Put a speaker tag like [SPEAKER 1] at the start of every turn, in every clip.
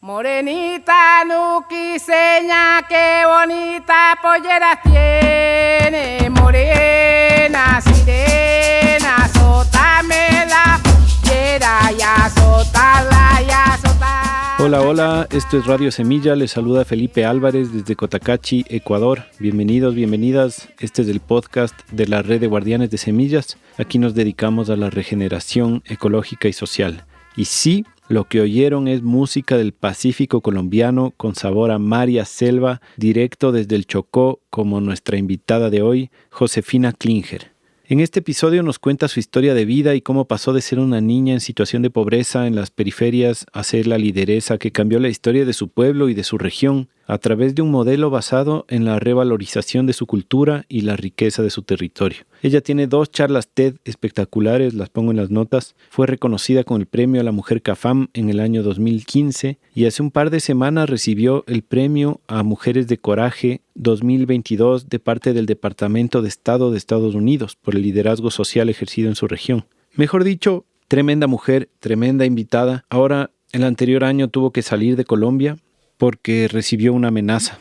[SPEAKER 1] Morenita, nuquiseña, qué bonita polleras tiene. Morena, sirena, azótame la pollera y azótala y azótala.
[SPEAKER 2] Hola, esto es Radio Semilla, les saluda Felipe Álvarez desde Cotacachi, Ecuador. Bienvenidos, bienvenidas. Este es el podcast de la Red de Guardianes de Semillas. Aquí nos dedicamos a la regeneración ecológica y social. Y sí, lo que oyeron es música del Pacífico colombiano con sabor a mar y a selva, directo desde el Chocó, como nuestra invitada de hoy, Josefina Klinger. En este episodio nos cuenta su historia de vida y cómo pasó de ser una niña en situación de pobreza en las periferias a ser la lideresa que cambió la historia de su pueblo y de su región a través de un modelo basado en la revalorización de su cultura y la riqueza de su territorio. Ella tiene 2 charlas TED espectaculares, las pongo en las notas. Fue reconocida con el premio a la Mujer CAFAM en el año 2015 y hace un par de semanas recibió el premio a Mujeres de Coraje 2022 de parte del Departamento de Estado de Estados Unidos por el liderazgo social ejercido en su región. Mejor dicho, tremenda mujer, tremenda invitada. Ahora, el anterior año tuvo que salir de Colombia porque recibió una amenaza.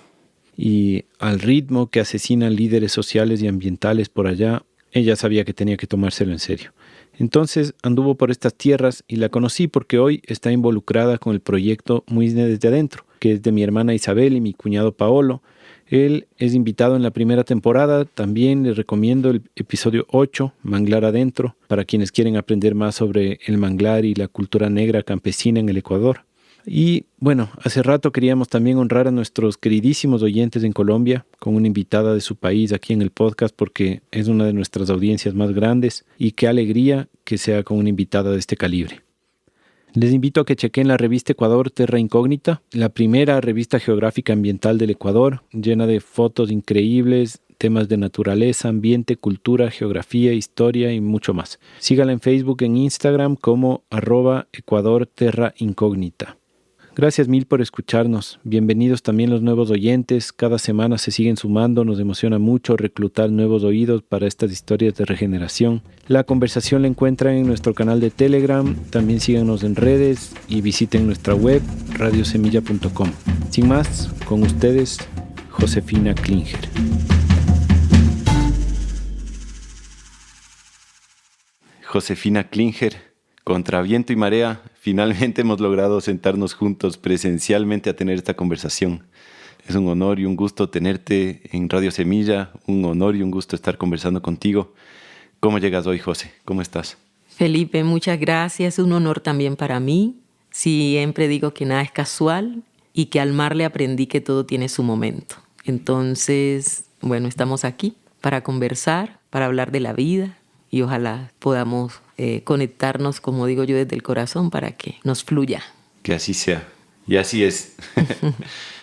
[SPEAKER 2] Y al ritmo que asesinan líderes sociales y ambientales por allá, ella sabía que tenía que tomárselo en serio. Entonces anduvo por estas tierras y la conocí porque hoy está involucrada con el proyecto Muisne desde adentro, que es de mi hermana Isabel y mi cuñado Paolo. Él es invitado en la primera temporada. También les recomiendo el episodio 8, Manglar Adentro, para quienes quieren aprender más sobre el manglar y la cultura negra campesina en el Ecuador. Y bueno, hace rato queríamos también honrar a nuestros queridísimos oyentes en Colombia con una invitada de su país aquí en el podcast porque es una de nuestras audiencias más grandes y qué alegría que sea con una invitada de este calibre. Les invito a que chequen la revista Ecuador Terra Incógnita, la primera revista geográfica ambiental del Ecuador, llena de fotos increíbles, temas de naturaleza, ambiente, cultura, geografía, historia y mucho más. Sígala en Facebook, en Instagram como @Ecuador Terra Incógnita. Gracias mil por escucharnos. Bienvenidos también los nuevos oyentes. Cada semana se siguen sumando. Nos emociona mucho reclutar nuevos oídos para estas historias de regeneración. La conversación la encuentran en nuestro canal de Telegram. También síganos en redes y visiten nuestra web radiosemilla.com. Sin más, con ustedes, Josefina Klinger. Josefina Klinger. Contra viento y marea, finalmente hemos logrado sentarnos juntos presencialmente a tener esta conversación. Es un honor y un gusto tenerte en Radio Semilla, un honor y un gusto estar conversando contigo. ¿Cómo llegas hoy, José? ¿Cómo estás?
[SPEAKER 3] Felipe, muchas gracias. Un honor también para mí. Siempre digo que nada es casual y que al mar le aprendí que todo tiene su momento. Entonces, bueno, estamos aquí para conversar, para hablar de la vida y ojalá podamos conectarnos, como digo yo, desde el corazón para que nos fluya.
[SPEAKER 2] Que así sea. Y así es.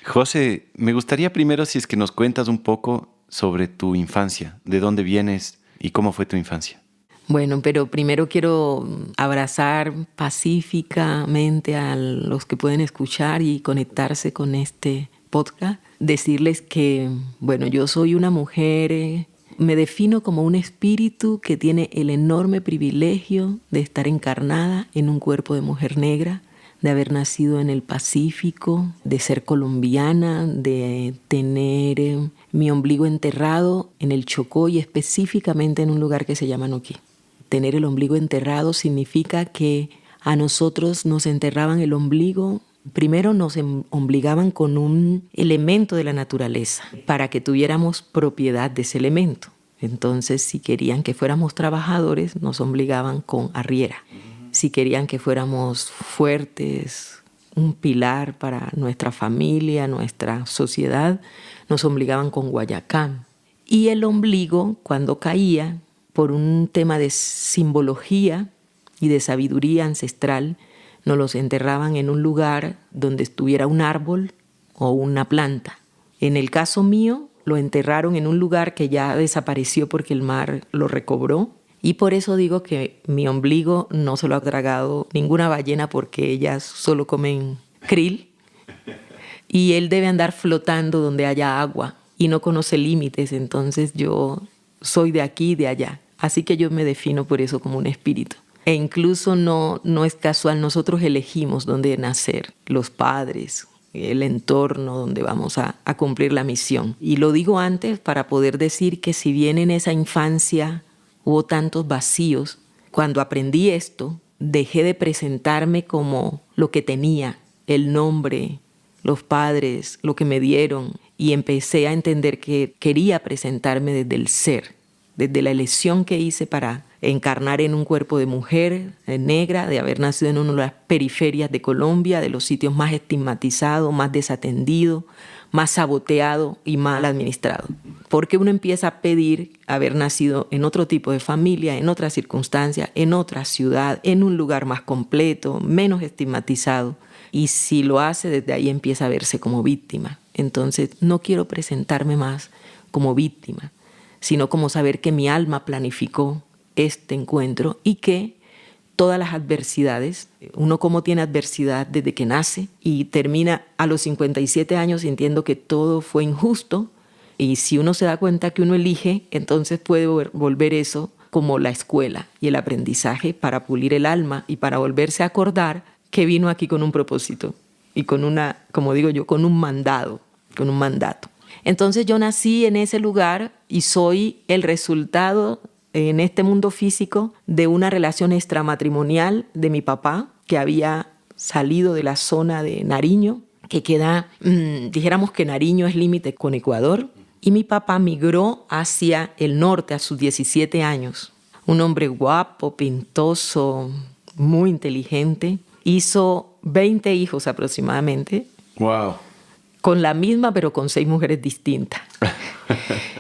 [SPEAKER 2] José, me gustaría primero si es que nos cuentas un poco sobre tu infancia, de dónde vienes y cómo fue tu infancia.
[SPEAKER 3] Bueno, pero primero quiero abrazar pacíficamente a los que pueden escuchar y conectarse con este podcast. Decirles que, bueno, yo soy una mujer. Me defino como un espíritu que tiene el enorme privilegio de estar encarnada en un cuerpo de mujer negra, de haber nacido en el Pacífico, de ser colombiana, de tener mi ombligo enterrado en el Chocó y específicamente en un lugar que se llama Nuquí. Tener el ombligo enterrado significa que a nosotros nos enterraban el ombligo. Primero nos obligaban con un elemento de la naturaleza para que tuviéramos propiedad de ese elemento. Entonces, si querían que fuéramos trabajadores, nos obligaban con arriera. Si querían que fuéramos fuertes, un pilar para nuestra familia, nuestra sociedad, nos obligaban con guayacán. Y el ombligo, cuando caía, por un tema de simbología y de sabiduría ancestral, nos los enterraban en un lugar donde estuviera un árbol o una planta. En el caso mío, lo enterraron en un lugar que ya desapareció porque el mar lo recobró. Y por eso digo que mi ombligo no se lo ha tragado ninguna ballena porque ellas solo comen krill. Y él debe andar flotando donde haya agua y no conoce límites. Entonces yo soy de aquí y de allá. Así que yo me defino por eso como un espíritu. E incluso no es casual, nosotros elegimos dónde nacer, los padres, el entorno donde vamos a cumplir la misión. Y lo digo antes para poder decir que si bien en esa infancia hubo tantos vacíos, cuando aprendí esto, dejé de presentarme como lo que tenía, el nombre, los padres, lo que me dieron, y empecé a entender que quería presentarme desde el ser, desde la elección que hice para encarnar en un cuerpo de mujer negra, de haber nacido en una de las periferias de Colombia, de los sitios más estigmatizados, más desatendidos, más saboteado y mal administrado. Porque uno empieza a pedir haber nacido en otro tipo de familia, en otras circunstancias, en otra ciudad, en un lugar más completo, menos estigmatizado. Y si lo hace, desde ahí empieza a verse como víctima. Entonces, no quiero presentarme más como víctima, sino como saber que mi alma planificó este encuentro y que todas las adversidades, uno como tiene adversidad desde que nace y termina a los 57 años sintiendo que todo fue injusto, y si uno se da cuenta que uno elige, entonces puede volver eso como la escuela y el aprendizaje para pulir el alma y para volverse a acordar que vino aquí con un propósito y con una, como digo yo, con un mandato. Entonces yo nací en ese lugar y soy el resultado en este mundo físico de una relación extramatrimonial de mi papá, que había salido de la zona de Nariño, que queda, dijéramos que Nariño es límite con Ecuador, y mi papá migró hacia el norte a sus 17 años. Un hombre guapo, pintoso, muy inteligente, hizo 20 hijos aproximadamente.
[SPEAKER 2] ¡Wow!
[SPEAKER 3] Con la misma, pero con 6 mujeres distintas.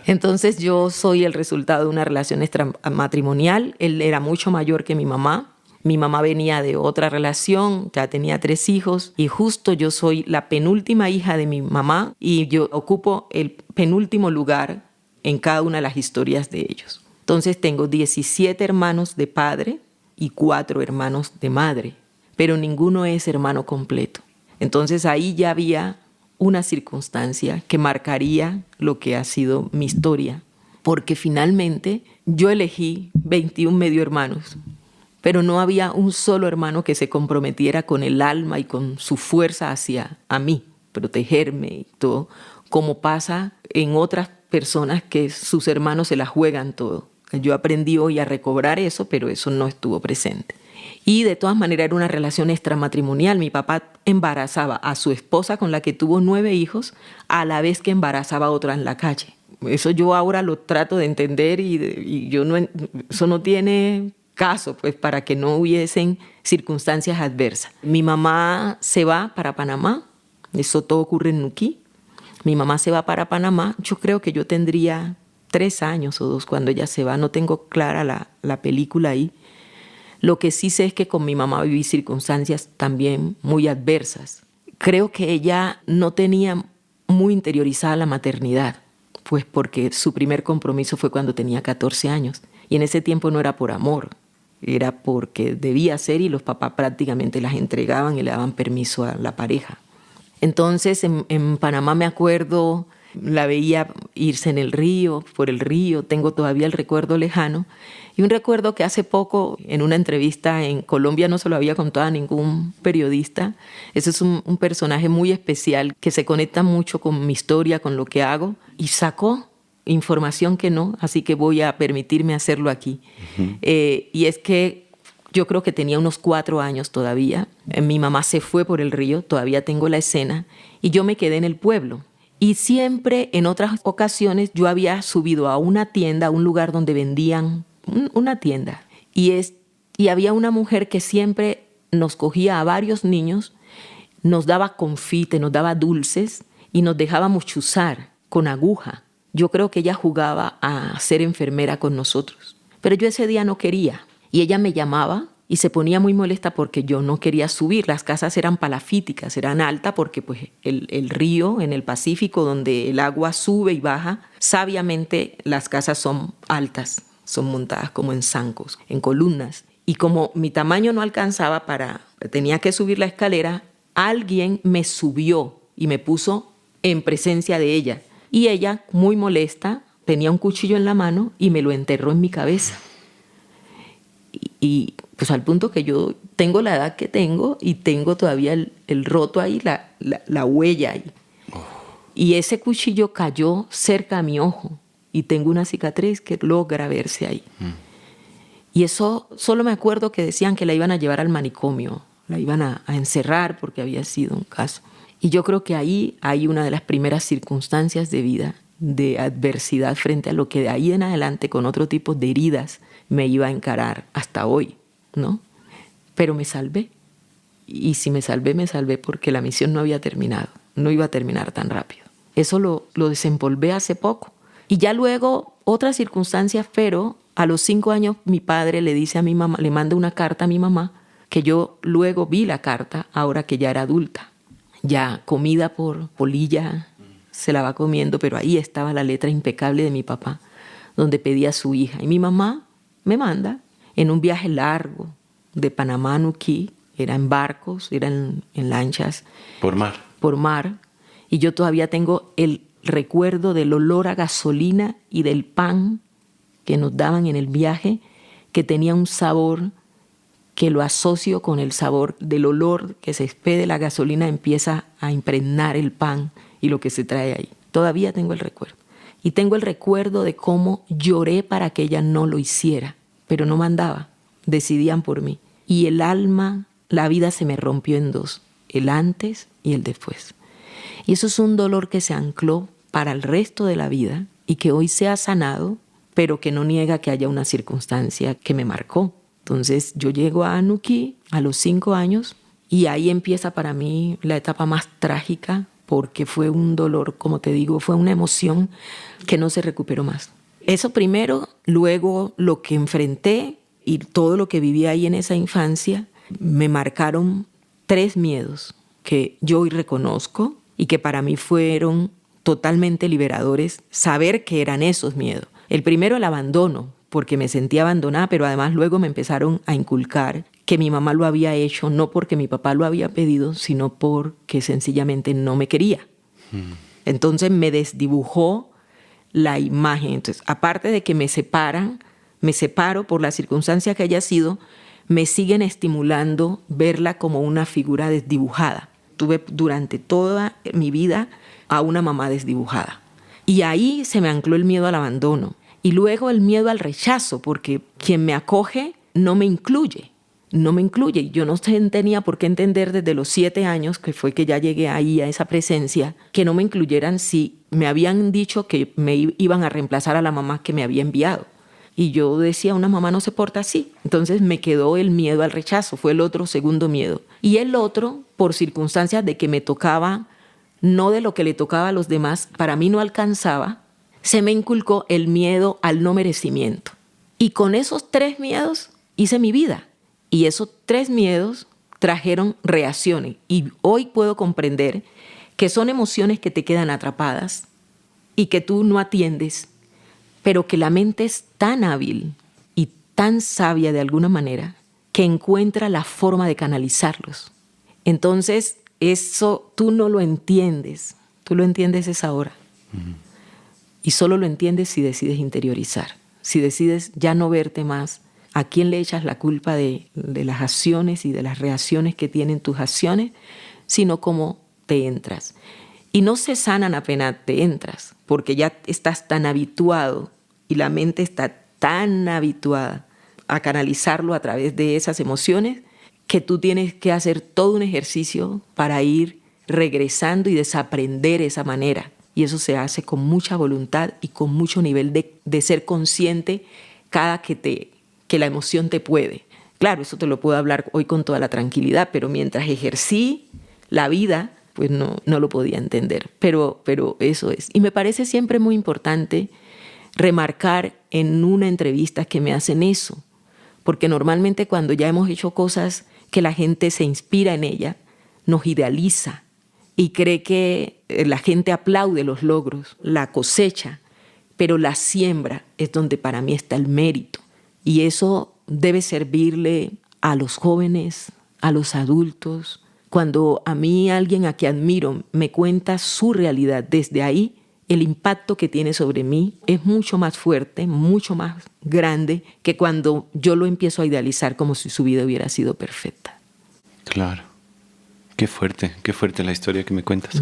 [SPEAKER 3] Entonces yo soy el resultado de una relación extramatrimonial. Él era mucho mayor que mi mamá. Mi mamá venía de otra relación, ya tenía 3 hijos, y justo yo soy la penúltima hija de mi mamá y yo ocupo el penúltimo lugar en cada una de las historias de ellos. Entonces tengo 17 hermanos de padre y 4 hermanos de madre, pero ninguno es hermano completo. Entonces ahí ya había una circunstancia que marcaría lo que ha sido mi historia, porque finalmente yo elegí 21 medio hermanos, pero no había un solo hermano que se comprometiera con el alma y con su fuerza hacia a mí, protegerme y todo, como pasa en otras personas que sus hermanos se la juegan todo. Yo aprendí hoy a recobrar eso, pero eso no estuvo presente. Y de todas maneras era una relación extramatrimonial. Mi papá embarazaba a su esposa con la que tuvo 9 hijos a la vez que embarazaba a otra en la calle. Eso yo ahora lo trato de entender y yo no, eso no tiene caso, pues, para que no hubiesen circunstancias adversas. Mi mamá se va para Panamá, eso todo ocurre en Nuquí. Mi mamá se va para Panamá, yo creo que yo tendría 3 años o 2 cuando ella se va, no tengo clara la película ahí. Lo que sí sé es que con mi mamá viví circunstancias también muy adversas. Creo que ella no tenía muy interiorizada la maternidad, pues porque su primer compromiso fue cuando tenía 14 años. Y en ese tiempo no era por amor, era porque debía ser y los papás prácticamente las entregaban y le daban permiso a la pareja. Entonces en Panamá me acuerdo, la veía irse en el río, por el río, tengo todavía el recuerdo lejano. Y un recuerdo que hace poco, en una entrevista en Colombia, no se lo había contado a ningún periodista. Ese es un personaje muy especial que se conecta mucho con mi historia, con lo que hago, y sacó información que no, así que voy a permitirme hacerlo aquí. Uh-huh. Y es que yo creo que tenía unos 4 años todavía. Mi mamá se fue por el río, todavía tengo la escena, y yo me quedé en el pueblo. Y siempre, en otras ocasiones, yo había subido a una tienda, a un lugar donde vendían una tienda. Y había una mujer que siempre nos cogía a varios niños, nos daba confite, nos daba dulces y nos dejábamos chuzar con aguja. Yo creo que ella jugaba a ser enfermera con nosotros. Pero yo ese día no quería. Y ella me llamaba y se ponía muy molesta porque yo no quería subir. Las casas eran palafíticas, eran altas porque pues, el río en el Pacífico, donde el agua sube y baja, sabiamente las casas son altas, son montadas como en zancos, en columnas. Y como mi tamaño no alcanzaba tenía que subir la escalera, alguien me subió y me puso en presencia de ella. Y ella, muy molesta, tenía un cuchillo en la mano y me lo enterró en mi cabeza. Y pues al punto que yo tengo la edad que tengo y tengo todavía el roto ahí, la huella ahí. Y ese cuchillo cayó cerca a mi ojo y tengo una cicatriz que logra verse ahí. Y eso solo me acuerdo que decían que la iban a llevar al manicomio, la iban a encerrar porque había sido un caso. Y yo creo que ahí hay una de las primeras circunstancias de vida, de adversidad frente a lo que de ahí en adelante con otro tipo de heridas me iba a encarar hasta hoy, ¿no? Pero me salvé. Y si me salvé porque la misión no había terminado, no iba a terminar tan rápido. Eso lo desempolvé hace poco. Y ya luego, otras circunstancias, pero a los 5 años mi padre le dice a mi mamá, le manda una carta a mi mamá, que yo luego vi la carta, ahora que ya era adulta. Ya comida por polilla, se la va comiendo, pero ahí estaba la letra impecable de mi papá, donde pedía a su hija. Y mi mamá me manda en un viaje largo de Panamá a Nuquí, era en barcos, era en lanchas.
[SPEAKER 2] Por mar.
[SPEAKER 3] Por mar. Y yo todavía tengo el recuerdo del olor a gasolina y del pan que nos daban en el viaje, que tenía un sabor que lo asocio con el sabor del olor que se expede la gasolina, empieza a impregnar el pan y lo que se trae ahí. Todavía tengo el recuerdo. Y tengo el recuerdo de cómo lloré para que ella no lo hiciera, pero no mandaba, decidían por mí. Y el alma, la vida se me rompió en dos, el antes y el después. Y eso es un dolor que se ancló para el resto de la vida y que hoy se ha sanado, pero que no niega que haya una circunstancia que me marcó. Entonces yo llego a Nuquí a los 5 años y ahí empieza para mí la etapa más trágica, porque fue un dolor, como te digo, fue una emoción que no se recuperó más. Eso primero, luego lo que enfrenté y todo lo que viví ahí en esa infancia, me marcaron 3 miedos que yo hoy reconozco y que para mí fueron totalmente liberadores, saber que eran esos miedos. El primero, el abandono, porque me sentía abandonada, pero además luego me empezaron a inculcar que mi mamá lo había hecho no porque mi papá lo había pedido, sino porque sencillamente no me quería. Entonces me desdibujó la imagen. Entonces, aparte de que me separo por la circunstancia que haya sido, me siguen estimulando verla como una figura desdibujada. Tuve durante toda mi vida a una mamá desdibujada. Y ahí se me ancló el miedo al abandono. Y luego el miedo al rechazo, porque quien me acoge no me incluye. No me incluye. Yo no tenía por qué entender desde los 7 años, que fue que ya llegué ahí a esa presencia, que no me incluyeran si me habían dicho que me iban a reemplazar a la mamá que me había enviado. Y yo decía, una mamá no se porta así. Entonces me quedó el miedo al rechazo, fue el otro segundo miedo. Y el otro, por circunstancias de que me tocaba, no de lo que le tocaba a los demás, para mí no alcanzaba, se me inculcó el miedo al no merecimiento. Y con esos 3 miedos hice mi vida. Y esos 3 miedos trajeron reacciones. Y hoy puedo comprender que son emociones que te quedan atrapadas y que tú no atiendes, pero que la mente es tan hábil y tan sabia de alguna manera que encuentra la forma de canalizarlos. Entonces, eso tú no lo entiendes. Tú lo entiendes es ahora. Y solo lo entiendes si decides interiorizar, si decides ya no verte más. ¿A quién le echas la culpa de las acciones y de las reacciones que tienen tus acciones? Sino cómo te entras. Y no se sanan apenas te entras, porque ya estás tan habituado y la mente está tan habituada a canalizarlo a través de esas emociones que tú tienes que hacer todo un ejercicio para ir regresando y desaprender esa manera. Y eso se hace con mucha voluntad y con mucho nivel de ser consciente cada que la emoción te puede. Claro, eso te lo puedo hablar hoy con toda la tranquilidad, pero mientras ejercí la vida, pues no lo podía entender. Pero eso es. Y me parece siempre muy importante remarcar en una entrevista que me hacen eso, porque normalmente cuando ya hemos hecho cosas que la gente se inspira en ella, nos idealiza y cree que la gente aplaude los logros, la cosecha, pero la siembra es donde para mí está el mérito. Y eso debe servirle a los jóvenes, a los adultos. Cuando a mí alguien a quien admiro me cuenta su realidad, desde ahí el impacto que tiene sobre mí es mucho más fuerte, mucho más grande que cuando yo lo empiezo a idealizar como si su vida hubiera sido perfecta.
[SPEAKER 2] Claro. Qué fuerte la historia que me cuentas.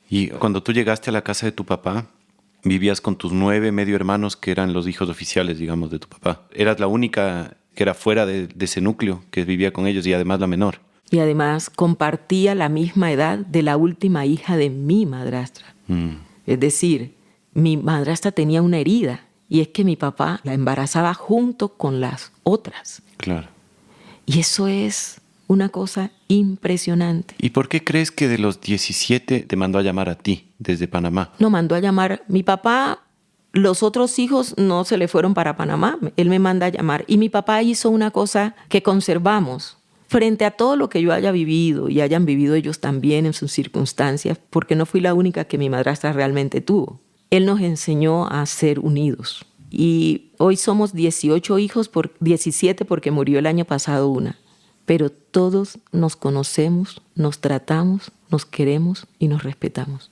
[SPEAKER 2] Y cuando tú llegaste a la casa de tu papá, vivías con tus 9 medio hermanos que eran los hijos oficiales, digamos, de tu papá. Eras la única que era fuera de ese núcleo que vivía con ellos y además la menor.
[SPEAKER 3] Y además compartía la misma edad de la última hija de mi madrastra. Es decir, mi madrastra tenía una herida y es que mi papá la embarazaba junto con las otras.
[SPEAKER 2] Claro.
[SPEAKER 3] Y eso es una cosa impresionante.
[SPEAKER 2] ¿Y por qué crees que de los 17 te mandó a llamar a ti desde Panamá?
[SPEAKER 3] No, mandó a llamar. Mi papá, los otros hijos no se le fueron para Panamá. Él me manda a llamar. Y mi papá hizo una cosa que conservamos. Frente a todo lo que yo haya vivido y hayan vivido ellos también en sus circunstancias, porque no fui la única que mi madrastra realmente tuvo. Él nos enseñó a ser unidos. Y hoy somos 18 hijos, 17 porque murió el año pasado una. Pero todos nos conocemos, nos tratamos, nos queremos y nos respetamos.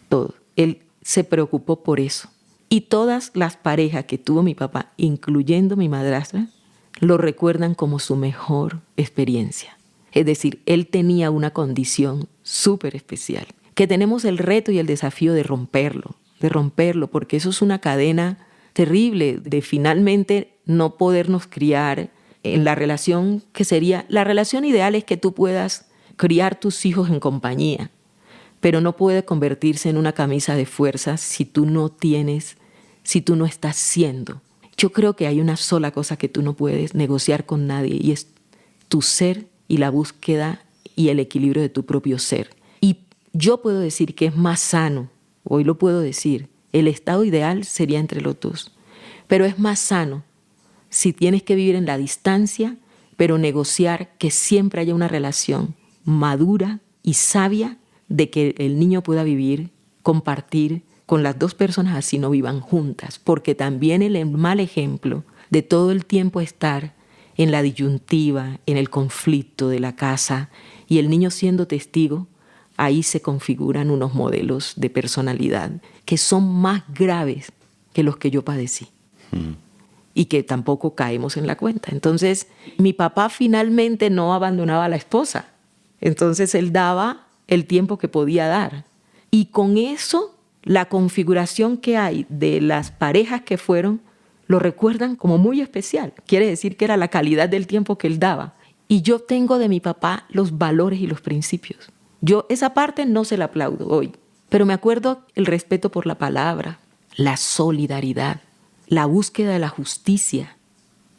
[SPEAKER 3] Todos. Él se preocupó por eso. Y todas las parejas que tuvo mi papá, incluyendo mi madrastra, lo recuerdan como su mejor experiencia. Es decir, él tenía una condición súper especial, que tenemos el reto y el desafío de romperlo, porque eso es una cadena terrible de finalmente no podernos criar en la relación que sería, la relación ideal es que tú puedas criar tus hijos en compañía, pero no puede convertirse en una camisa de fuerza si tú no estás siendo. Yo creo que hay una sola cosa que tú no puedes negociar con nadie y es tu ser y la búsqueda y el equilibrio de tu propio ser. Y yo puedo decir que es más sano, hoy lo puedo decir, el estado ideal sería entre los dos, pero es más sano si tienes que vivir en la distancia, pero negociar que siempre haya una relación madura y sabia de que el niño pueda vivir, compartir con las dos personas así no vivan juntas, porque también el mal ejemplo de todo el tiempo estar en la disyuntiva, en el conflicto de la casa y el niño siendo testigo, ahí se configuran unos modelos de personalidad que son más graves que los que yo padecí. Y que tampoco caemos en la cuenta. Entonces, mi papá finalmente no abandonaba a la esposa. Entonces, él daba el tiempo que podía dar. Y con eso, la configuración que hay de las parejas que fueron, lo recuerdan como muy especial. Quiere decir que era la calidad del tiempo que él daba. Y yo tengo de mi papá los valores y los principios. Yo esa parte no se la aplaudo hoy. Pero me acuerdo el respeto por la palabra, la solidaridad, la búsqueda de la justicia,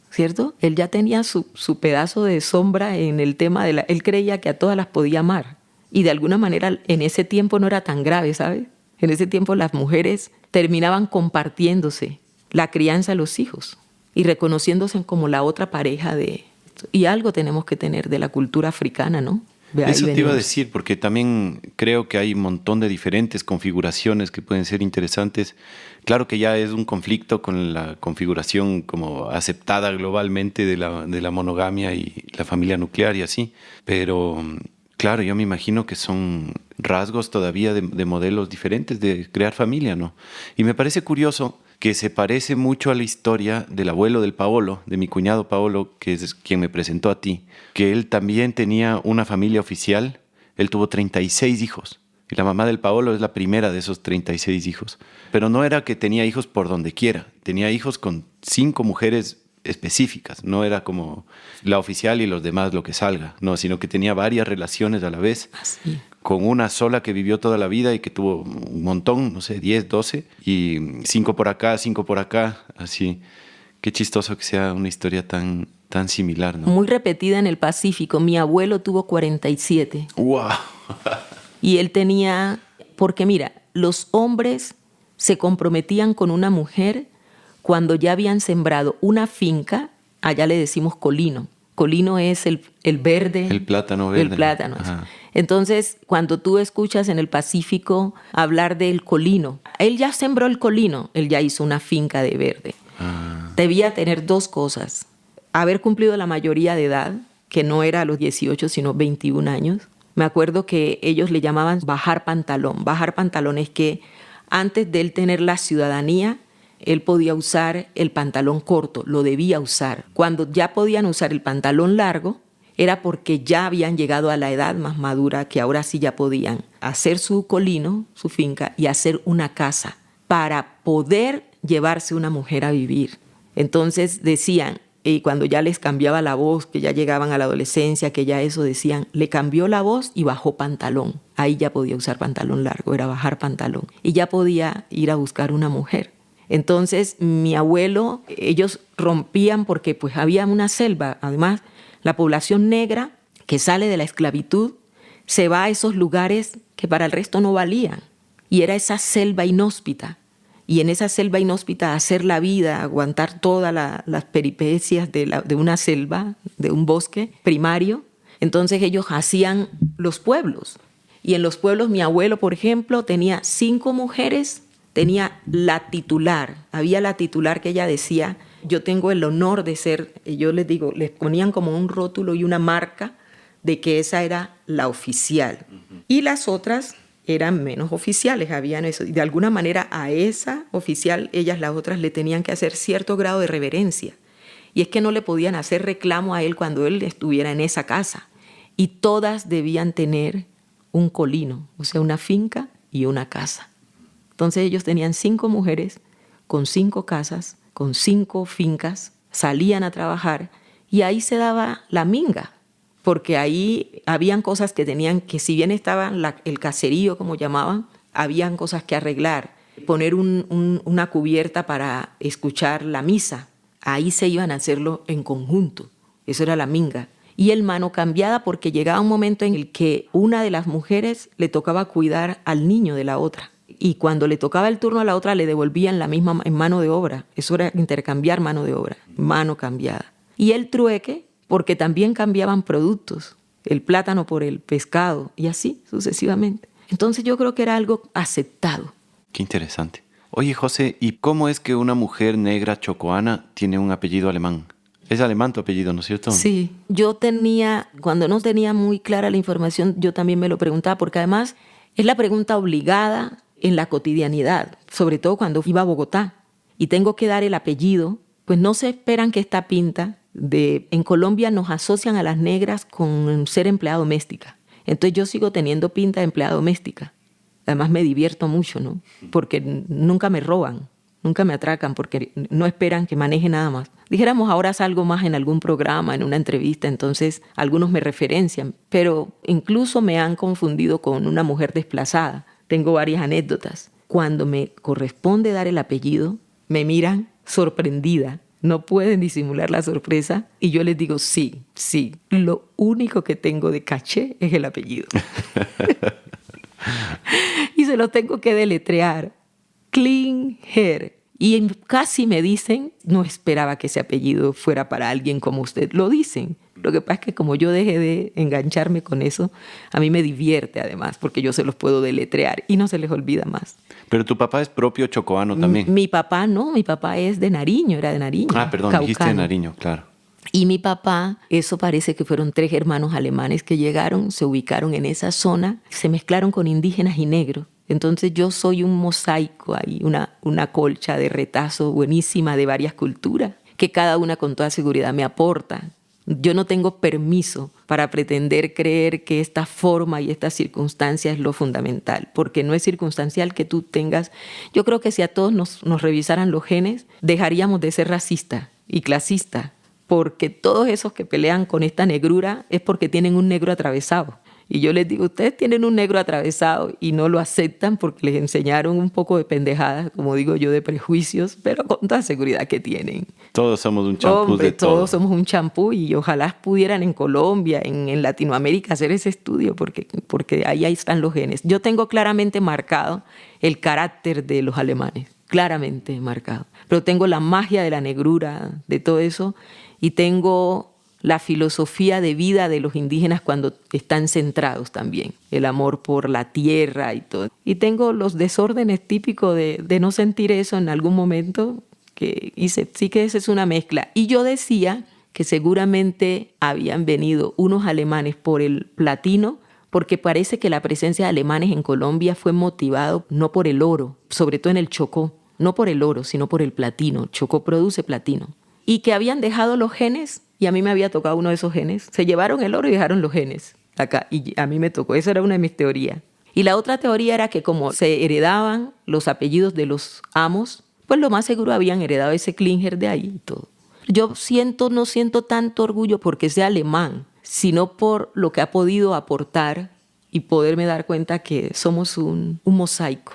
[SPEAKER 3] ¿cierto? Él ya tenía su pedazo de sombra en el tema de él creía que a todas las podía amar. Y de alguna manera en ese tiempo no era tan grave, ¿sabes? En ese tiempo las mujeres terminaban compartiéndose la crianza de los hijos y reconociéndose como la otra pareja de... Y algo tenemos que tener de la cultura africana, ¿no?
[SPEAKER 2] Eso te iba a decir, porque también creo que hay un montón de diferentes configuraciones que pueden ser interesantes. Claro que ya es un conflicto con la configuración como aceptada globalmente de la monogamia y la familia nuclear y así, pero claro, yo me imagino que son rasgos todavía de modelos diferentes de crear familia, ¿no? Y me parece curioso que se parece mucho a la historia del abuelo del Paolo, de mi cuñado Paolo, que es quien me presentó a ti, que él también tenía una familia oficial. Él tuvo 36 hijos y la mamá del Paolo es la primera de esos 36 hijos. Pero no era que tenía hijos por donde quiera, tenía hijos con 5 mujeres específicas, no era como la oficial y los demás lo que salga, no, sino que tenía varias relaciones a la vez.
[SPEAKER 3] Así.
[SPEAKER 2] Con una sola que vivió toda la vida y que tuvo un montón, no sé, 10, 12, y 5 por acá, así. Qué chistoso que sea una historia tan similar, ¿no?
[SPEAKER 3] Muy repetida en el Pacífico. Mi abuelo tuvo 47.
[SPEAKER 2] ¡Wow!
[SPEAKER 3] Y él tenía... Porque mira, los hombres se comprometían con una mujer cuando ya habían sembrado una finca, allá le decimos colino. Colino es el verde.
[SPEAKER 2] El plátano verde.
[SPEAKER 3] El plátano. Entonces, cuando tú escuchas en el Pacífico hablar del colino, él ya sembró el colino, él ya hizo una finca de verde. Debía tener 2 cosas. Haber cumplido la mayoría de edad, que no era a los 18, sino 21 años. Me acuerdo que ellos le llamaban bajar pantalón. Bajar pantalón es que antes de él tener la ciudadanía, él podía usar el pantalón corto, lo debía usar. Cuando ya podían usar el pantalón largo, era porque ya habían llegado a la edad más madura, que ahora sí ya podían hacer su colino, su finca, y hacer una casa para poder llevarse una mujer a vivir. Entonces decían, y cuando ya les cambiaba la voz, que ya llegaban a la adolescencia, que ya eso decían, le cambió la voz y bajó pantalón. Ahí ya podía usar pantalón largo, era bajar pantalón. Y ya podía ir a buscar una mujer. Entonces mi abuelo, ellos rompían porque pues había una selva. Además, la población negra que sale de la esclavitud se va a esos lugares que para el resto no valían. Y era esa selva inhóspita. Y en esa selva inhóspita hacer la vida, aguantar todas las peripecias de una selva, de un bosque primario. Entonces ellos hacían los pueblos. Y en los pueblos mi abuelo, por ejemplo, tenía 5 mujeres, tenía la titular. Había la titular que ella decía, yo tengo el honor de ser, yo les digo, les ponían como un rótulo y una marca de que esa era la oficial. Y las otras eran menos oficiales, habían eso. Y de alguna manera a esa oficial, ellas las otras le tenían que hacer cierto grado de reverencia. Y es que no le podían hacer reclamo a él cuando él estuviera en esa casa. Y todas debían tener un colino, o sea, una finca y una casa. Entonces ellos tenían 5 mujeres con 5 casas, con 5 fincas, salían a trabajar y ahí se daba la minga. Porque ahí habían cosas que tenían que, si bien estaba el caserío, como llamaban, habían cosas que arreglar. Poner una cubierta para escuchar la misa. Ahí se iban a hacerlo en conjunto. Eso era la minga. Y el mano cambiada porque llegaba un momento en el que una de las mujeres le tocaba cuidar al niño de la otra. Y cuando le tocaba el turno a la otra, le devolvían la misma en mano de obra. Eso era intercambiar mano de obra, mano cambiada. Y el trueque, porque también cambiaban productos, el plátano por el pescado y así sucesivamente. Entonces yo creo que era algo aceptado.
[SPEAKER 2] Qué interesante. Oye, José, ¿y cómo es que una mujer negra chocoana tiene un apellido alemán? Es alemán tu apellido, ¿no es cierto?
[SPEAKER 3] Sí, cuando no tenía muy clara la información, yo también me lo preguntaba, porque además es la pregunta obligada en la cotidianidad, sobre todo cuando iba a Bogotá y tengo que dar el apellido, pues no se esperan que esta pinta en Colombia nos asocian a las negras con ser empleada doméstica. Entonces yo sigo teniendo pinta de empleada doméstica. Además me divierto mucho, ¿no? Porque nunca me roban, nunca me atracan, porque no esperan que maneje nada más. Dijéramos, ahora salgo más en algún programa, en una entrevista, entonces algunos me referencian, pero incluso me han confundido con una mujer desplazada. Tengo varias anécdotas. Cuando me corresponde dar el apellido, me miran sorprendida. No pueden disimular la sorpresa y yo les digo, sí, lo único que tengo de caché es el apellido. Y se lo tengo que deletrear. Klinger. Y casi me dicen, no esperaba que ese apellido fuera para alguien como usted. Lo dicen. Lo que pasa es que como yo dejé de engancharme con eso, a mí me divierte además, porque yo se los puedo deletrear y no se les olvida más.
[SPEAKER 2] Pero tu papá es propio chocoano también.
[SPEAKER 3] Mi papá no, mi papá es de Nariño, era de Nariño.
[SPEAKER 2] Ah, perdón,
[SPEAKER 3] caucano.
[SPEAKER 2] dijiste de Nariño, claro.
[SPEAKER 3] Y mi papá, eso parece que fueron 3 hermanos alemanes que llegaron, se ubicaron en esa zona, se mezclaron con indígenas y negros. Entonces yo soy un mosaico ahí, una colcha de retazo buenísima de varias culturas, que cada una con toda seguridad me aporta. Yo no tengo permiso para pretender creer que esta forma y esta circunstancia es lo fundamental, porque no es circunstancial que tú tengas. Yo creo que si a todos nos revisaran los genes, dejaríamos de ser racistas y clasistas, porque todos esos que pelean con esta negrura es porque tienen un negro atravesado. Y yo les digo, ustedes tienen un negro atravesado y no lo aceptan porque les enseñaron un poco de pendejadas, como digo yo, de prejuicios, pero con toda seguridad que tienen.
[SPEAKER 2] Todos somos un champú de todo.
[SPEAKER 3] Todos somos un champú y ojalá pudieran en Colombia, en Latinoamérica hacer ese estudio porque ahí están los genes. Yo tengo claramente marcado el carácter de los alemanes, claramente marcado. Pero tengo la magia de la negrura, de todo eso, y tengo la filosofía de vida de los indígenas cuando están centrados también, el amor por la tierra y todo. Y tengo los desórdenes típicos de no sentir eso en algún momento, sí que esa es una mezcla. Y yo decía que seguramente habían venido unos alemanes por el platino, porque parece que la presencia de alemanes en Colombia fue motivado no por el oro, sobre todo en el Chocó. no por el oro, sino por el platino. Chocó produce platino. Y que habían dejado los genes, y a mí me había tocado uno de esos genes. Se llevaron el oro y dejaron los genes acá, y a mí me tocó. Esa era una de mis teorías. Y la otra teoría era que como se heredaban los apellidos de los amos, pues lo más seguro habían heredado ese Klinger de ahí y todo. Yo no siento tanto orgullo porque sea alemán, sino por lo que ha podido aportar y poderme dar cuenta que somos un mosaico.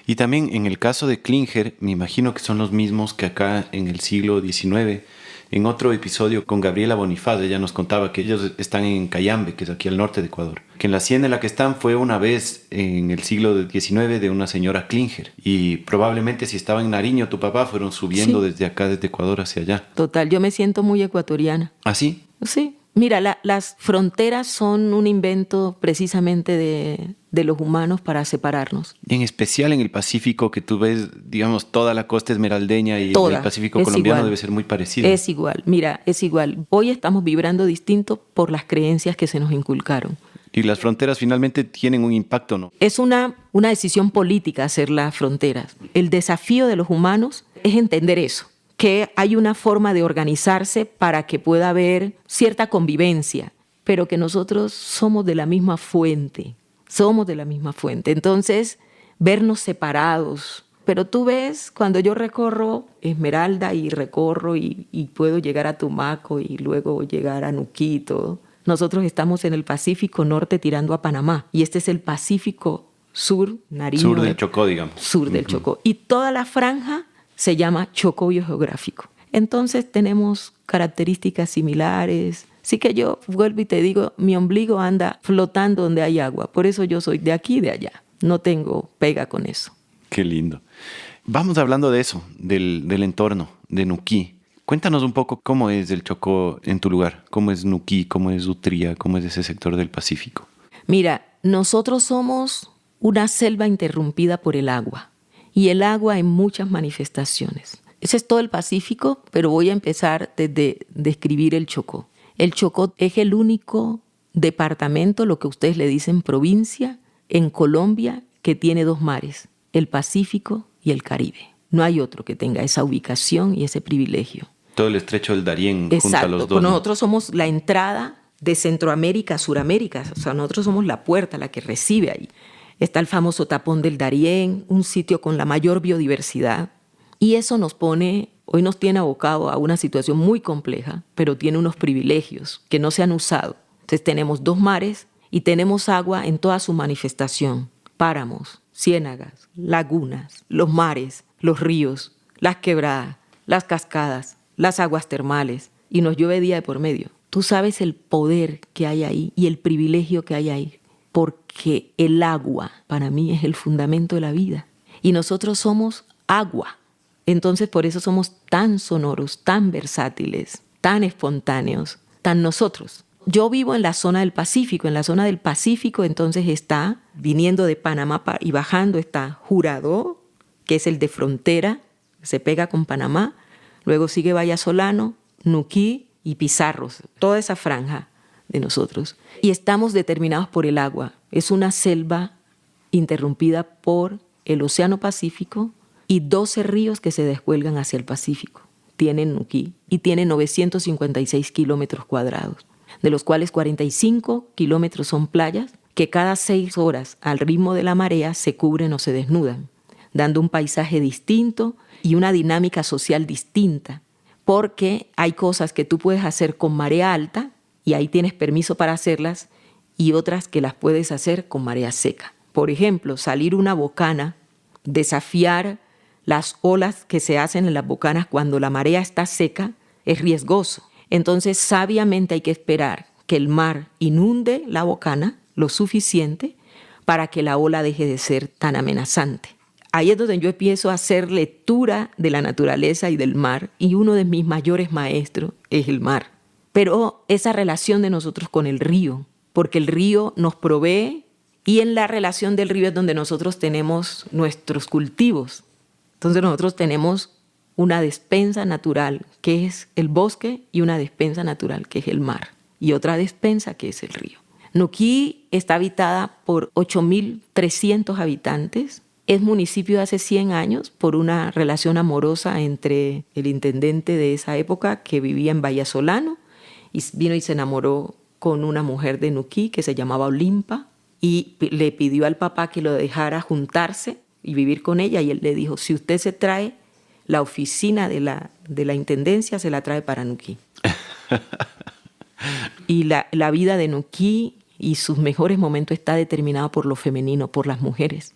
[SPEAKER 2] Y también en el caso de Klinger, me imagino que son los mismos que acá en el siglo XIX. En otro episodio con Gabriela Bonifaz, ella nos contaba que ellos están en Cayambe, que es aquí al norte de Ecuador. Que en la hacienda en la que están fue una vez en el siglo XIX de una señora Klinger. Y probablemente si estaba en Nariño, tu papá, fueron subiendo desde acá, desde Ecuador hacia allá.
[SPEAKER 3] Total, yo me siento muy ecuatoriana.
[SPEAKER 2] ¿Ah, sí?
[SPEAKER 3] Sí. Mira, las fronteras son un invento precisamente de los humanos para separarnos.
[SPEAKER 2] Y en especial en el Pacífico, que tú ves, digamos, toda la costa esmeraldeña y
[SPEAKER 3] Toda.
[SPEAKER 2] el Pacífico
[SPEAKER 3] Es
[SPEAKER 2] colombiano
[SPEAKER 3] igual.
[SPEAKER 2] debe ser muy parecido.
[SPEAKER 3] Es igual, mira, es igual. Hoy estamos vibrando distinto por las creencias que se nos inculcaron.
[SPEAKER 2] Y las fronteras finalmente tienen un impacto, ¿no?
[SPEAKER 3] Es una decisión política hacer las fronteras. El desafío de los humanos es entender eso, que hay una forma de organizarse para que pueda haber cierta convivencia, pero que nosotros somos de la misma fuente. Somos de la misma fuente. Entonces, vernos separados. Pero tú ves, cuando yo recorro Esmeralda y recorro y puedo llegar a Tumaco y luego llegar a Nuquito, nosotros estamos en el Pacífico Norte tirando a Panamá. Y este es el Pacífico Sur, Nariño.
[SPEAKER 2] Sur del Chocó, digamos.
[SPEAKER 3] Sur del Chocó. Y toda la franja se llama Chocó biogeográfico. Entonces tenemos características similares. Sí que yo vuelvo y te digo, mi ombligo anda flotando donde hay agua. Por eso yo soy de aquí y de allá. No tengo pega con eso.
[SPEAKER 2] Qué lindo. Vamos hablando de eso, del entorno, de Nuquí. Cuéntanos un poco cómo es el Chocó en tu lugar. ¿Cómo es Nuquí? ¿Cómo es Utría? ¿Cómo es ese sector del Pacífico?
[SPEAKER 3] Mira, nosotros somos una selva interrumpida por el agua. Y el agua en muchas manifestaciones. Ese es todo el Pacífico, pero voy a empezar desde describir el Chocó. El Chocó es el único departamento, lo que ustedes le dicen provincia, en Colombia que tiene dos mares, el Pacífico y el Caribe. No hay otro que tenga esa ubicación y ese privilegio.
[SPEAKER 2] Todo el estrecho del Darién junto a
[SPEAKER 3] Exacto,
[SPEAKER 2] los dos.
[SPEAKER 3] pues
[SPEAKER 2] ¿no?
[SPEAKER 3] nosotros somos la entrada de Centroamérica a Suramérica, o sea, nosotros somos la puerta, la que recibe ahí. Está el famoso tapón del Darién, un sitio con la mayor biodiversidad. Y eso hoy nos tiene abocado a una situación muy compleja, pero tiene unos privilegios que no se han usado. Entonces tenemos dos mares y tenemos agua en toda su manifestación. Páramos, ciénagas, lagunas, los mares, los ríos, las quebradas, las cascadas, las aguas termales. Y nos llueve día de por medio. Tú sabes el poder que hay ahí y el privilegio que hay ahí. Porque el agua para mí es el fundamento de la vida. Y nosotros somos agua. Entonces por eso somos tan sonoros, tan versátiles, tan espontáneos, tan nosotros. Yo vivo en la zona del Pacífico. En la zona del Pacífico entonces está, viniendo de Panamá y bajando, está Jurado, que es el de frontera, se pega con Panamá. Luego sigue Vallasolano, Nuquí y Pizarros. Toda esa franja de nosotros. Y estamos determinados por el agua. Es una selva interrumpida por el Océano Pacífico y 12 ríos que se descuelgan hacia el Pacífico. Tienen Nuquí y tiene 956 kilómetros cuadrados, de los cuales 45 kilómetros son playas que cada 6 horas al ritmo de la marea se cubren o se desnudan, dando un paisaje distinto y una dinámica social distinta, porque hay cosas que tú puedes hacer con marea alta y ahí tienes permiso para hacerlas, y otras que las puedes hacer con marea seca. Por ejemplo, salir una bocana, desafiar las olas que se hacen en las bocanas cuando la marea está seca, es riesgoso. Entonces, sabiamente hay que esperar que el mar inunde la bocana lo suficiente para que la ola deje de ser tan amenazante. Ahí es donde yo empiezo a hacer lectura de la naturaleza y del mar, y uno de mis mayores maestros es el mar. Pero esa relación de nosotros con el río, porque el río nos provee, y en la relación del río es donde nosotros tenemos nuestros cultivos. Entonces nosotros tenemos una despensa natural, que es el bosque, y una despensa natural, que es el mar, y otra despensa, que es el río. Nuquí está habitada por 8.300 habitantes, Es municipio de hace 100 años por una relación amorosa entre el intendente de esa época que vivía en Vallasolano y vino y se enamoró con una mujer de Nuquí que se llamaba Olimpa y le pidió al papá que lo dejara juntarse y vivir con ella, y él le dijo: si usted se trae la oficina de la intendencia, se la trae para Nuquí. Y la vida de Nuquí y sus mejores momentos está determinado por lo femenino, por las mujeres.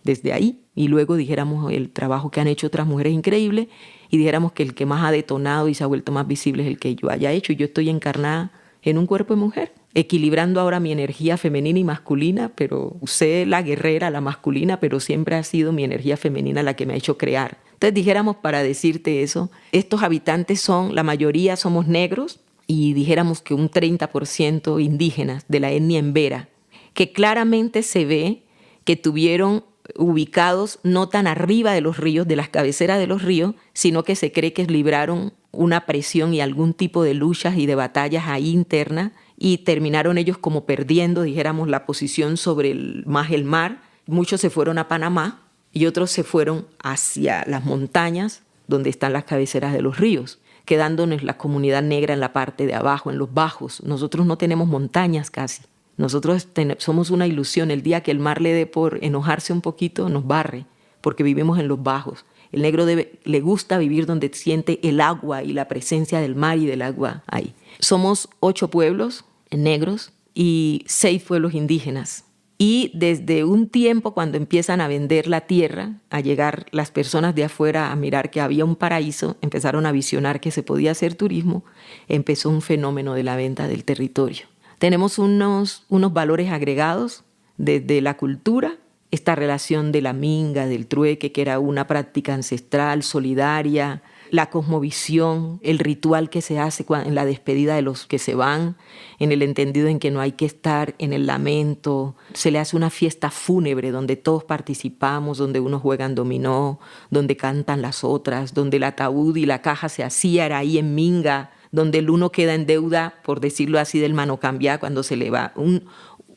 [SPEAKER 3] Desde ahí, y luego dijéramos el trabajo que han hecho otras mujeres increíble, y dijéramos que el que más ha detonado y se ha vuelto más visible es el que yo haya hecho, y yo estoy encarnada en un cuerpo de mujer, equilibrando ahora mi energía femenina y masculina, pero usé la guerrera, la masculina, pero siempre ha sido mi energía femenina la que me ha hecho crear. Entonces dijéramos, para decirte eso, estos habitantes la mayoría somos negros, y dijéramos que un 30% indígenas de la etnia embera, que claramente se ve que tuvieron ubicados no tan arriba de los ríos, de las cabeceras de los ríos, sino que se cree que libraron una presión y algún tipo de luchas y de batallas ahí internas, y terminaron ellos como perdiendo, dijéramos, la posición sobre el mar. Muchos se fueron a Panamá y otros se fueron hacia las montañas donde están las cabeceras de los ríos, quedándonos la comunidad negra en la parte de abajo, en los bajos. Nosotros no tenemos montañas casi. Nosotros somos una ilusión. El día que el mar le dé por enojarse un poquito, nos barre, porque vivimos en los bajos. El negro le gusta vivir donde siente el agua y la presencia del mar y del agua ahí. Somos 8 pueblos negros y 6 pueblos indígenas. Y desde un tiempo, cuando empiezan a vender la tierra, a llegar las personas de afuera a mirar que había un paraíso, empezaron a visionar que se podía hacer turismo, empezó un fenómeno de la venta del territorio. Tenemos unos valores agregados desde la cultura, esta relación de la minga, del trueque, que era una práctica ancestral, solidaria, la cosmovisión, el ritual que se hace en la despedida de los que se van, en el entendido en que no hay que estar en el lamento. Se le hace una fiesta fúnebre donde todos participamos, donde unos juegan dominó, donde cantan las otras, donde el ataúd y la caja se hacía, era ahí en minga, donde el uno queda en deuda, por decirlo así, del manocambiá cuando se le va.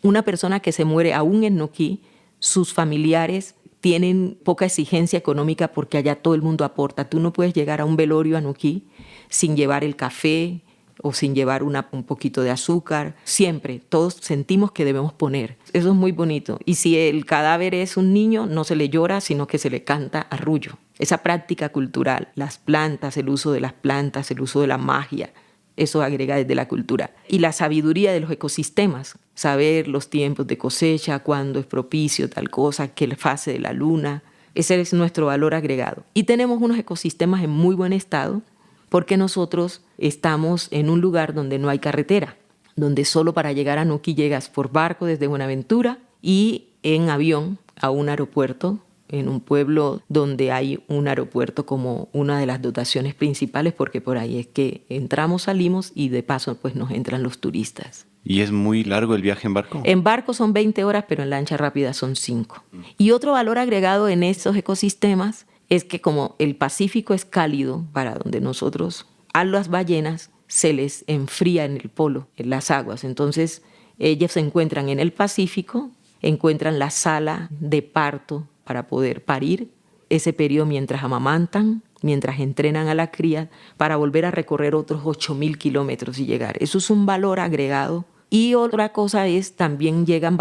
[SPEAKER 3] Una persona que se muere aún en Nuquí, sus familiares tienen poca exigencia económica porque allá todo el mundo aporta. Tú no puedes llegar a un velorio a Nuquí sin llevar el café o sin llevar un poquito de azúcar. Siempre, todos sentimos que debemos poner. Eso es muy bonito. Y si el cadáver es un niño, no se le llora, sino que se le canta arrullo. Esa práctica cultural, las plantas, el uso de las plantas, el uso de la magia, eso agrega desde la cultura. Y la sabiduría de los ecosistemas, saber los tiempos de cosecha, cuándo es propicio tal cosa, qué fase de la luna. Ese es nuestro valor agregado. Y tenemos unos ecosistemas en muy buen estado porque nosotros estamos en un lugar donde no hay carretera, donde solo para llegar a Nuquí llegas por barco desde Buenaventura y en avión a un aeropuerto, en un pueblo donde hay un aeropuerto como una de las dotaciones principales, porque por ahí es que entramos, salimos y de paso pues nos entran los turistas.
[SPEAKER 2] ¿Y es muy largo el viaje en barco?
[SPEAKER 3] En barco son 20 horas, pero en lancha rápida son 5. Y otro valor agregado en estos ecosistemas es que como el Pacífico es cálido para donde nosotros, a las ballenas se les enfría en el polo, en las aguas. Entonces ellas se encuentran en el Pacífico, encuentran la sala de parto para poder parir, ese periodo mientras amamantan, mientras entrenan a la cría, para volver a recorrer otros 8.000 kilómetros y llegar. Eso es un valor agregado. Y otra cosa es, también llegan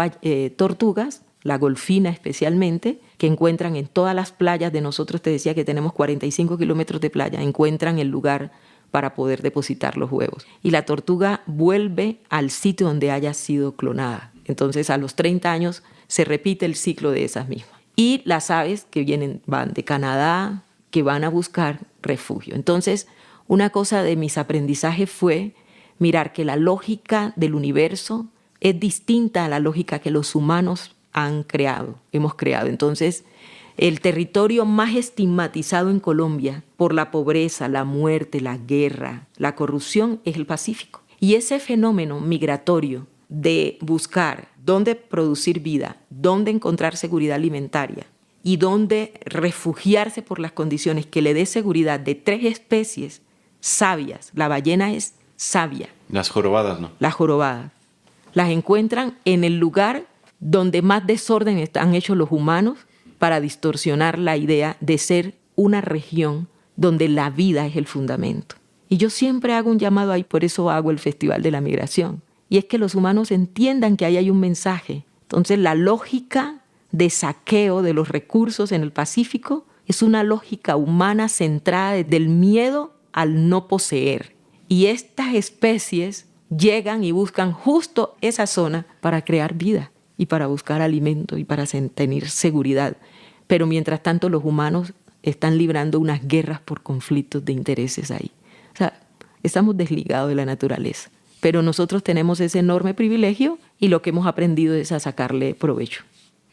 [SPEAKER 3] tortugas, la golfina especialmente, que encuentran en todas las playas de nosotros, te decía que tenemos 45 kilómetros de playa, encuentran el lugar para poder depositar los huevos. Y la tortuga vuelve al sitio donde haya sido clonada. Entonces, a los 30 años se repite el ciclo de esas mismas. Y las aves que van de Canadá, que van a buscar refugio. Entonces, una cosa de mis aprendizajes fue mirar que la lógica del universo es distinta a la lógica que los humanos hemos creado. Entonces, el territorio más estigmatizado en Colombia por la pobreza, la muerte, la guerra, la corrupción es el Pacífico. Y ese fenómeno migratorio de buscar dónde producir vida, dónde encontrar seguridad alimentaria y dónde refugiarse por las condiciones que le dé seguridad de 3 especies sabias. La ballena es sabia.
[SPEAKER 2] Las jorobadas, ¿no?
[SPEAKER 3] Las jorobadas. Las encuentran en el lugar donde más desorden han hecho los humanos para distorsionar la idea de ser una región donde la vida es el fundamento. Y yo siempre hago un llamado ahí, por eso hago el Festival de la Migración. Y es que los humanos entiendan que ahí hay un mensaje. Entonces, la lógica de saqueo de los recursos en el Pacífico es una lógica humana centrada desde el miedo al no poseer. Y estas especies llegan y buscan justo esa zona para crear vida y para buscar alimento y para tener seguridad. Pero mientras tanto, los humanos están librando unas guerras por conflictos de intereses ahí. O sea, estamos desligados de la naturaleza. Pero nosotros tenemos ese enorme privilegio y lo que hemos aprendido es a sacarle provecho.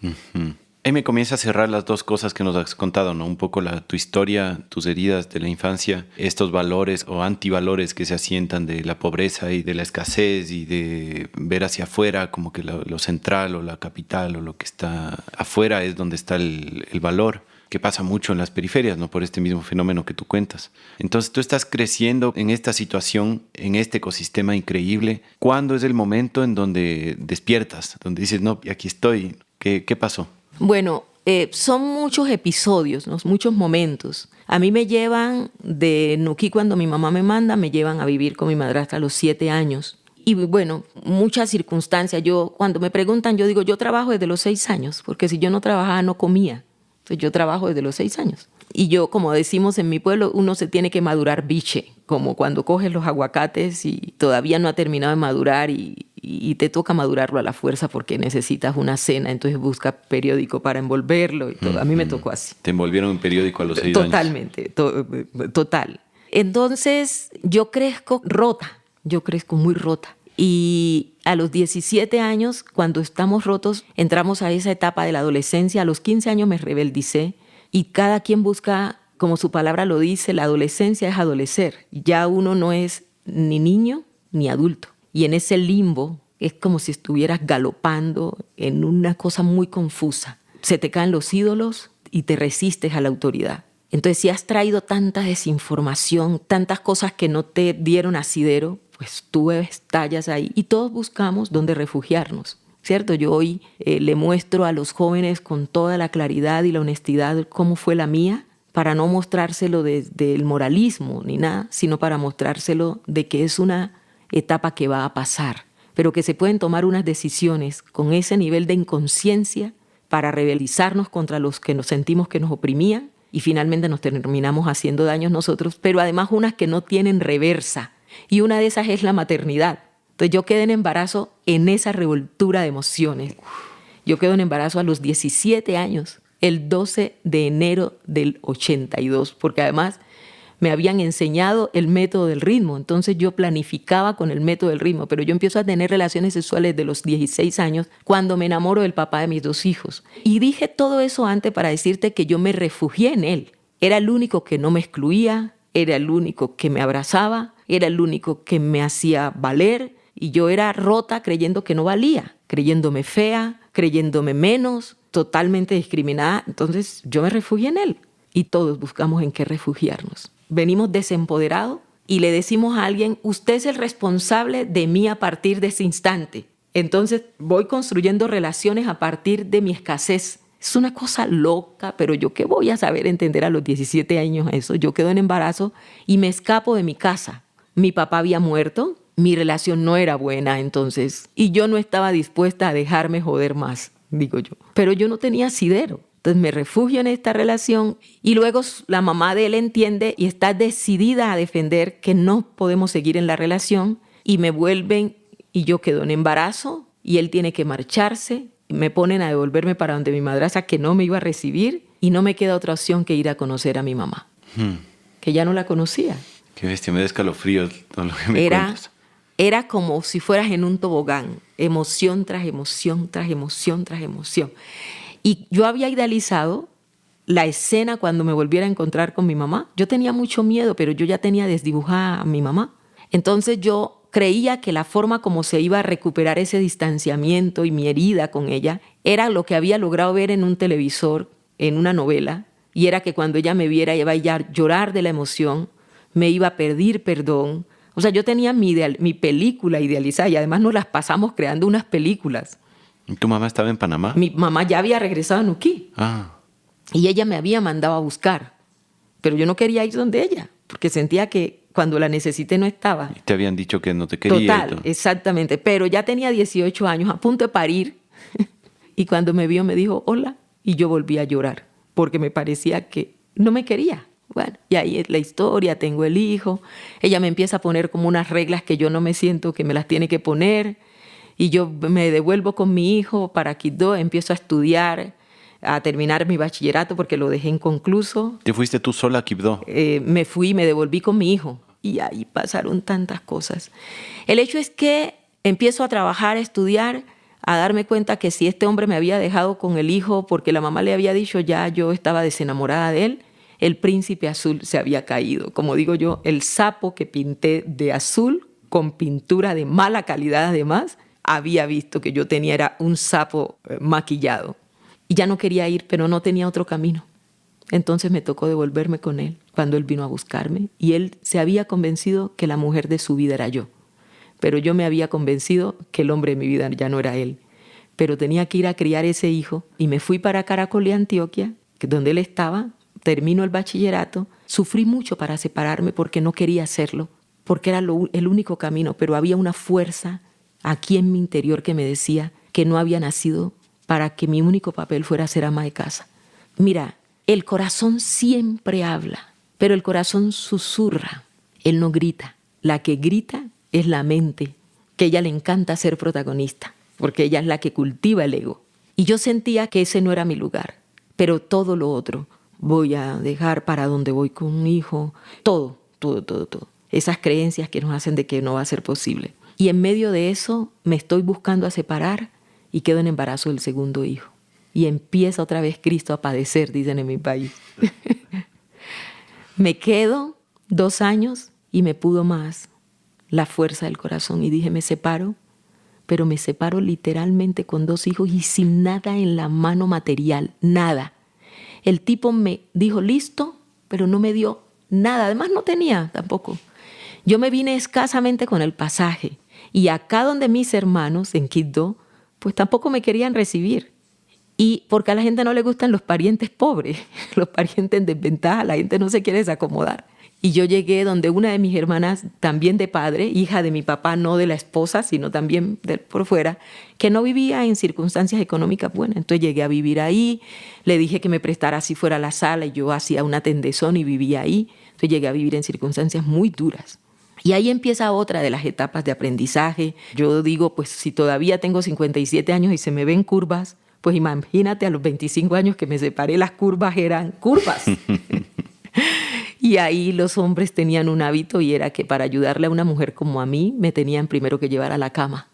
[SPEAKER 2] Uh-huh. Ahí me comienza a cerrar las dos cosas que nos has contado, ¿no? Un poco tu historia, tus heridas de la infancia, estos valores o antivalores que se asientan de la pobreza y de la escasez y de ver hacia afuera como que lo central o la capital o lo que está afuera es donde está el valor, que pasa mucho en las periferias, ¿no? Por este mismo fenómeno que tú cuentas. Entonces tú estás creciendo en esta situación, en este ecosistema increíble. ¿Cuándo es el momento en donde despiertas? Donde dices, no, aquí estoy. ¿Qué pasó?
[SPEAKER 3] Bueno, son muchos episodios, ¿no? Muchos momentos. A mí me llevan de Nuquí, cuando mi mamá me manda, me llevan a vivir con mi madrastra a los 7 años. Y bueno, muchas circunstancias. Cuando me preguntan, yo digo, yo trabajo desde los 6 años, porque si yo no trabajaba, no comía. Entonces yo trabajo desde los 6 años. Y yo, como decimos en mi pueblo, uno se tiene que madurar biche, como cuando coges los aguacates y todavía no ha terminado de madurar y te toca madurarlo a la fuerza porque necesitas una cena, entonces busca periódico para envolverlo y todo. A mí me tocó así.
[SPEAKER 2] ¿Te envolvieron un periódico a los 6 años?
[SPEAKER 3] Totalmente, total. Entonces yo crezco rota, yo crezco muy rota. Y a los 17 años, cuando estamos rotos, entramos a esa etapa de la adolescencia. A los 15 años me rebeldicé y cada quien busca, como su palabra lo dice, la adolescencia es adolecer. Ya uno no es ni niño ni adulto. Y en ese limbo es como si estuvieras galopando en una cosa muy confusa. Se te caen los ídolos y te resistes a la autoridad. Entonces, si has traído tanta desinformación, tantas cosas que no te dieron asidero, pues tú estallas ahí y todos buscamos dónde refugiarnos, ¿cierto? Yo hoy le muestro a los jóvenes con toda la claridad y la honestidad cómo fue la mía, para no mostrárselo desde el moralismo ni nada, sino para mostrárselo de que es una etapa que va a pasar, pero que se pueden tomar unas decisiones con ese nivel de inconsciencia para rebelizarnos contra los que nos sentimos que nos oprimían y finalmente nos terminamos haciendo daños nosotros, pero además unas que no tienen reversa. Y una de esas es la maternidad. Entonces yo quedé en embarazo en esa revoltura de emociones. Yo quedo en embarazo a los 17 años, el 12 de enero del 82, porque además me habían enseñado el método del ritmo. Entonces yo planificaba con el método del ritmo, pero yo empiezo a tener relaciones sexuales de los 16 años cuando me enamoro del papá de mis 2 hijos. Y dije todo eso antes para decirte que yo me refugié en él. Era el único que no me excluía, era el único que me abrazaba, era el único que me hacía valer y yo era rota creyendo que no valía, creyéndome fea, creyéndome menos, totalmente discriminada. Entonces yo me refugié en él y todos buscamos en qué refugiarnos. Venimos desempoderados y le decimos a alguien, usted es el responsable de mí a partir de ese instante. Entonces voy construyendo relaciones a partir de mi escasez. Es una cosa loca, pero yo qué voy a saber entender a los 17 años eso. Yo quedo en embarazo y me escapo de mi casa. Mi papá había muerto, mi relación no era buena entonces y yo no estaba dispuesta a dejarme joder más, digo yo. Pero yo no tenía asidero. Entonces me refugio en esta relación y luego la mamá de él entiende y está decidida a defender que no podemos seguir en la relación y me vuelven y yo quedo en embarazo y él tiene que marcharse. Me ponen a devolverme para donde mi madrastra que no me iba a recibir y no me queda otra opción que ir a conocer a mi mamá, que ya no la conocía.
[SPEAKER 2] Qué bestia, me da escalofríos todo lo que me cuentas.
[SPEAKER 3] Era como si fueras en un tobogán, emoción tras emoción, tras emoción, tras emoción. Y yo había idealizado la escena cuando me volviera a encontrar con mi mamá. Yo tenía mucho miedo, pero yo ya tenía desdibujada a mi mamá. Entonces yo creía que la forma como se iba a recuperar ese distanciamiento y mi herida con ella era lo que había logrado ver en un televisor, en una novela, y era que cuando ella me viera iba a llorar de la emoción, me iba a pedir perdón. O sea, yo tenía mi película idealizada y además nos las pasamos creando unas películas.
[SPEAKER 2] ¿Y tu mamá estaba en Panamá?
[SPEAKER 3] Mi mamá ya había regresado a Nuquí.
[SPEAKER 2] Ah.
[SPEAKER 3] y ella me había mandado a buscar, pero yo no quería ir donde ella, porque sentía que cuando la necesité no estaba.
[SPEAKER 2] Te habían dicho que no te quería.
[SPEAKER 3] Total, exactamente, pero ya tenía 18 años, a punto de parir, y cuando me vio me dijo hola, y yo volví a llorar, porque me parecía que no me quería. Bueno, y ahí es la historia, tengo el hijo, ella me empieza a poner como unas reglas que yo no me siento que me las tiene que poner, y yo me devuelvo con mi hijo para Quibdó, empiezo a estudiar, a terminar mi bachillerato porque lo dejé inconcluso.
[SPEAKER 2] ¿Te fuiste tú sola a Quibdó?
[SPEAKER 3] Me fui, me devolví con mi hijo, y ahí pasaron tantas cosas. El hecho es que empiezo a trabajar, a estudiar, a darme cuenta que si este hombre me había dejado con el hijo porque la mamá le había dicho ya yo estaba desenamorada de él, el príncipe azul se había caído. Como digo yo, el sapo que pinté de azul con pintura de mala calidad además, había visto que yo tenía era un sapo maquillado. Y ya no quería ir, pero no tenía otro camino. Entonces me tocó devolverme con él cuando él vino a buscarme. Y él se había convencido que la mujer de su vida era yo. Pero yo me había convencido que el hombre de mi vida ya no era él. Pero tenía que ir a criar ese hijo. Y me fui para Caracolí, Antioquia, donde él estaba. Termino el bachillerato, sufrí mucho para separarme porque no quería hacerlo, porque era el único camino, pero había una fuerza aquí en mi interior que me decía que no había nacido para que mi único papel fuera ser ama de casa. Mira, el corazón siempre habla, pero el corazón susurra, él no grita. La que grita es la mente, que a ella le encanta ser protagonista, porque ella es la que cultiva el ego. Y yo sentía que ese no era mi lugar, pero todo lo otro, voy a dejar para donde voy con un hijo, todo. Esas creencias que nos hacen de que no va a ser posible. Y en medio de eso me estoy buscando a separar y quedo en embarazo del segundo hijo. Y empieza otra vez Cristo a padecer, dicen en mi país. Me quedo 2 años y me pudo más la fuerza del corazón. Y dije, me separo, pero me separo literalmente con 2 hijos y sin nada en la mano material, nada. El tipo me dijo, listo, pero no me dio nada. Además, no tenía tampoco. Yo me vine escasamente con el pasaje. Y acá donde mis hermanos, en Quibdó, pues tampoco me querían recibir. Y porque a la gente no le gustan los parientes pobres, los parientes en desventaja, la gente no se quiere desacomodar. Y yo llegué donde una de mis hermanas, también de padre, hija de mi papá, no de la esposa, sino también por fuera, que no vivía en circunstancias económicas buenas. Entonces llegué a vivir ahí, le dije que me prestara si fuera la sala y yo hacía una tendezón y vivía ahí. Entonces llegué a vivir en circunstancias muy duras. Y ahí empieza otra de las etapas de aprendizaje. Yo digo, pues si todavía tengo 57 años y se me ven curvas, pues imagínate a los 25 años que me separé, las curvas eran curvas. Y ahí los hombres tenían un hábito y era que para ayudarle a una mujer como a mí, me tenían primero que llevar a la cama.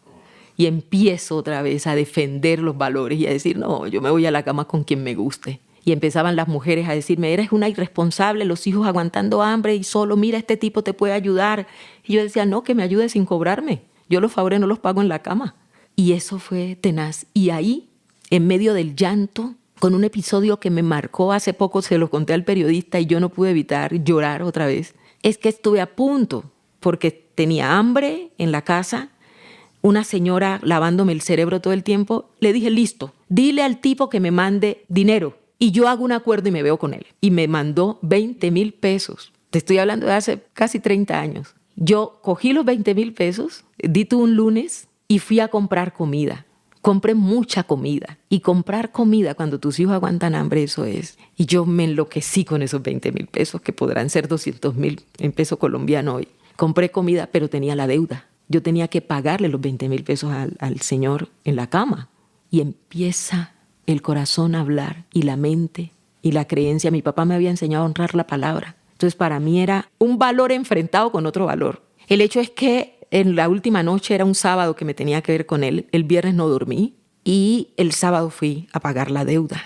[SPEAKER 3] Y empiezo otra vez a defender los valores y a decir, no, yo me voy a la cama con quien me guste. Y empezaban las mujeres a decirme, eres una irresponsable, los hijos aguantando hambre y solo, mira, este tipo te puede ayudar. Y yo decía, no, que me ayude sin cobrarme. Yo los favores no los pago en la cama. Y eso fue tenaz. Y ahí, en medio del llanto, con un episodio que me marcó hace poco, se lo conté al periodista y yo no pude evitar llorar otra vez, es que estuve a punto, porque tenía hambre en la casa, una señora lavándome el cerebro todo el tiempo, le dije, listo, dile al tipo que me mande dinero y yo hago un acuerdo y me veo con él. Y me mandó 20,000 pesos. Te estoy hablando de hace casi 30 años. Yo cogí los 20,000 pesos, di tú un lunes y fui a comprar comida. Compré mucha comida. Y comprar comida cuando tus hijos aguantan hambre, eso es. Y yo me enloquecí con esos 20,000 pesos, que podrán ser 200,000 en peso colombiano hoy. Compré comida, pero tenía la deuda. Yo tenía que pagarle los 20,000 pesos al señor en la cama. Y empieza el corazón a hablar, y la mente, y la creencia. Mi papá me había enseñado a honrar la palabra. Entonces, para mí era un valor enfrentado con otro valor. El hecho es que en la última noche, era un sábado que me tenía que ver con él, el viernes no dormí y el sábado fui a pagar la deuda.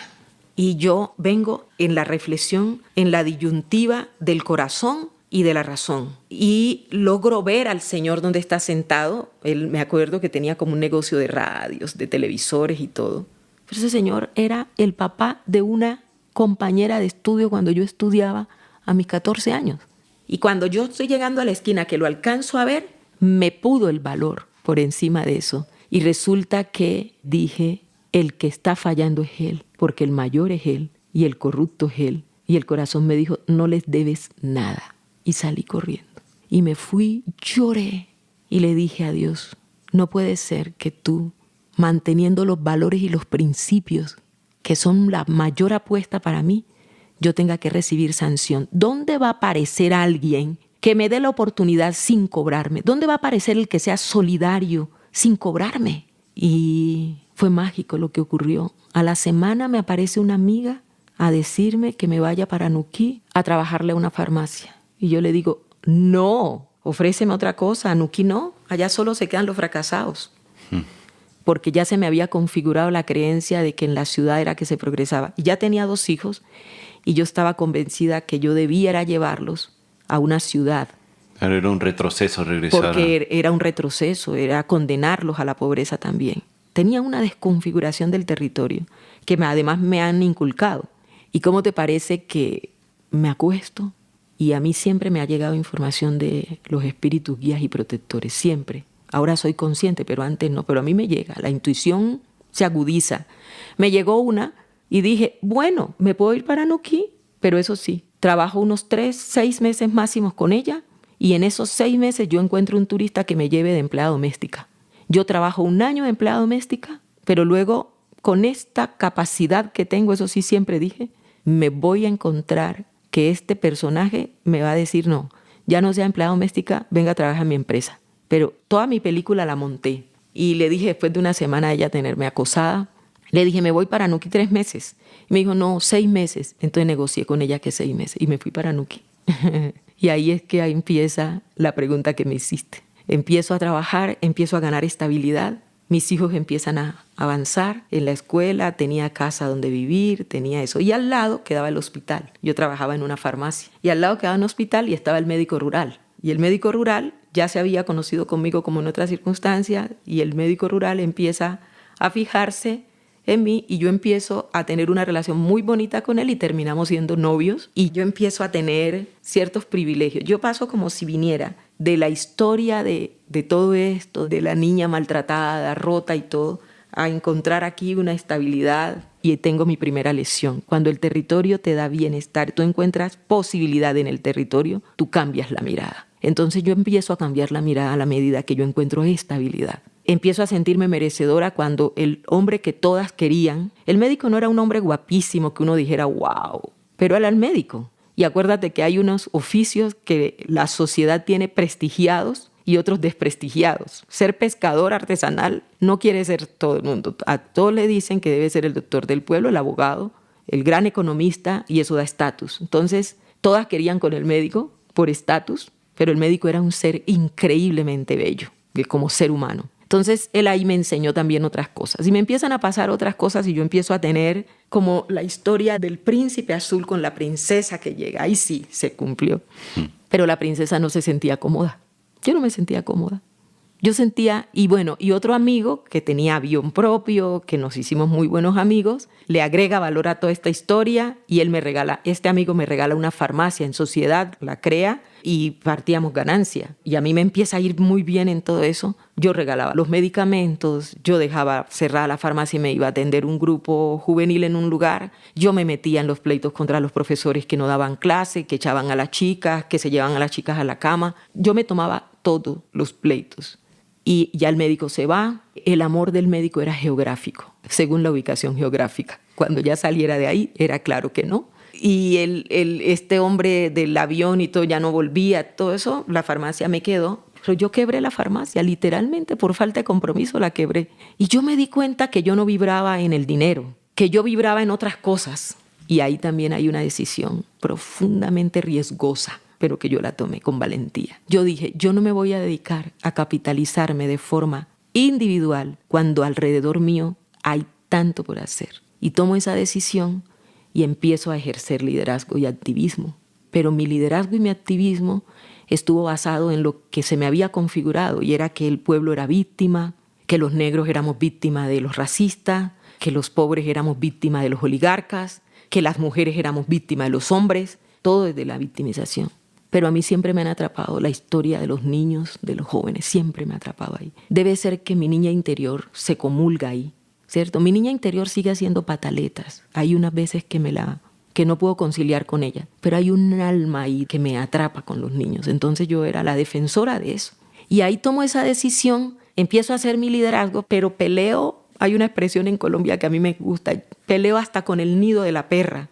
[SPEAKER 3] Y yo vengo en la reflexión, en la disyuntiva del corazón y de la razón. Y logro ver al señor donde está sentado. Él, me acuerdo que tenía como un negocio de radios, de televisores y todo. Pero ese señor era el papá de una compañera de estudio cuando yo estudiaba a mis 14 años. Y cuando yo estoy llegando a la esquina que lo alcanzo a ver, me pudo el valor por encima de eso. Y resulta que dije, el que está fallando es él, porque el mayor es él y el corrupto es él. Y el corazón me dijo, no les debes nada. Y salí corriendo. Y me fui, lloré y le dije a Dios, no puede ser que tú, manteniendo los valores y los principios que son la mayor apuesta para mí, yo tenga que recibir sanción. ¿Dónde va a aparecer alguien que me dé la oportunidad sin cobrarme? ¿Dónde va a aparecer el que sea solidario sin cobrarme? Y fue mágico lo que ocurrió. A la semana me aparece una amiga a decirme que me vaya para Nuquí a trabajarle a una farmacia. Y yo le digo, no, ofréceme otra cosa, a Nuquí no, allá solo se quedan los fracasados. Porque ya se me había configurado la creencia de que en la ciudad era que se progresaba. Y ya tenía 2 hijos y yo estaba convencida que yo debiera llevarlos a una ciudad.
[SPEAKER 2] Claro, era un retroceso regresar.
[SPEAKER 3] Porque era un retroceso, era condenarlos a la pobreza también. Tenía una desconfiguración del territorio que además me han inculcado. ¿Y cómo te parece que me acuesto? Y a mí siempre me ha llegado información de los espíritus guías y protectores, siempre. Ahora soy consciente, pero antes no. Pero a mí me llega, la intuición se agudiza. Me llegó una y dije, bueno, me puedo ir para Nuquí, pero eso sí, trabajo unos 3, 6 meses máximos con ella y en esos 6 meses yo encuentro un turista que me lleve de empleada doméstica. Yo trabajo 1 año de empleada doméstica, pero luego con esta capacidad que tengo, eso sí siempre dije, me voy a encontrar que este personaje me va a decir, no, ya no sea empleada doméstica, venga a trabajar en mi empresa. Pero toda mi película la monté y le dije después de una semana a ella tenerme acosada, le dije, me voy para Nuquí 3 meses. Y me dijo, no, 6 meses. Entonces negocié con ella que 6 meses y me fui para Nuquí. Y ahí es que ahí empieza la pregunta que me hiciste. Empiezo a trabajar, empiezo a ganar estabilidad. Mis hijos empiezan a avanzar en la escuela, tenía casa donde vivir, tenía eso. Y al lado quedaba el hospital. Yo trabajaba en una farmacia. Y al lado quedaba un hospital y estaba el médico rural. Y el médico rural ya se había conocido conmigo como en otras circunstancias y el médico rural empieza a fijarse en mí y yo empiezo a tener una relación muy bonita con él y terminamos siendo novios y yo empiezo a tener ciertos privilegios. Yo paso como si viniera de la historia de todo esto, de la niña maltratada, rota y todo, a encontrar aquí una estabilidad y tengo mi primera lesión. Cuando el territorio te da bienestar, tú encuentras posibilidad en el territorio, tú cambias la mirada. Entonces yo empiezo a cambiar la mirada a la medida que yo encuentro estabilidad. Empiezo a sentirme merecedora cuando el hombre que todas querían, el médico no era un hombre guapísimo que uno dijera wow, pero era el médico. Y acuérdate que hay unos oficios que la sociedad tiene prestigiados y otros desprestigiados. Ser pescador artesanal no quiere ser todo el mundo. A todos le dicen que debe ser el doctor del pueblo, el abogado, el gran economista y eso da estatus. Entonces todas querían con el médico por estatus, pero el médico era un ser increíblemente bello, como ser humano. Entonces, él ahí me enseñó también otras cosas. Y me empiezan a pasar otras cosas y yo empiezo a tener como la historia del príncipe azul con la princesa que llega. Ahí sí, se cumplió. Pero la princesa no se sentía cómoda. Yo no me sentía cómoda. Yo sentía, y bueno, y otro amigo que tenía avión propio, que nos hicimos muy buenos amigos, le agrega valor a toda esta historia y él me regala, este amigo me regala una farmacia en sociedad, la crea y partíamos ganancia. Y a mí me empieza a ir muy bien en todo eso. Yo regalaba los medicamentos, yo dejaba cerrada la farmacia y me iba a atender un grupo juvenil en un lugar. Yo me metía en los pleitos contra los profesores que no daban clase, que echaban a las chicas, que se llevaban a las chicas a la cama. Yo me tomaba todos los pleitos. Y ya el médico se va. El amor del médico era geográfico, según la ubicación geográfica. Cuando ya saliera de ahí, era claro que no. Y este hombre del avión y todo ya no volvía, todo eso, la farmacia me quedó. Pero yo quebré la farmacia, literalmente por falta de compromiso la quebré. Y yo me di cuenta que yo no vibraba en el dinero, que yo vibraba en otras cosas. Y ahí también hay una decisión profundamente riesgosa, pero que yo la tomé con valentía. Yo dije, yo no me voy a dedicar a capitalizarme de forma individual cuando alrededor mío hay tanto por hacer. Y tomo esa decisión y empiezo a ejercer liderazgo y activismo. Pero mi liderazgo y mi activismo estuvo basado en lo que se me había configurado y era que el pueblo era víctima, que los negros éramos víctimas de los racistas, que los pobres éramos víctimas de los oligarcas, que las mujeres éramos víctimas de los hombres, todo desde la victimización. Pero a mí siempre me han atrapado la historia de los niños, de los jóvenes, siempre me ha atrapado ahí. Debe ser que mi niña interior se comulga ahí, ¿cierto? Mi niña interior sigue haciendo pataletas. Hay unas veces que me la que no puedo conciliar con ella, pero hay un alma ahí que me atrapa con los niños. Entonces yo era la defensora de eso. Y ahí tomo esa decisión, empiezo a hacer mi liderazgo, pero peleo. Hay una expresión en Colombia que a mí me gusta, peleo hasta con el nido de la perra.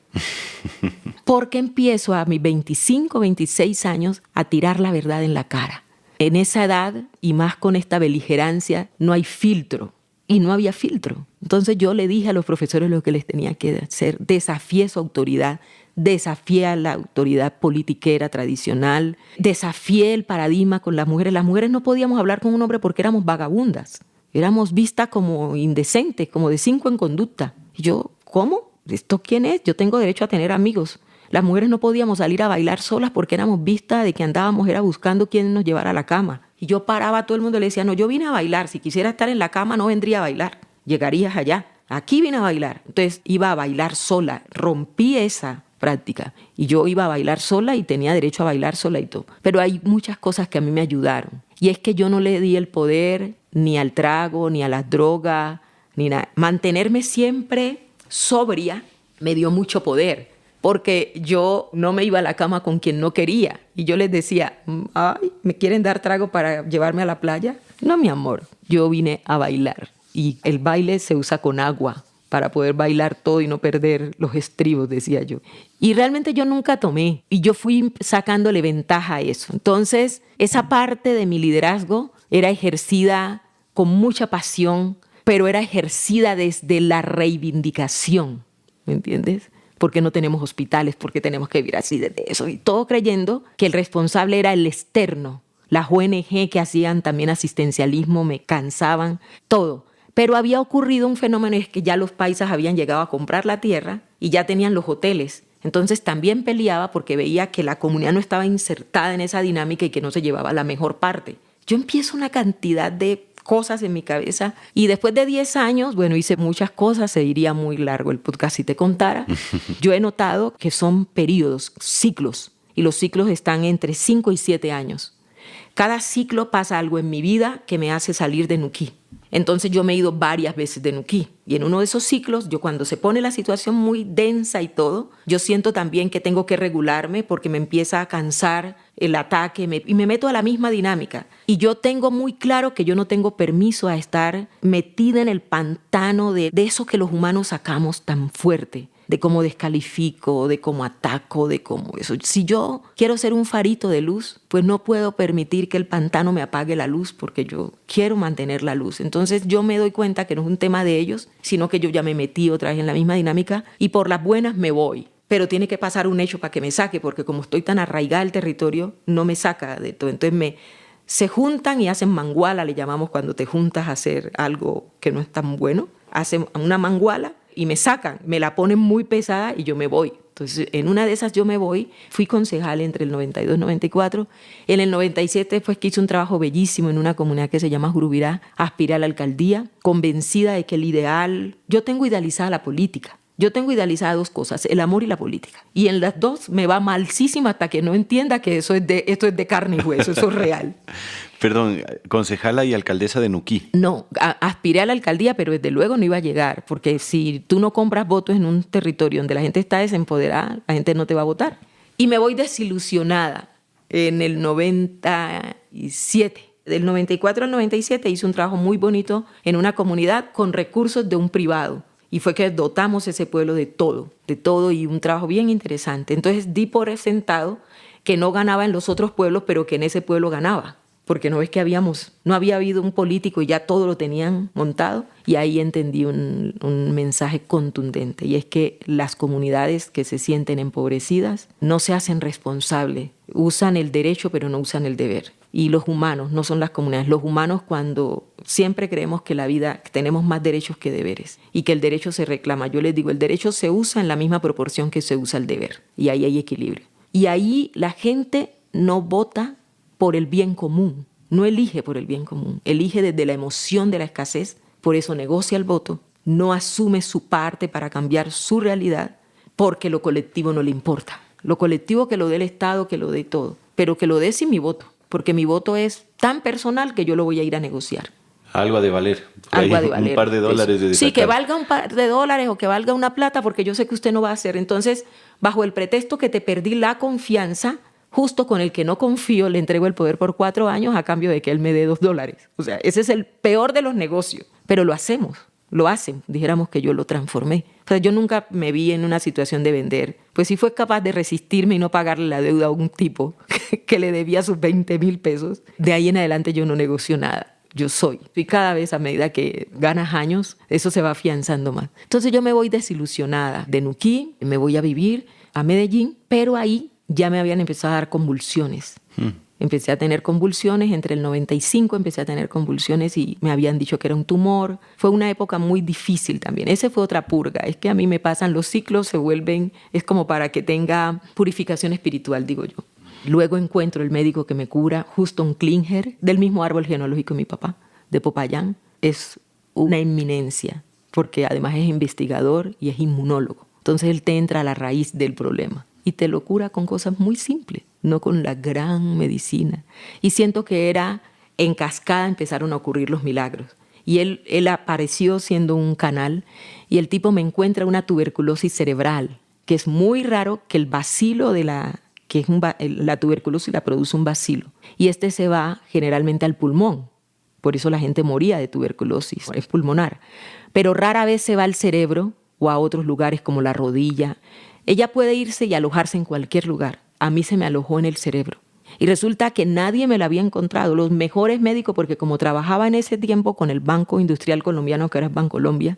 [SPEAKER 3] Porque empiezo a mis 25, 26 años a tirar la verdad en la cara. En esa edad, y más con esta beligerancia, no hay filtro. Y no había filtro. Entonces yo le dije a los profesores lo que les tenía que hacer. Desafié su autoridad, desafié a la autoridad politiquera tradicional, desafié el paradigma con las mujeres. Las mujeres no podíamos hablar con un hombre porque éramos vagabundas. Éramos vistas como indecentes, como de 5 en conducta. Y yo, ¿cómo? ¿Esto quién es? Yo tengo derecho a tener amigos. Las mujeres no podíamos salir a bailar solas porque éramos vistas de que andábamos era buscando quién nos llevara a la cama. Y yo paraba a todo el mundo y le decía, no, yo vine a bailar. Si quisiera estar en la cama no vendría a bailar. Llegarías allá. Aquí vine a bailar. Entonces iba a bailar sola. Rompí esa práctica. Y yo iba a bailar sola y tenía derecho a bailar sola y todo. Pero hay muchas cosas que a mí me ayudaron. Y es que yo no le di el poder ni al trago, ni a las drogas, ni nada. Mantenerme siempre sobria me dio mucho poder. Porque yo no me iba a la cama con quien no quería. Y yo les decía, ay, ¿me quieren dar trago para llevarme a la playa? No, mi amor, yo vine a bailar. Y el baile se usa con agua para poder bailar todo y no perder los estribos, decía yo. Y realmente yo nunca tomé. Y yo fui sacándole ventaja a eso. Entonces, esa parte de mi liderazgo era ejercida con mucha pasión, pero era ejercida desde la reivindicación, ¿me entiendes? Porque no tenemos hospitales, porque tenemos que vivir así desde eso. Y todo creyendo que el responsable era el externo. Las ONG que hacían también asistencialismo me cansaban, todo. Pero había ocurrido un fenómeno, es que ya los paisas habían llegado a comprar la tierra y ya tenían los hoteles. Entonces también peleaba porque veía que la comunidad no estaba insertada en esa dinámica y que no se llevaba la mejor parte. Yo empiezo una cantidad de cosas en mi cabeza y después de 10 años, bueno, hice muchas cosas, se iría muy largo el podcast si te contara. Yo he notado que son periodos, ciclos, y los ciclos están entre 5 y 7 años. Cada ciclo pasa algo en mi vida que me hace salir de Nuquí. Entonces yo me he ido varias veces de Nuquí y en uno de esos ciclos, yo cuando se pone la situación muy densa y todo, yo siento también que tengo que regularme porque me empieza a cansar el ataque y me meto a la misma dinámica. Y yo tengo muy claro que yo no tengo permiso a estar metida en el pantano de eso que los humanos sacamos tan fuerte, de cómo descalifico, de cómo ataco, de cómo eso. Si yo quiero ser un farito de luz, pues no puedo permitir que el pantano me apague la luz porque yo quiero mantener la luz. Entonces yo me doy cuenta que no es un tema de ellos, sino que yo ya me metí otra vez en la misma dinámica y por las buenas me voy. Pero tiene que pasar un hecho para que me saque, porque como estoy tan arraigada al territorio, no me saca de todo. Entonces se juntan y hacen manguala, le llamamos cuando te juntas a hacer algo que no es tan bueno. Hacen una manguala y me sacan, me la ponen muy pesada y yo me voy. Entonces, en una de esas yo me voy, fui concejal entre el 92 y 94. En el 97 fue que hice un trabajo bellísimo en una comunidad que se llama Jurubirá, aspiré a la alcaldía, convencida de que el ideal... Yo tengo idealizada la política. Yo tengo idealizada 2 cosas, el amor y la política. Y en las 2 me va malísima hasta que no entienda que esto es de carne y hueso, eso es real.
[SPEAKER 2] Perdón, concejala y alcaldesa de Nuquí.
[SPEAKER 3] No, aspiré a la alcaldía, pero desde luego no iba a llegar, porque si tú no compras votos en un territorio donde la gente está desempoderada, la gente no te va a votar. Y me voy desilusionada en el 97. Del 94 al 97 hice un trabajo muy bonito en una comunidad con recursos de un privado. Y fue que dotamos ese pueblo de todo y un trabajo bien interesante. Entonces di por sentado que no ganaba en los otros pueblos, pero que en ese pueblo ganaba. Porque no ves que no había habido un político y ya todo lo tenían montado. Y ahí entendí un mensaje contundente. Y es que las comunidades que se sienten empobrecidas no se hacen responsables. Usan el derecho, pero no usan el deber. Y los humanos, no son las comunidades. Los humanos cuando siempre creemos que la vida, que tenemos más derechos que deberes y que el derecho se reclama. Yo les digo, el derecho se usa en la misma proporción que se usa el deber. Y ahí hay equilibrio. Y ahí la gente no vota por el bien común, no elige por el bien común, elige desde la emoción de la escasez, por eso negocia el voto, no asume su parte para cambiar su realidad, porque lo colectivo no le importa. Lo colectivo que lo dé el Estado, que lo dé todo, pero que lo dé sin mi voto, porque mi voto es tan personal que yo lo voy a ir a negociar.
[SPEAKER 2] Algo ha de valer.
[SPEAKER 3] Algo ha de valer.
[SPEAKER 2] Un par de dólares de
[SPEAKER 3] Sí,
[SPEAKER 2] sacar.
[SPEAKER 3] que valga un par de dólares o que valga una plata, porque yo sé que usted no va a hacer. Entonces, bajo el pretexto que te perdí la confianza, justo con el que no confío, le entrego el poder por 4 años a cambio de que él me dé $2. O sea, ese es el peor de los negocios. Pero lo hacemos, lo hacen. Dijéramos que yo lo transformé. O sea, yo nunca me vi en una situación de vender. Pues sí fue capaz de resistirme y no pagarle la deuda a un tipo que le debía sus 20,000 pesos. De ahí en adelante yo no negocio nada. Yo soy. Y cada vez a medida que ganas años, eso se va afianzando más. Entonces yo me voy desilusionada de Nuquí, me voy a vivir a Medellín, pero ahí ya me habían empezado a dar convulsiones. Empecé a tener convulsiones, entre el 95 empecé a tener convulsiones y me habían dicho que era un tumor. Fue una época muy difícil también. Esa fue otra purga. Es que a mí me pasan los ciclos, se vuelven, es como para que tenga purificación espiritual, digo yo. Luego encuentro el médico que me cura, Houston Klinger, del mismo árbol genealógico de mi papá, de Popayán. Es una eminencia, porque además es investigador y es inmunólogo. Entonces él te entra a la raíz del problema y te lo cura con cosas muy simples, no con la gran medicina. Y siento que era en cascada empezaron a ocurrir los milagros. Y él apareció siendo un canal y el tipo me encuentra una tuberculosis cerebral, que es muy raro, que el bacilo de la tuberculosis la produce un bacilo. Y este se va generalmente al pulmón. Por eso la gente moría de tuberculosis, es pulmonar. Pero rara vez se va al cerebro o a otros lugares como la rodilla. Ella puede irse y alojarse en cualquier lugar. A mí se me alojó en el cerebro. Y resulta que nadie me la había encontrado. Los mejores médicos, porque como trabajaba en ese tiempo con el Banco Industrial Colombiano, que ahora es Bancolombia,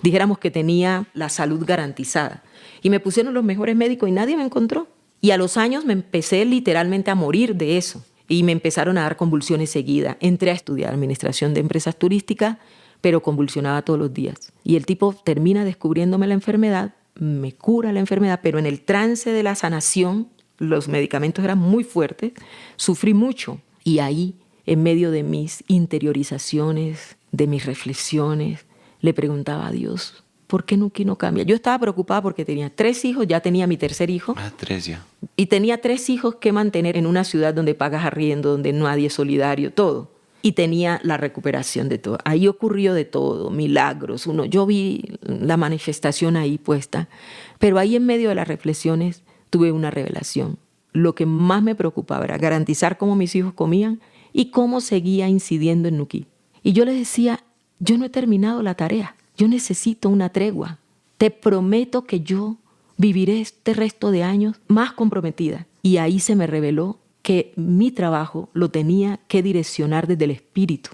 [SPEAKER 3] dijéramos que tenía la salud garantizada. Y me pusieron los mejores médicos y nadie me encontró. Y a los años me empecé literalmente a morir de eso. Y me empezaron a dar convulsiones seguidas. Entré a estudiar administración de empresas turísticas, pero convulsionaba todos los días. Y el tipo termina descubriéndome la enfermedad, me cura la enfermedad, pero en el trance de la sanación, los medicamentos eran muy fuertes, sufrí mucho. Y ahí, en medio de mis interiorizaciones, de mis reflexiones, le preguntaba a Dios, ¿por qué Nuquí no cambia? Yo estaba preocupada porque tenía 3 hijos, ya tenía mi tercer hijo.
[SPEAKER 2] 3 ya.
[SPEAKER 3] Y tenía 3 hijos que mantener en una ciudad donde pagas arriendo, donde nadie es solidario, todo. Y tenía la recuperación de todo. Ahí ocurrió de todo, milagros. Yo vi la manifestación ahí puesta. Pero ahí en medio de las reflexiones tuve una revelación. Lo que más me preocupaba era garantizar cómo mis hijos comían y cómo seguía incidiendo en Nuquí. Y yo les decía, yo no he terminado la tarea. Yo necesito una tregua. Te prometo que yo viviré este resto de años más comprometida. Y ahí se me reveló que mi trabajo lo tenía que direccionar desde el espíritu,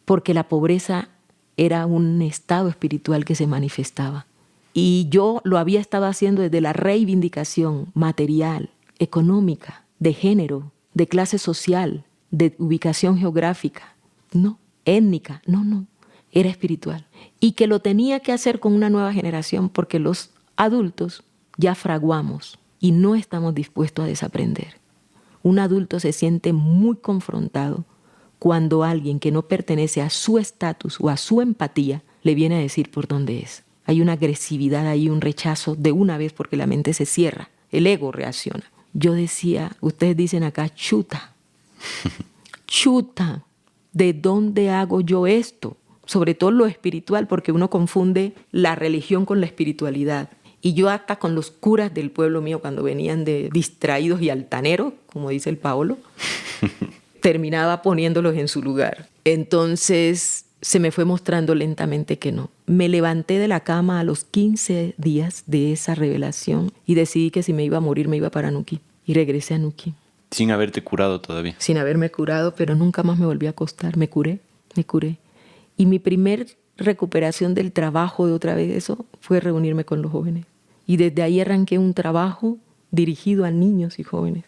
[SPEAKER 3] porque la pobreza era un estado espiritual que se manifestaba. Y yo lo había estado haciendo desde la reivindicación material, económica, de género, de clase social, de ubicación geográfica. No, étnica, no. Era espiritual. Y que lo tenía que hacer con una nueva generación porque los adultos ya fraguamos y no estamos dispuestos a desaprender. Un adulto se siente muy confrontado cuando alguien que no pertenece a su estatus o a su empatía le viene a decir por dónde es. Hay una agresividad ahí, un rechazo de una vez porque la mente se cierra, el ego reacciona. Yo decía, ustedes dicen acá, chuta, ¿de dónde hago yo esto? Sobre todo lo espiritual, porque uno confunde la religión con la espiritualidad. Y yo hasta con los curas del pueblo mío, cuando venían de distraídos y altaneros, como dice el Paolo, terminaba poniéndolos en su lugar. Entonces se me fue mostrando lentamente que no. Me levanté de la cama a los 15 días de esa revelación y decidí que si me iba a morir me iba para Nuquí. Y regresé a Nuquí.
[SPEAKER 2] Sin haberte curado todavía.
[SPEAKER 3] Sin haberme curado, pero nunca más me volví a acostar. Me curé. Y mi primer recuperación del trabajo de otra vez eso fue reunirme con los jóvenes. Y desde ahí arranqué un trabajo dirigido a niños y jóvenes.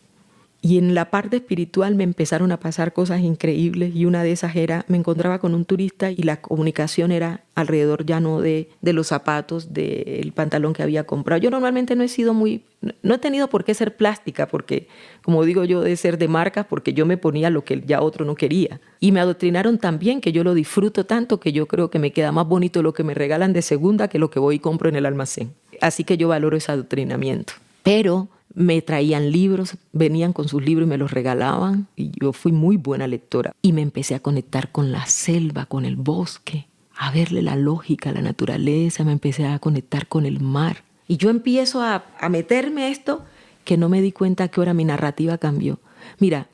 [SPEAKER 3] Y en la parte espiritual me empezaron a pasar cosas increíbles y una de esas era, me encontraba con un turista y la comunicación era alrededor ya no de los zapatos, del pantalón que había comprado. Yo normalmente no he tenido por qué ser plástica porque, como digo yo, de ser de marcas porque yo me ponía lo que ya otro no quería. Y me adoctrinaron también que yo lo disfruto tanto que yo creo que me queda más bonito lo que me regalan de segunda que lo que voy y compro en el almacén. Así que yo valoro ese adoctrinamiento. Pero me traían libros, venían con sus libros y me los regalaban. Y yo fui muy buena lectora. Y me empecé a conectar con la selva, con el bosque, a verle la lógica a la naturaleza. Me empecé a conectar con el mar. Y yo empiezo a meterme a esto que no me di cuenta que ahora mi narrativa cambió. Mira,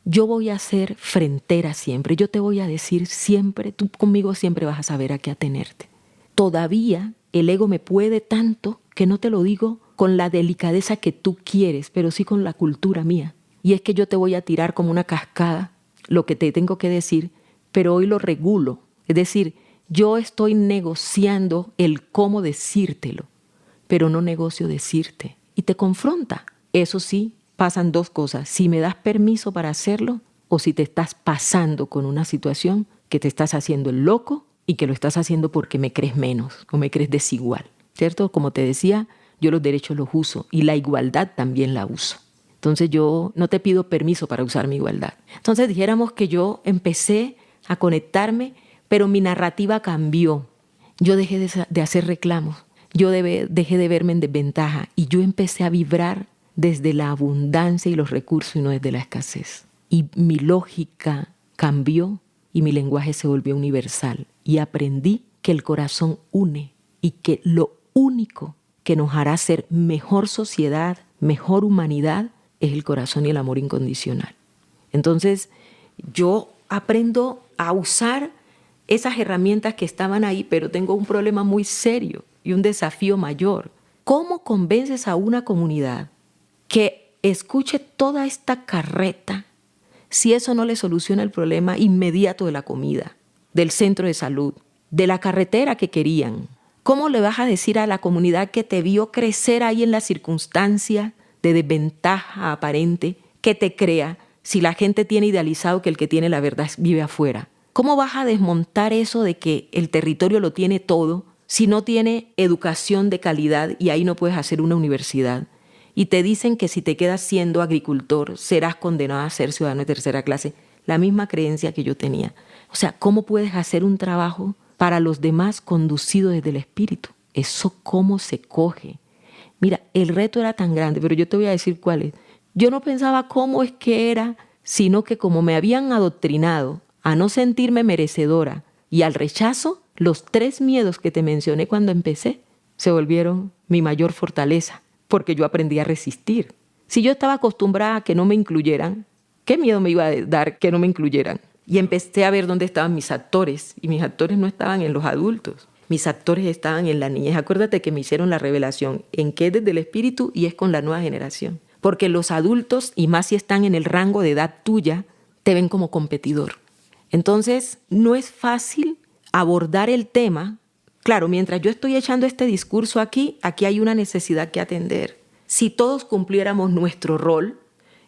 [SPEAKER 3] yo voy a ser frentera siempre. Yo te voy a decir siempre, tú conmigo siempre vas a saber a qué atenerte. Todavía el ego me puede tanto que no te lo digo con la delicadeza que tú quieres, pero sí con la cultura mía. Y es que yo te voy a tirar como una cascada lo que te tengo que decir, pero hoy lo regulo. Es decir, yo estoy negociando el cómo decírtelo, pero no negocio decirte. Y te confronta. Eso sí, pasan dos cosas. Si me das permiso para hacerlo o si te estás pasando con una situación que te estás haciendo el loco y que lo estás haciendo porque me crees menos o me crees desigual, ¿cierto? Como te decía, yo los derechos los uso y la igualdad también la uso. Entonces yo no te pido permiso para usar mi igualdad. Entonces dijéramos que yo empecé a conectarme, pero mi narrativa cambió. Yo dejé de hacer reclamos. Yo dejé de verme en desventaja y yo empecé a vibrar desde la abundancia y los recursos y no desde la escasez. Y mi lógica cambió y mi lenguaje se volvió universal. Y aprendí que el corazón une y que lo único que nos hará ser mejor sociedad, mejor humanidad, es el corazón y el amor incondicional. Entonces, yo aprendo a usar esas herramientas que estaban ahí, pero tengo un problema muy serio y un desafío mayor. ¿Cómo convences a una comunidad que escuche toda esta carreta si eso no le soluciona el problema inmediato de la comida, del centro de salud, de la carretera que querían? ¿Cómo le vas a decir a la comunidad que te vio crecer ahí en la circunstancia de desventaja aparente que te crea si la gente tiene idealizado que el que tiene la verdad vive afuera? ¿Cómo vas a desmontar eso de que el territorio lo tiene todo si no tiene educación de calidad y ahí no puedes hacer una universidad? Y te dicen que si te quedas siendo agricultor serás condenado a ser ciudadano de tercera clase. La misma creencia que yo tenía. O sea, ¿cómo puedes hacer un trabajo para los demás conducido desde el espíritu? ¿Eso cómo se coge? Mira, el reto era tan grande, pero yo te voy a decir cuál es. Yo no pensaba cómo es que era, sino que como me habían adoctrinado a no sentirme merecedora y al rechazo, los 3 miedos que te mencioné cuando empecé se volvieron mi mayor fortaleza, porque yo aprendí a resistir. Si yo estaba acostumbrada a que no me incluyeran, ¿qué miedo me iba a dar que no me incluyeran? Y empecé a ver dónde estaban mis actores, y mis actores no estaban en los adultos. Mis actores estaban en la niñez. Acuérdate que me hicieron la revelación en que es desde el espíritu y es con la nueva generación. Porque los adultos, y más si están en el rango de edad tuya, te ven como competidor. Entonces, no es fácil abordar el tema. Claro, mientras yo estoy echando este discurso aquí hay una necesidad que atender. Si todos cumpliéramos nuestro rol,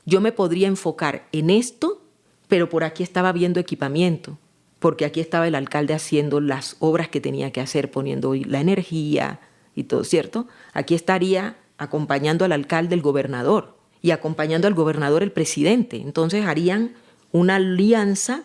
[SPEAKER 3] yo me podría enfocar en esto, pero por aquí estaba viendo equipamiento, porque aquí estaba el alcalde haciendo las obras que tenía que hacer, poniendo la energía y todo, ¿cierto? Aquí estaría acompañando al alcalde el gobernador y acompañando al gobernador el presidente. Entonces harían una alianza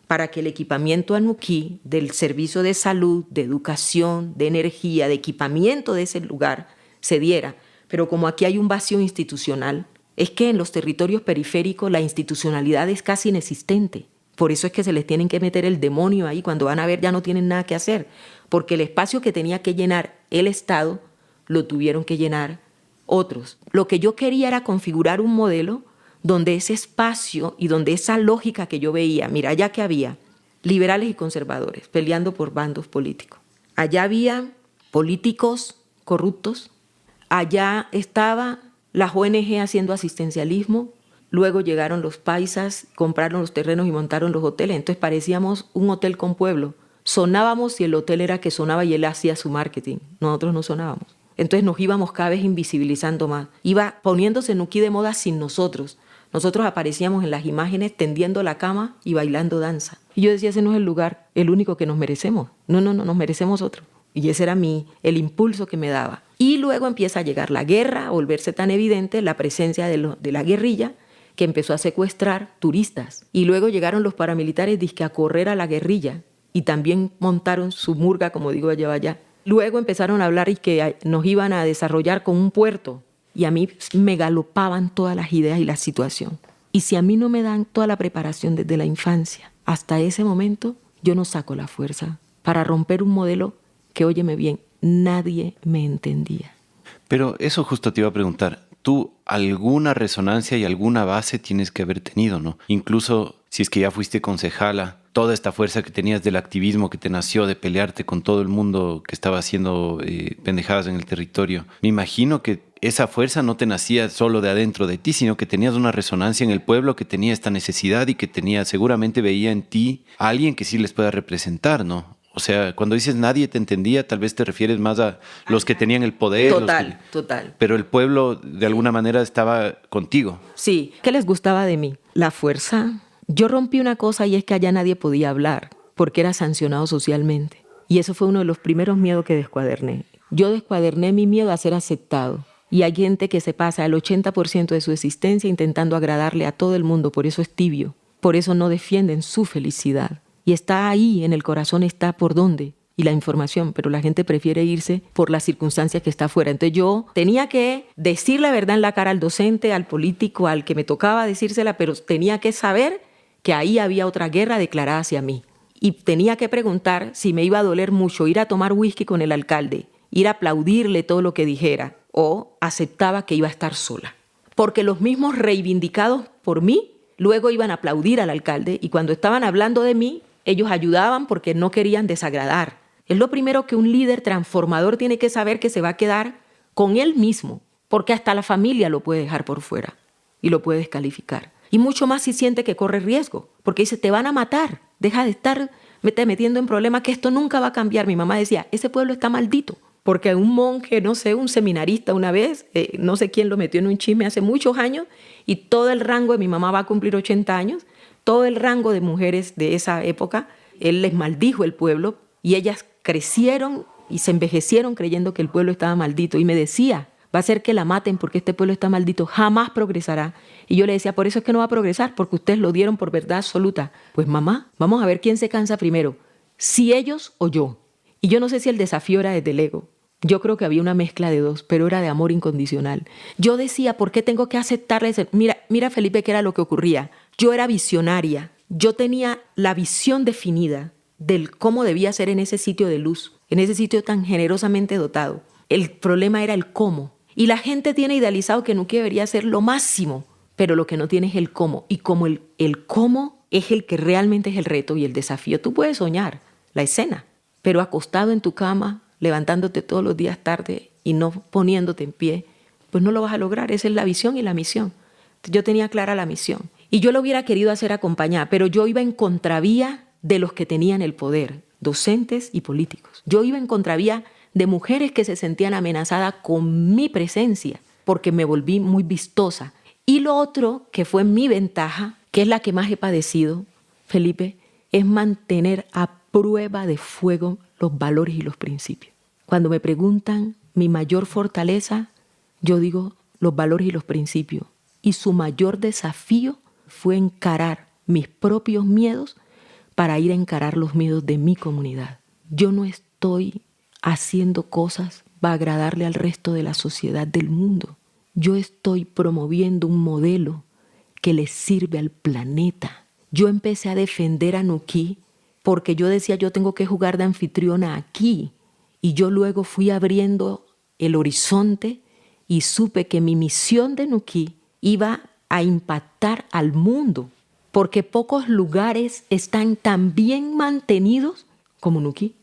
[SPEAKER 3] para que el equipamiento anuquí del servicio de salud, de educación, de energía, de equipamiento de ese lugar se diera. Pero como aquí hay un vacío institucional, es que en los territorios periféricos la institucionalidad es casi inexistente. Por eso es que se les tienen que meter el demonio ahí. Cuando van a ver ya no tienen nada que hacer, porque el espacio que tenía que llenar el Estado lo tuvieron que llenar otros. Lo que yo quería era configurar un modelo donde ese espacio y donde esa lógica que yo veía, mira, allá que había liberales y conservadores peleando por bandos políticos. Allá había políticos corruptos, allá estaba las ONG haciendo asistencialismo, luego llegaron los paisas, compraron los terrenos y montaron los hoteles. Entonces parecíamos un hotel con pueblo. Sonábamos si el hotel era que sonaba y él hacía su marketing. Nosotros no sonábamos. Entonces nos íbamos cada vez invisibilizando más. Iba poniéndose Nuquí de moda sin nosotros. Nosotros aparecíamos en las imágenes tendiendo la cama y bailando danza. Y yo decía, ese no es el lugar, el único que nos merecemos. No, nos merecemos otro. Y ese era el impulso que me daba. Y luego empieza a llegar la guerra, a volverse tan evidente la presencia de la guerrilla, que empezó a secuestrar turistas. Y luego llegaron los paramilitares dizque a correr a la guerrilla y también montaron su murga, como digo allá. Luego empezaron a hablar y que nos iban a desarrollar con un puerto. y a mí me galopaban todas las ideas y la situación. Y si a mí no me dan toda la preparación desde la infancia hasta ese momento, yo no saco la fuerza para romper un modelo que, óyeme bien, nadie me entendía.
[SPEAKER 2] Pero eso justo te iba a preguntar. Tú alguna resonancia y alguna base tienes que haber tenido, ¿no? Incluso si es que ya fuiste concejala, toda esta fuerza que tenías del activismo que te nació de pelearte con todo el mundo que estaba haciendo pendejadas en el territorio. Me imagino que esa fuerza no te nacía solo de adentro de ti, sino que tenías una resonancia en el pueblo que tenía esta necesidad y que seguramente veía en ti a alguien que sí les pueda representar, ¿no? O sea, cuando dices nadie te entendía, tal vez te refieres más a los que tenían el poder.
[SPEAKER 3] Total.
[SPEAKER 2] Pero el pueblo de alguna manera estaba contigo.
[SPEAKER 3] Sí. ¿Qué les gustaba de mí? La fuerza. Yo rompí una cosa y es que allá nadie podía hablar porque era sancionado socialmente. Y eso fue uno de los primeros miedos que descuaderné. Yo descuaderné mi miedo a ser aceptado. Y hay gente que se pasa el 80% de su existencia intentando agradarle a todo el mundo. Por eso es tibio. Por eso no defienden su felicidad. Y está ahí, en el corazón está por dónde, y la información, pero la gente prefiere irse por las circunstancias que está afuera. Entonces yo tenía que decir la verdad en la cara al docente, al político, al que me tocaba decírsela, pero tenía que saber que ahí había otra guerra declarada hacia mí. Y tenía que preguntar si me iba a doler mucho ir a tomar whisky con el alcalde, ir a aplaudirle todo lo que dijera, o aceptaba que iba a estar sola. Porque los mismos reivindicados por mí luego iban a aplaudir al alcalde, y cuando estaban hablando de mí, ellos ayudaban porque no querían desagradar. Es lo primero que un líder transformador tiene que saber, que se va a quedar con él mismo, porque hasta la familia lo puede dejar por fuera y lo puede descalificar. Y mucho más si siente que corre riesgo, porque dice, te van a matar, deja de estar metiendo en problemas, que esto nunca va a cambiar. Mi mamá decía, ese pueblo está maldito, porque un monje, no sé, un seminarista una vez, no sé quién lo metió en un chisme hace muchos años, y todo el rango de mi mamá va a cumplir 80 años, todo el rango de mujeres de esa época, él les maldijo el pueblo y ellas crecieron y se envejecieron creyendo que el pueblo estaba maldito. Y me decía, va a ser que la maten porque este pueblo está maldito, jamás progresará. Y yo le decía, por eso es que no va a progresar, porque ustedes lo dieron por verdad absoluta. Pues mamá, vamos a ver quién se cansa primero, si ellos o yo. Y yo no sé si el desafío era desde el ego. Yo creo que había una mezcla de dos, pero era de amor incondicional. Yo decía, ¿por qué tengo que aceptarle? Mira, Felipe, ¿qué era lo que ocurría? Yo era visionaria. Yo tenía la visión definida del cómo debía ser en ese sitio de luz, en ese sitio tan generosamente dotado. El problema era el cómo. Y la gente tiene idealizado que Nuquí debería ser lo máximo, pero lo que no tiene es el cómo. Y como el cómo es el que realmente es el reto y el desafío. Tú puedes soñar la escena, pero acostado en tu cama, levantándote todos los días tarde y no poniéndote en pie, pues no lo vas a lograr. Esa es la visión y la misión. Yo tenía clara la misión. Y yo lo hubiera querido hacer acompañada, pero yo iba en contravía de los que tenían el poder, docentes y políticos. Yo iba en contravía de mujeres que se sentían amenazadas con mi presencia, porque me volví muy vistosa. Y lo otro, que fue mi ventaja, que es la que más he padecido, Felipe, es mantener a prueba de fuego los valores y los principios. Cuando me preguntan mi mayor fortaleza, yo digo los valores y los principios. Y su mayor desafío fue encarar mis propios miedos para ir a encarar los miedos de mi comunidad. Yo no estoy haciendo cosas para agradarle al resto de la sociedad del mundo. Yo estoy promoviendo un modelo que le sirve al planeta. Yo empecé a defender a Nuquí porque yo decía, yo tengo que jugar de anfitriona aquí. Y yo luego fui abriendo el horizonte y supe que mi misión de Nuquí iba a impactar al mundo, porque pocos lugares están tan bien mantenidos como Nuquí.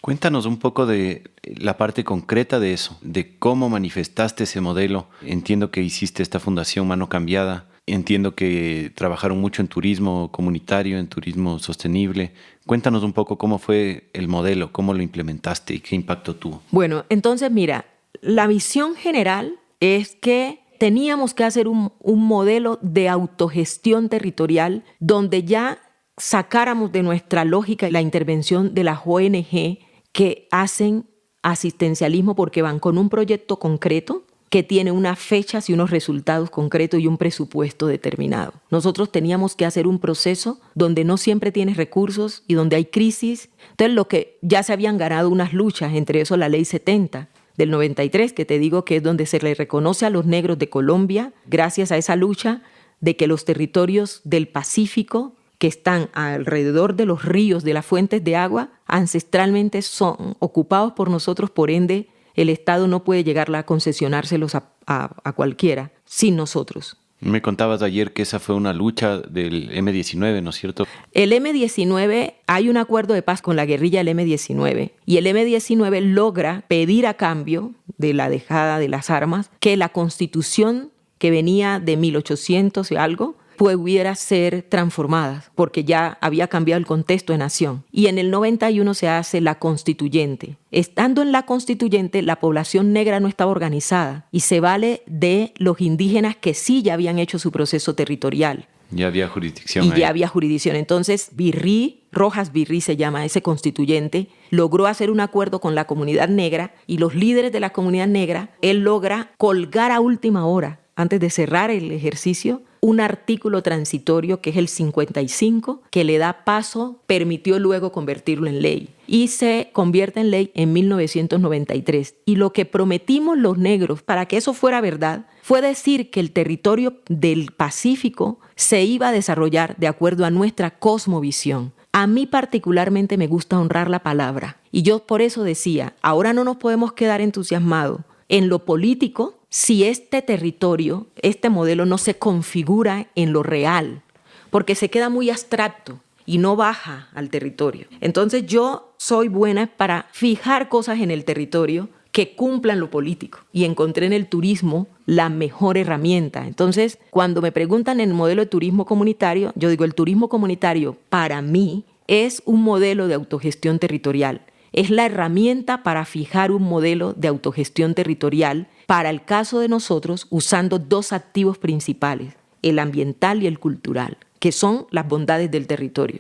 [SPEAKER 2] Cuéntanos un poco de la parte concreta de eso, de cómo manifestaste ese modelo. Entiendo que hiciste esta fundación Mano Cambiada, entiendo que trabajaron mucho en turismo comunitario, en turismo sostenible. Cuéntanos un poco cómo fue el modelo, cómo lo implementaste y qué impacto tuvo.
[SPEAKER 3] Bueno, entonces mira, la visión general es que teníamos que hacer un modelo de autogestión territorial donde ya sacáramos de nuestra lógica la intervención de las ONG que hacen asistencialismo porque van con un proyecto concreto que tiene unas fechas y unos resultados concretos y un presupuesto determinado. Nosotros teníamos que hacer un proceso donde no siempre tienes recursos y donde hay crisis. Entonces, lo que ya se habían ganado unas luchas, entre eso la Ley 70, del 93, que te digo que es donde se le reconoce a los negros de Colombia, gracias a esa lucha de que los territorios del Pacífico, que están alrededor de los ríos, de las fuentes de agua, ancestralmente son ocupados por nosotros, por ende, el Estado no puede llegar a concesionárselos a cualquiera sin nosotros.
[SPEAKER 2] Me contabas ayer que esa fue una lucha del M-19, ¿no es cierto?
[SPEAKER 3] El M-19, hay un acuerdo de paz con la guerrilla del M-19 y el M-19 logra pedir a cambio de la dejada de las armas que la Constitución que venía de 1800 y algo pudiera ser transformada porque ya había cambiado el contexto de nación. Y en el 91 se hace la Constituyente. Estando en la Constituyente, la población negra no estaba organizada y se vale de los indígenas que sí ya habían hecho su proceso territorial.
[SPEAKER 2] Ya había jurisdicción.
[SPEAKER 3] Y ya había jurisdicción. Entonces, Rojas Virrí se llama ese constituyente, logró hacer un acuerdo con la comunidad negra y los líderes de la comunidad negra, él logra colgar a última hora, antes de cerrar el ejercicio, un artículo transitorio que es el 55, que le da paso, permitió luego convertirlo en ley. Y se convierte en ley en 1993. Y lo que prometimos los negros para que eso fuera verdad fue decir que el territorio del Pacífico se iba a desarrollar de acuerdo a nuestra cosmovisión. A mí particularmente me gusta honrar la palabra. Y yo por eso decía, ahora no nos podemos quedar entusiasmados en lo político si este territorio, este modelo no se configura en lo real, porque se queda muy abstracto y no baja al territorio. Entonces yo soy buena para fijar cosas en el territorio que cumplan lo político y encontré en el turismo la mejor herramienta. Entonces, cuando me preguntan en el modelo de turismo comunitario, yo digo, el turismo comunitario para mí es un modelo de autogestión territorial. Es la herramienta para fijar un modelo de autogestión territorial para el caso de nosotros usando dos activos principales, el ambiental y el cultural, que son las bondades del territorio.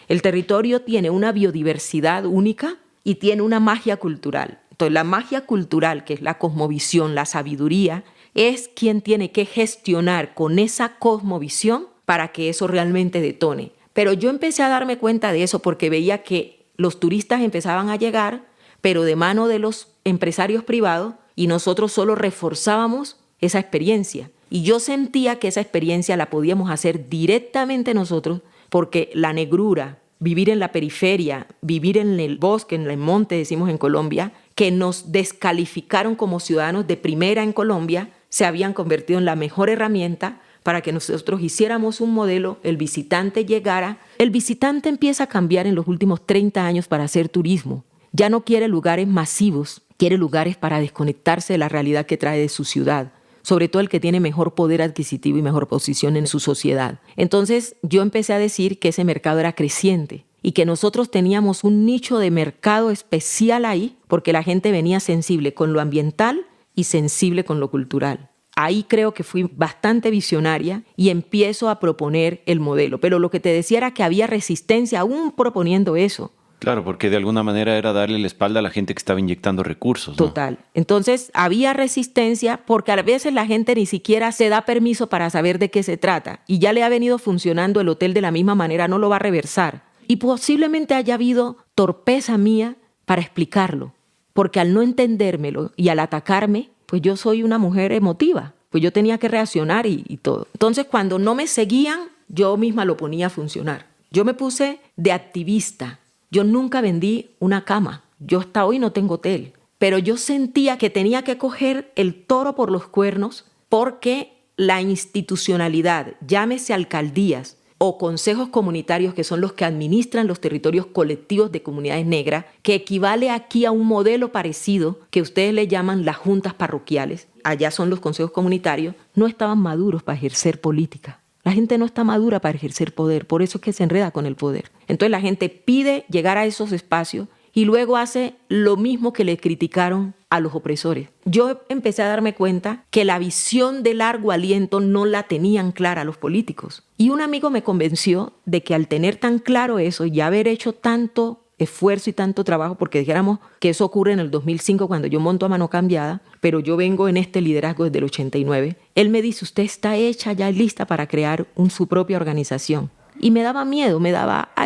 [SPEAKER 3] El territorio tiene una biodiversidad única y tiene una magia cultural. Entonces, la magia cultural, que es la cosmovisión, la sabiduría, es quien tiene que gestionar con esa cosmovisión para que eso realmente detone. Pero yo empecé a darme cuenta de eso porque veía que los turistas empezaban a llegar, pero de mano de los empresarios privados, y nosotros solo reforzábamos esa experiencia. Y yo sentía que esa experiencia la podíamos hacer directamente nosotros, porque la negrura, vivir en la periferia, vivir en el bosque, en el monte, decimos en Colombia, que nos descalificaron como ciudadanos de primera en Colombia, se habían convertido en la mejor herramienta para que nosotros hiciéramos un modelo, el visitante llegara. El visitante empieza a cambiar en los últimos 30 años para hacer turismo. Ya no quiere lugares masivos, quiere lugares para desconectarse de la realidad que trae de su ciudad, sobre todo el que tiene mejor poder adquisitivo y mejor posición en su sociedad. Entonces yo empecé a decir que ese mercado era creciente y que nosotros teníamos un nicho de mercado especial ahí porque la gente venía sensible con lo ambiental y sensible con lo cultural. Ahí creo que fui bastante visionaria y empiezo a proponer el modelo. Pero lo que te decía era que había resistencia aún proponiendo eso.
[SPEAKER 2] Claro, porque de alguna manera era darle la espalda a la gente que estaba inyectando recursos, ¿no?
[SPEAKER 3] Total. Entonces había resistencia porque a veces la gente ni siquiera se da permiso para saber de qué se trata. Y ya le ha venido funcionando el hotel de la misma manera, no lo va a reversar. Y posiblemente haya habido torpeza mía para explicarlo. Porque al no entendérmelo y al atacarme, pues yo soy una mujer emotiva, pues yo tenía que reaccionar y todo. Entonces, cuando no me seguían, yo misma lo ponía a funcionar. Yo me puse de activista. Yo nunca vendí una cama. Yo hasta hoy no tengo hotel. Pero yo sentía que tenía que coger el toro por los cuernos porque la institucionalidad, llámese alcaldías o consejos comunitarios, que son los que administran los territorios colectivos de comunidades negras, que equivale aquí a un modelo parecido que ustedes le llaman las juntas parroquiales, allá son los consejos comunitarios, no estaban maduros para ejercer política. La gente no está madura para ejercer poder, por eso es que se enreda con el poder. Entonces la gente pide llegar a esos espacios y luego hace lo mismo que le criticaron a los opresores. Yo empecé a darme cuenta que la visión de largo aliento no la tenían clara los políticos. Y un amigo me convenció de que al tener tan claro eso y haber hecho tanto esfuerzo y tanto trabajo, porque dijéramos que eso ocurre en el 2005 cuando yo monto a Mano Cambiada, pero yo vengo en este liderazgo desde el 89. Él me dice, usted está hecha ya lista para crear su propia organización. Y me daba miedo,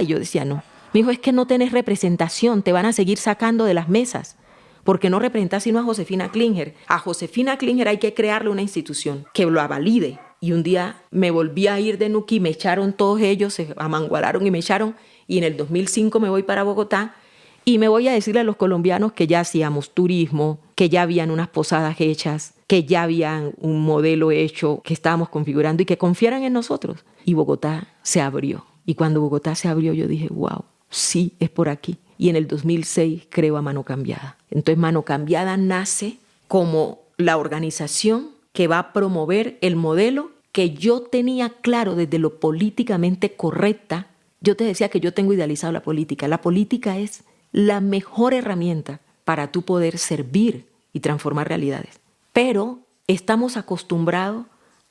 [SPEAKER 3] yo decía no. Me dijo, es que no tenés representación, te van a seguir sacando de las mesas, porque no representa sino a Josefina Klinger. A Josefina Klinger hay que crearle una institución que lo valide. Y un día me volví a ir de Nuquí, me echaron todos ellos, se amangualaron y me echaron. Y en el 2005 me voy para Bogotá y me voy a decirle a los colombianos que ya hacíamos turismo, que ya habían unas posadas hechas, que ya habían un modelo hecho, que estábamos configurando y que confiaran en nosotros. Y Bogotá se abrió. Y cuando Bogotá se abrió yo dije, wow, sí, es por aquí. Y en el 2006 creo a Mano Cambiada. Entonces Mano Cambiada nace como la organización que va a promover el modelo que yo tenía claro desde lo políticamente correcta. Yo te decía que yo tengo idealizado la política. La política es la mejor herramienta para tú poder servir y transformar realidades. Pero estamos acostumbrados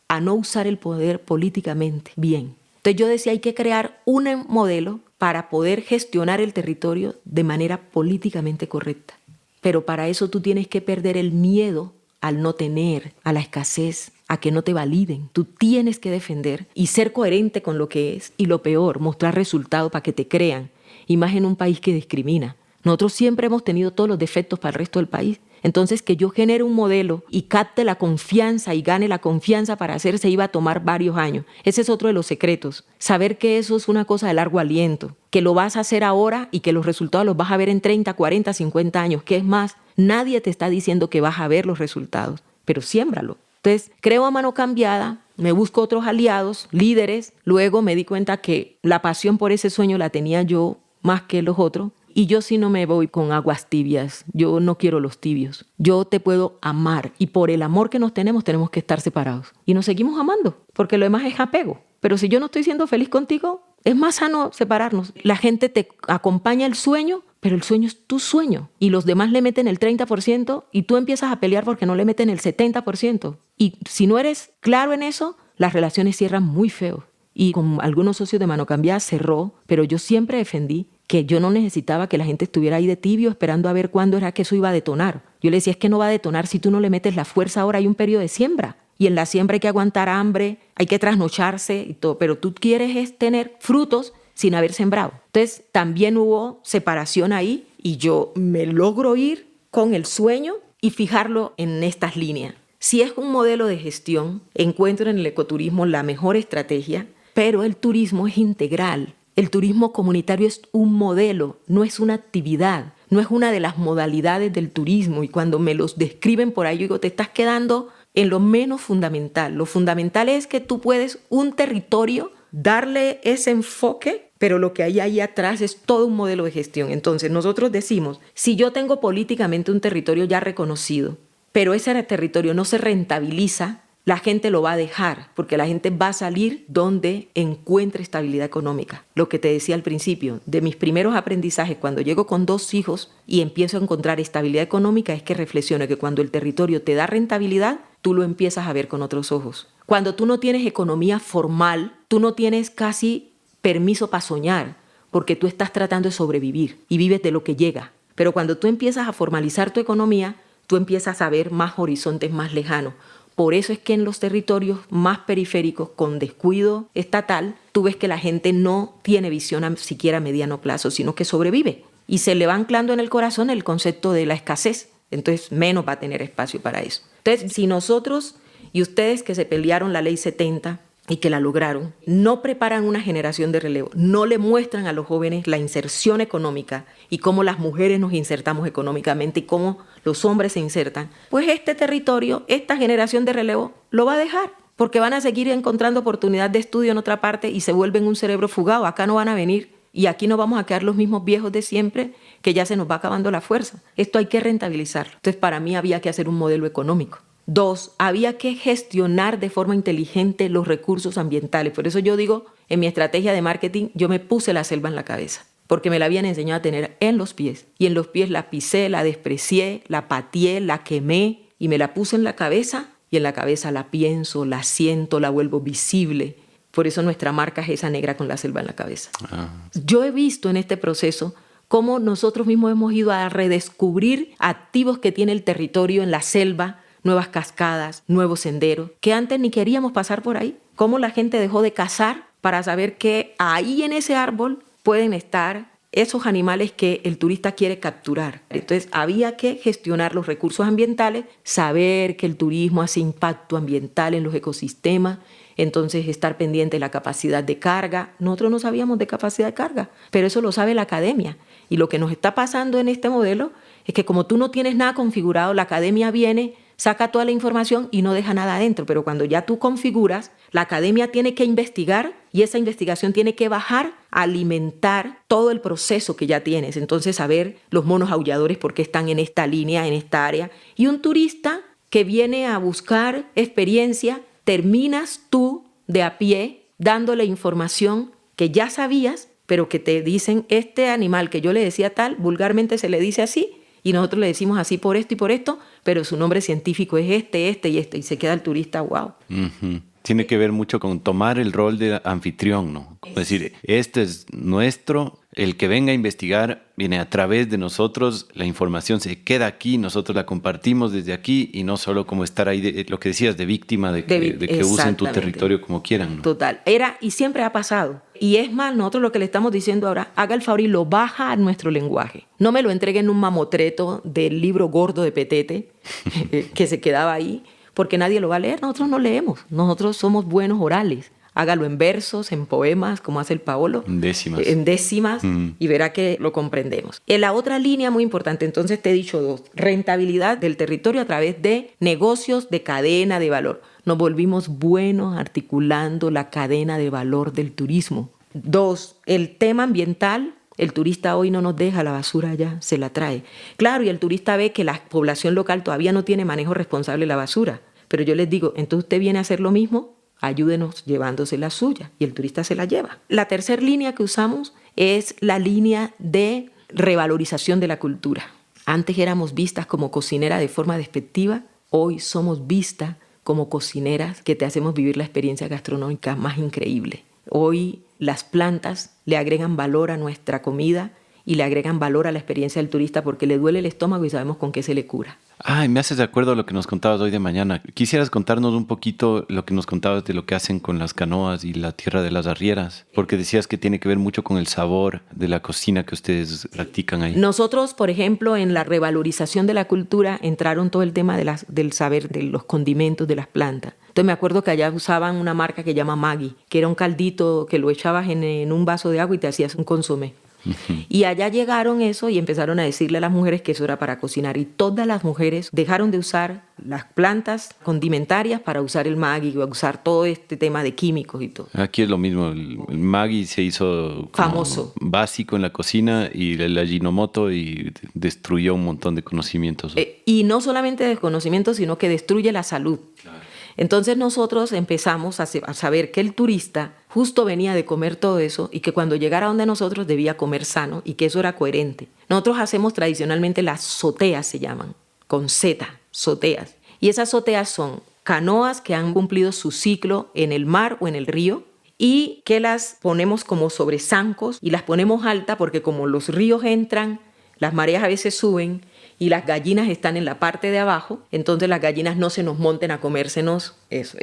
[SPEAKER 3] a no usar el poder políticamente bien. Entonces yo decía, hay que crear un modelo para poder gestionar el territorio de manera políticamente correcta. Pero para eso tú tienes que perder el miedo al no tener, a la escasez, a que no te validen. Tú tienes que defender y ser coherente con lo que es. Y lo peor, mostrar resultados para que te crean. Y más en un país que discrimina. Nosotros siempre hemos tenido todos los defectos para el resto del país. Entonces, que yo genere un modelo y capte la confianza y gane la confianza para hacerse iba a tomar varios años. Ese es otro de los secretos. Saber que eso es una cosa de largo aliento, que lo vas a hacer ahora y que los resultados los vas a ver en 30, 40, 50 años. Que es más, nadie te está diciendo que vas a ver los resultados, pero siémbralo. Entonces, creo a Mano Cambiada, me busco otros aliados, líderes. Luego me di cuenta que la pasión por ese sueño la tenía yo más que los otros. Y yo sí no me voy con aguas tibias, yo no quiero los tibios. Yo te puedo amar y por el amor que nos tenemos que estar separados. Y nos seguimos amando, porque lo demás es apego. Pero si yo no estoy siendo feliz contigo, es más sano separarnos. La gente te acompaña el sueño, pero el sueño es tu sueño. Y los demás le meten el 30% y tú empiezas a pelear porque no le meten el 70%. Y si no eres claro en eso, las relaciones cierran muy feo. Y con algunos socios de Mano Cambiada cerró, pero yo siempre defendí que yo no necesitaba que la gente estuviera ahí de tibio esperando a ver cuándo era que eso iba a detonar. Yo le decía, es que no va a detonar si tú no le metes la fuerza ahora, hay un periodo de siembra. Y en la siembra hay que aguantar hambre, hay que trasnocharse y todo, pero tú quieres es tener frutos sin haber sembrado. Entonces también hubo separación ahí y yo me logro ir con el sueño y fijarlo en estas líneas. Si es un modelo de gestión, encuentro en el ecoturismo la mejor estrategia, pero el turismo es integral. El turismo comunitario es un modelo, no es una actividad, no es una de las modalidades del turismo. Y cuando me los describen por ahí, yo digo, te estás quedando en lo menos fundamental. Lo fundamental es que tú puedes un territorio darle ese enfoque, pero lo que hay ahí atrás es todo un modelo de gestión. Entonces nosotros decimos, si yo tengo políticamente un territorio ya reconocido, pero ese territorio no se rentabiliza, la gente lo va a dejar, porque la gente va a salir donde encuentre estabilidad económica. Lo que te decía al principio, de mis primeros aprendizajes, cuando llego con 2 hijos y empiezo a encontrar estabilidad económica, es que reflexiono que cuando el territorio te da rentabilidad, tú lo empiezas a ver con otros ojos. Cuando tú no tienes economía formal, tú no tienes casi permiso para soñar, porque tú estás tratando de sobrevivir y vives de lo que llega. Pero cuando tú empiezas a formalizar tu economía, tú empiezas a ver más horizontes más lejanos. Por eso es que en los territorios más periféricos, con descuido estatal, tú ves que la gente no tiene visión siquiera a mediano plazo, sino que sobrevive. Y se le va anclando en el corazón el concepto de la escasez. Entonces, menos va a tener espacio para eso. Entonces, si nosotros y ustedes que se pelearon la Ley 70 y que la lograron, no preparan una generación de relevo, no le muestran a los jóvenes la inserción económica y cómo las mujeres nos insertamos económicamente y cómo los hombres se insertan, pues este territorio, esta generación de relevo, lo va a dejar, porque van a seguir encontrando oportunidad de estudio en otra parte y se vuelven un cerebro fugado. Acá no van a venir y aquí no vamos a quedar los mismos viejos de siempre, que ya se nos va acabando la fuerza. Esto hay que rentabilizarlo. Entonces, para mí había que hacer un modelo económico. 2, había que gestionar de forma inteligente los recursos ambientales. Por eso yo digo, en mi estrategia de marketing, yo me puse la selva en la cabeza, porque me la habían enseñado a tener en los pies. Y en los pies la pisé, la desprecié, la pateé, la quemé y me la puse en la cabeza. Y en la cabeza la pienso, la siento, la vuelvo visible. Por eso nuestra marca es esa negra con la selva en la cabeza. Yo he visto en este proceso cómo nosotros mismos hemos ido a redescubrir activos que tiene el territorio en la selva, nuevas cascadas, nuevos senderos, que antes ni queríamos pasar por ahí. Cómo la gente dejó de cazar para saber que ahí en ese árbol pueden estar esos animales que el turista quiere capturar. Entonces había que gestionar los recursos ambientales, saber que el turismo hace impacto ambiental en los ecosistemas, entonces estar pendiente de la capacidad de carga. Nosotros no sabíamos de capacidad de carga, pero eso lo sabe la academia. Y lo que nos está pasando en este modelo es que como tú no tienes nada configurado, la academia viene, saca toda la información y no deja nada adentro. Pero cuando ya tú configuras, la academia tiene que investigar y esa investigación tiene que bajar a alimentar todo el proceso que ya tienes. Entonces, saber los monos aulladores por qué están en esta línea, en esta área. Y un turista que viene a buscar experiencia, terminas tú de a pie dándole información que ya sabías, pero que te dicen, este animal que yo le decía tal, vulgarmente se le dice así, y nosotros le decimos así por esto y por esto, pero su nombre científico es este y este, y se queda el turista, wow.
[SPEAKER 2] Uh-huh. Tiene que ver mucho con tomar el rol de anfitrión, ¿no? Es decir, este es nuestro, el que venga a investigar viene a través de nosotros, la información se queda aquí, nosotros la compartimos desde aquí y no solo como estar ahí, lo que decías, de víctima, de que usen tu territorio como quieran, ¿no?
[SPEAKER 3] Total, y siempre ha pasado. Y es más, nosotros lo que le estamos diciendo ahora, haga el favor y lo baja a nuestro lenguaje. No me lo entregue en un mamotreto del libro gordo de Petete que se quedaba ahí, porque nadie lo va a leer. Nosotros no leemos, nosotros somos buenos orales. Hágalo en versos, en poemas, como hace el Paolo. En décimas, y verá que lo comprendemos. En la otra línea muy importante, entonces te he dicho dos, rentabilidad del territorio a través de negocios de cadena de valor. Nos volvimos buenos articulando la cadena de valor del turismo. Dos, el tema ambiental. El turista hoy no nos deja la basura allá, se la trae. Claro, y el turista ve que la población local todavía no tiene manejo responsable de la basura. Pero yo les digo, entonces usted viene a hacer lo mismo, ayúdenos llevándose la suya, y el turista se la lleva. La tercera línea que usamos es la línea de revalorización de la cultura. Antes éramos vistas como cocineras de forma despectiva, hoy somos vistas como cocineras que te hacemos vivir la experiencia gastronómica más increíble. Hoy las plantas le agregan valor a nuestra comida y le agregan valor a la experiencia del turista porque le duele el estómago y sabemos con qué se le cura.
[SPEAKER 2] Ay, me haces de acuerdo a lo que nos contabas hoy de mañana. ¿Quisieras contarnos un poquito lo que nos contabas de lo que hacen con las canoas y la tierra de las arrieras? Porque decías que tiene que ver mucho con el sabor de la cocina que ustedes practican ahí.
[SPEAKER 3] Nosotros, por ejemplo, en la revalorización de la cultura entraron todo el tema del saber de los condimentos de las plantas. Entonces me acuerdo que allá usaban una marca que se llama Maggi, que era un caldito que lo echabas en un vaso de agua y te hacías un consomé. Y allá llegaron eso y empezaron a decirle a las mujeres que eso era para cocinar, y todas las mujeres dejaron de usar las plantas condimentarias para usar el Maggi, usar todo este tema de químicos y todo.
[SPEAKER 2] Aquí es lo mismo, el Maggi se hizo
[SPEAKER 3] famoso,
[SPEAKER 2] básico en la cocina, y el Ajinomoto y destruyó un montón de conocimientos.
[SPEAKER 3] Y no solamente de conocimientos, sino que destruye la salud.
[SPEAKER 2] Claro.
[SPEAKER 3] Entonces nosotros empezamos a saber que el turista justo venía de comer todo eso y que cuando llegara donde nosotros debía comer sano y que eso era coherente. Nosotros hacemos tradicionalmente las soteas, se llaman, con Z, soteas. Y esas soteas son canoas que han cumplido su ciclo en el mar o en el río y que las ponemos como sobre zancos y las ponemos alta porque como los ríos entran, las mareas a veces suben y las gallinas están en la parte de abajo, entonces las gallinas no se nos monten a comérsenos eso.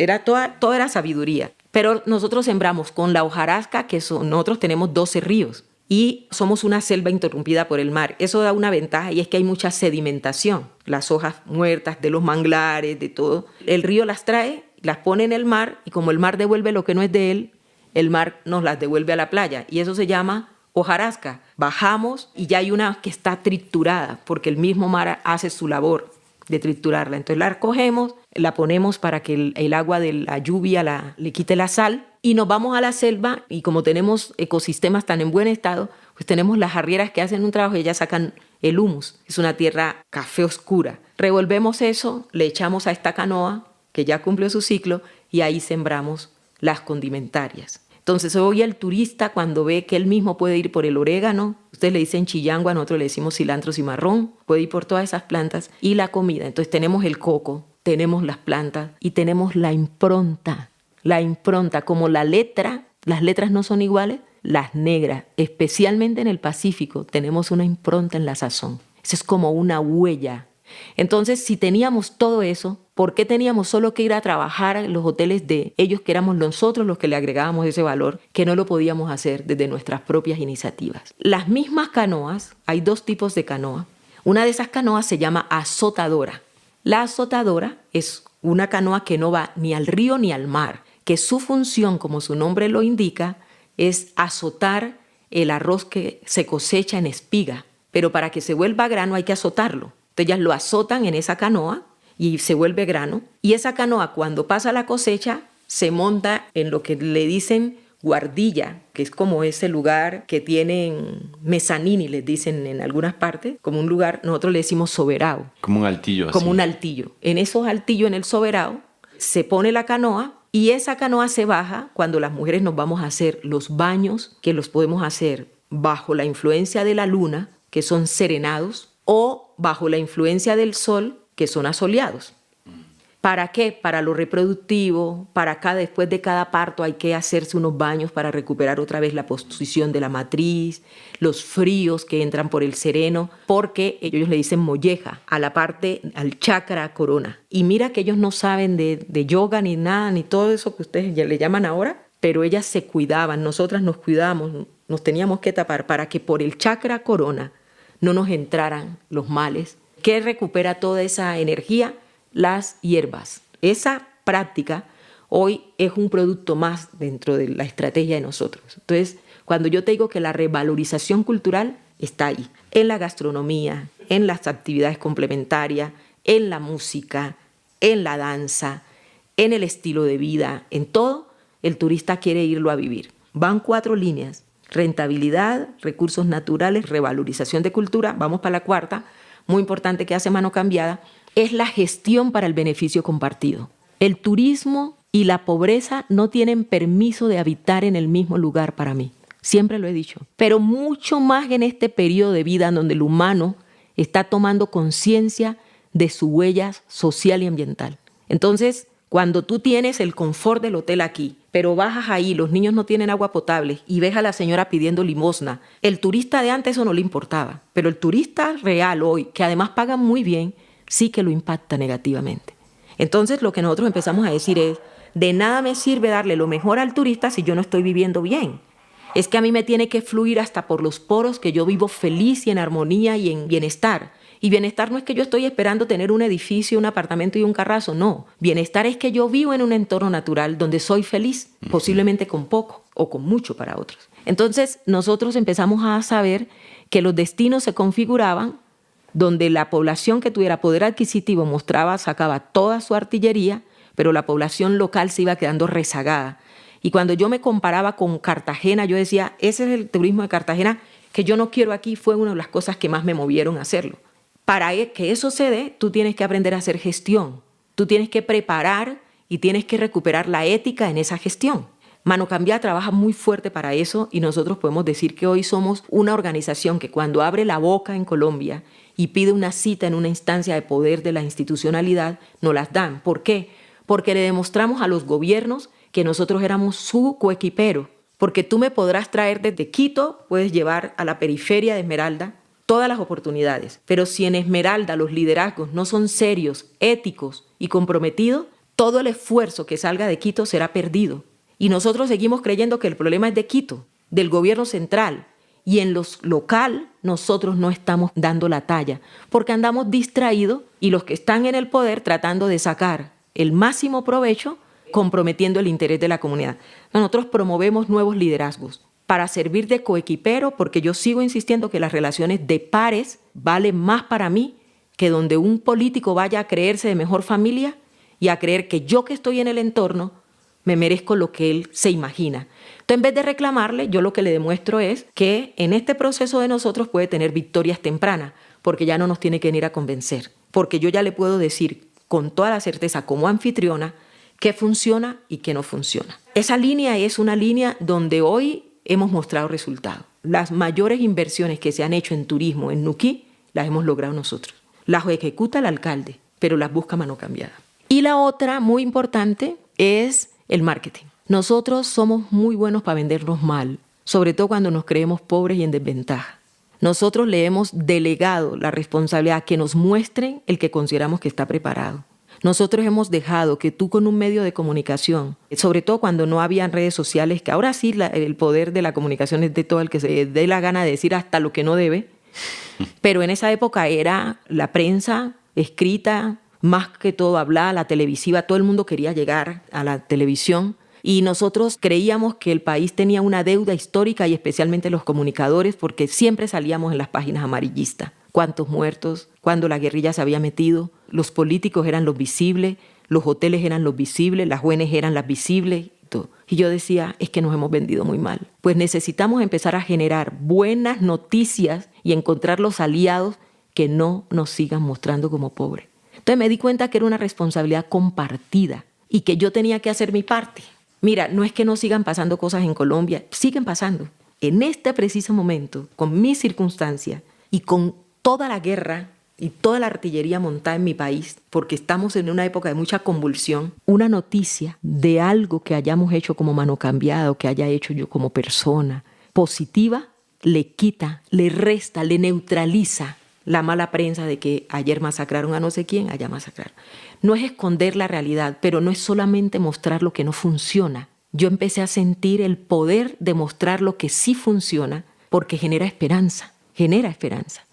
[SPEAKER 3] Todo era sabiduría. Pero nosotros sembramos con la hojarasca, nosotros tenemos 12 ríos y somos una selva interrumpida por el mar. Eso da una ventaja y es que hay mucha sedimentación. Las hojas muertas de los manglares, de todo. El río las trae, las pone en el mar y como el mar devuelve lo que no es de él, el mar nos las devuelve a la playa y eso se llama hojarasca. Bajamos y ya hay una que está triturada porque el mismo mar hace su labor de triturarla. Entonces la recogemos, la ponemos para que el agua de la lluvia le quite la sal y nos vamos a la selva y como tenemos ecosistemas tan en buen estado, pues tenemos las arrieras que hacen un trabajo y ellas sacan el humus. Es una tierra café oscura. Revolvemos eso, le echamos a esta canoa que ya cumplió su ciclo y ahí sembramos las condimentarias. Entonces hoy el turista cuando ve que él mismo puede ir por el orégano, ustedes le dicen chillangua, nosotros le decimos cilantro cimarrón, puede ir por todas esas plantas y la comida. Entonces tenemos el coco, tenemos las plantas y tenemos la impronta. La impronta, como la letra, las letras no son iguales, las negras, especialmente en el Pacífico, tenemos una impronta en la sazón. Eso es como una huella. Entonces si teníamos todo eso, ¿Por qué teníamos solo que ir a trabajar en los hoteles de ellos, que éramos nosotros los que le agregábamos ese valor, que no lo podíamos hacer desde nuestras propias iniciativas? Las mismas canoas, hay 2 tipos de canoa. Una de esas canoas se llama azotadora. La azotadora es una canoa que no va ni al río ni al mar, que su función, como su nombre lo indica, es azotar el arroz que se cosecha en espiga. Pero para que se vuelva grano hay que azotarlo. Entonces ellas lo azotan en esa canoa y se vuelve grano. Y esa canoa, cuando pasa la cosecha, se monta en lo que le dicen guardilla, que es como ese lugar que tienen mezanini, les dicen en algunas partes, como un lugar, nosotros le decimos soberao.
[SPEAKER 2] Como un altillo.
[SPEAKER 3] Como
[SPEAKER 2] así.
[SPEAKER 3] un altillo. En esos altillos, en el soberao, se pone la canoa y esa canoa se baja cuando las mujeres nos vamos a hacer los baños, que los podemos hacer bajo la influencia de la luna, que son serenados, o bajo la influencia del sol, que son asoleados. ¿Para qué? Para lo reproductivo, para acá después de cada parto hay que hacerse unos baños para recuperar otra vez la posición de la matriz, los fríos que entran por el sereno, porque ellos le dicen molleja a la parte, al chakra corona. Y mira que ellos no saben de yoga ni nada, ni todo eso que ustedes ya le llaman ahora, pero ellas se cuidaban, nosotras nos cuidábamos, nos teníamos que tapar para que por el chakra corona no nos entraran los males. ¿Qué recupera toda esa energía? Las hierbas. Esa práctica hoy es un producto más dentro de la estrategia de nosotros. Entonces, cuando yo te digo que la revalorización cultural está ahí, en la gastronomía, en las actividades complementarias, en la música, en la danza, en el estilo de vida, en todo, el turista quiere irlo a vivir. Van 4 líneas: rentabilidad, recursos naturales, revalorización de cultura. Vamos para la 4ª, muy importante, que hace Mano Cambiada, es la gestión para el beneficio compartido. El turismo y la pobreza no tienen permiso de habitar en el mismo lugar para mí. Siempre lo he dicho. Pero mucho más en este periodo de vida en donde el humano está tomando conciencia de su huella social y ambiental. Entonces, cuando tú tienes el confort del hotel aquí, pero bajas ahí, los niños no tienen agua potable y ves a la señora pidiendo limosna, el turista de antes eso no le importaba. Pero el turista real hoy, que además paga muy bien, sí que lo impacta negativamente. Entonces lo que nosotros empezamos a decir es, de nada me sirve darle lo mejor al turista si yo no estoy viviendo bien. Es que a mí me tiene que fluir hasta por los poros que yo vivo feliz y en armonía y en bienestar. Y bienestar no es que yo estoy esperando tener un edificio, un apartamento y un carrazo, no. Bienestar es que yo vivo en un entorno natural donde soy feliz, posiblemente con poco o con mucho para otros. Entonces nosotros empezamos a saber que los destinos se configuraban donde la población que tuviera poder adquisitivo sacaba toda su artillería, pero la población local se iba quedando rezagada. Y cuando yo me comparaba con Cartagena, yo decía, ese es el turismo de Cartagena que yo no quiero aquí, fue una de las cosas que más me movieron a hacerlo. Para que eso se dé, tú tienes que aprender a hacer gestión, tú tienes que preparar y tienes que recuperar la ética en esa gestión. Mano Cambiada trabaja muy fuerte para eso y nosotros podemos decir que hoy somos una organización que cuando abre la boca en Colombia y pide una cita en una instancia de poder de la institucionalidad, nos las dan. ¿Por qué? Porque le demostramos a los gobiernos que nosotros éramos su coequipero. Porque tú me podrás traer desde Quito, puedes llevar a la periferia de Esmeralda todas las oportunidades. Pero si en Esmeralda los liderazgos no son serios, éticos y comprometidos, todo el esfuerzo que salga de Quito será perdido. Y nosotros seguimos creyendo que el problema es de Quito, del gobierno central. Y en lo local nosotros no estamos dando la talla porque andamos distraídos y los que están en el poder tratando de sacar el máximo provecho comprometiendo el interés de la comunidad. Nosotros promovemos nuevos liderazgos para servir de coequipero porque yo sigo insistiendo que las relaciones de pares valen más para mí que donde un político vaya a creerse de mejor familia y a creer que yo que estoy en el entorno me merezco lo que él se imagina. Entonces, en vez de reclamarle, yo lo que le demuestro es que en este proceso de nosotros puede tener victorias tempranas, porque ya no nos tiene que venir a convencer. Porque yo ya le puedo decir con toda la certeza como anfitriona qué funciona y qué no funciona. Esa línea es una línea donde hoy hemos mostrado resultados. Las mayores inversiones que se han hecho en turismo en Nuquí las hemos logrado nosotros. Las ejecuta el alcalde, pero las busca Mano Cambiada. Y la otra, muy importante, es el marketing. Nosotros somos muy buenos para vendernos mal, sobre todo cuando nos creemos pobres y en desventaja. Nosotros le hemos delegado la responsabilidad a que nos muestren el que consideramos que está preparado. nosotros hemos dejado que tú con un medio de comunicación, sobre todo cuando no habían redes sociales, que ahora sí el poder de la comunicación es de todo el que se dé la gana de decir hasta lo que no debe, pero en esa época era la prensa escrita, más que todo hablada, la televisiva, todo el mundo quería llegar a la televisión. Y nosotros creíamos que el país tenía una deuda histórica y especialmente los comunicadores porque siempre salíamos en las páginas amarillistas. ¿Cuántos muertos? ¿Cuándo la guerrilla se había metido? Los políticos eran los visibles, los hoteles eran los visibles, las ONG eran las visibles. Todo. Y yo decía, es que nos hemos vendido muy mal. Pues necesitamos empezar a generar buenas noticias y encontrar los aliados que no nos sigan mostrando como pobres. Entonces me di cuenta que era una responsabilidad compartida y que yo tenía que hacer mi parte. Mira, no es que no sigan pasando cosas en Colombia, siguen pasando. En este preciso momento, con mis circunstancias y con toda la guerra y toda la artillería montada en mi país, porque estamos en una época de mucha convulsión, una noticia de algo que hayamos hecho como mano cambiada o que haya hecho yo como persona positiva, le quita, le resta, le neutraliza la mala prensa de que ayer masacraron a no sé quién, allá masacraron. No es esconder la realidad, pero no es solamente mostrar lo que no funciona. Yo empecé a sentir el poder de mostrar lo que sí funciona porque genera esperanza, genera esperanza.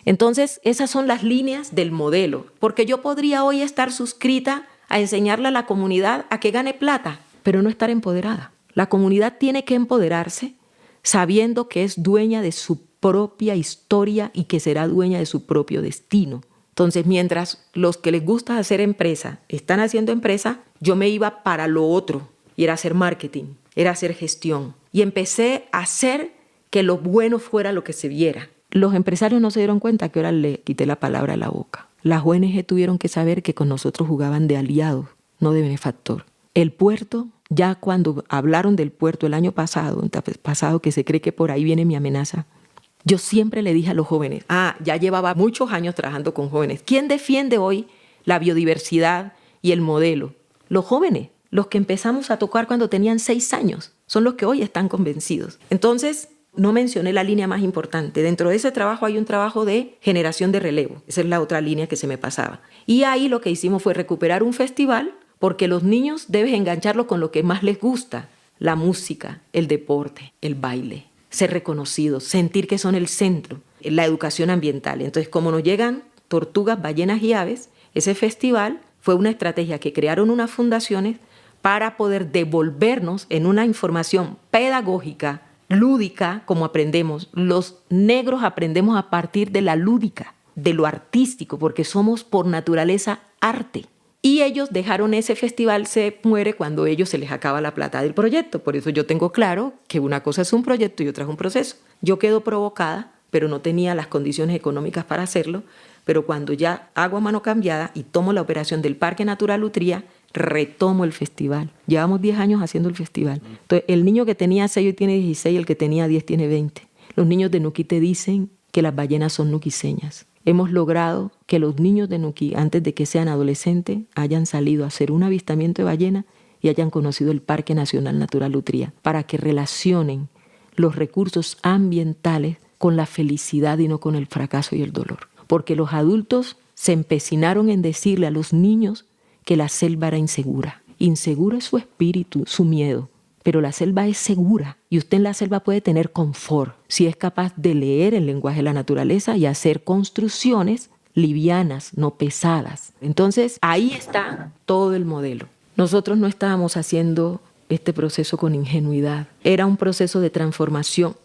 [SPEAKER 3] Entonces, esas son las líneas del modelo, porque yo podría hoy estar suscrita a enseñarle a la comunidad a que gane plata, pero no estar empoderada. La comunidad tiene que empoderarse sabiendo que es dueña de su propia historia y que será dueña de su propio destino. Entonces, mientras los que les gusta hacer empresa están haciendo empresa, yo me iba para lo otro, y era hacer marketing, era hacer gestión. Y empecé a hacer que lo bueno fuera lo que se viera. Los empresarios no se dieron cuenta que ahora le quité la palabra a la boca. Las ONG tuvieron que saber que con nosotros jugaban de aliados, no de benefactor. El puerto, ya cuando hablaron del puerto el año pasado que se cree que por ahí viene mi amenaza, yo siempre le dije a los jóvenes, ya llevaba muchos años trabajando con jóvenes. ¿Quién defiende hoy la biodiversidad y el modelo? Los jóvenes, los que empezamos a tocar cuando tenían 6 años, son los que hoy están convencidos. Entonces, no mencioné la línea más importante. Dentro de ese trabajo hay un trabajo de generación de relevo. Esa es la otra línea que se me pasaba. Y ahí lo que hicimos fue recuperar un festival porque los niños debes engancharlos con lo que más les gusta. La música, el deporte, el baile. Ser reconocidos, sentir que son el centro, la educación ambiental. Entonces, como nos llegan tortugas, ballenas y aves, ese festival fue una estrategia que crearon unas fundaciones para poder devolvernos en una información pedagógica, lúdica, como aprendemos. Los negros aprendemos a partir de la lúdica, de lo artístico, porque somos por naturaleza arte. Y ellos dejaron ese festival, se muere cuando a ellos se les acaba la plata del proyecto. Por eso yo tengo claro que una cosa es un proyecto y otra es un proceso. Yo quedo provocada, pero no tenía las condiciones económicas para hacerlo. Pero cuando ya hago a mano cambiada y tomo la operación del Parque Natural Utría, retomo el festival. Llevamos 10 años haciendo el festival. Entonces, el niño que tenía 6 hoy tiene 16, el que tenía 10 tiene 20. Los niños de Nuquí te dicen que las ballenas son nuquiseñas. Hemos logrado que los niños de Nuquí, antes de que sean adolescentes, hayan salido a hacer un avistamiento de ballena y hayan conocido el Parque Nacional Natural Utría, para que relacionen los recursos ambientales con la felicidad y no con el fracaso y el dolor. Porque los adultos se empecinaron en decirle a los niños que la selva era insegura. Inseguro es su espíritu, su miedo. Pero la selva es segura y usted en la selva puede tener confort si es capaz de leer el lenguaje de la naturaleza y hacer construcciones livianas, no pesadas. Entonces, ahí está todo el modelo. Nosotros no estábamos haciendo este proceso con ingenuidad. Era un proceso de transformación.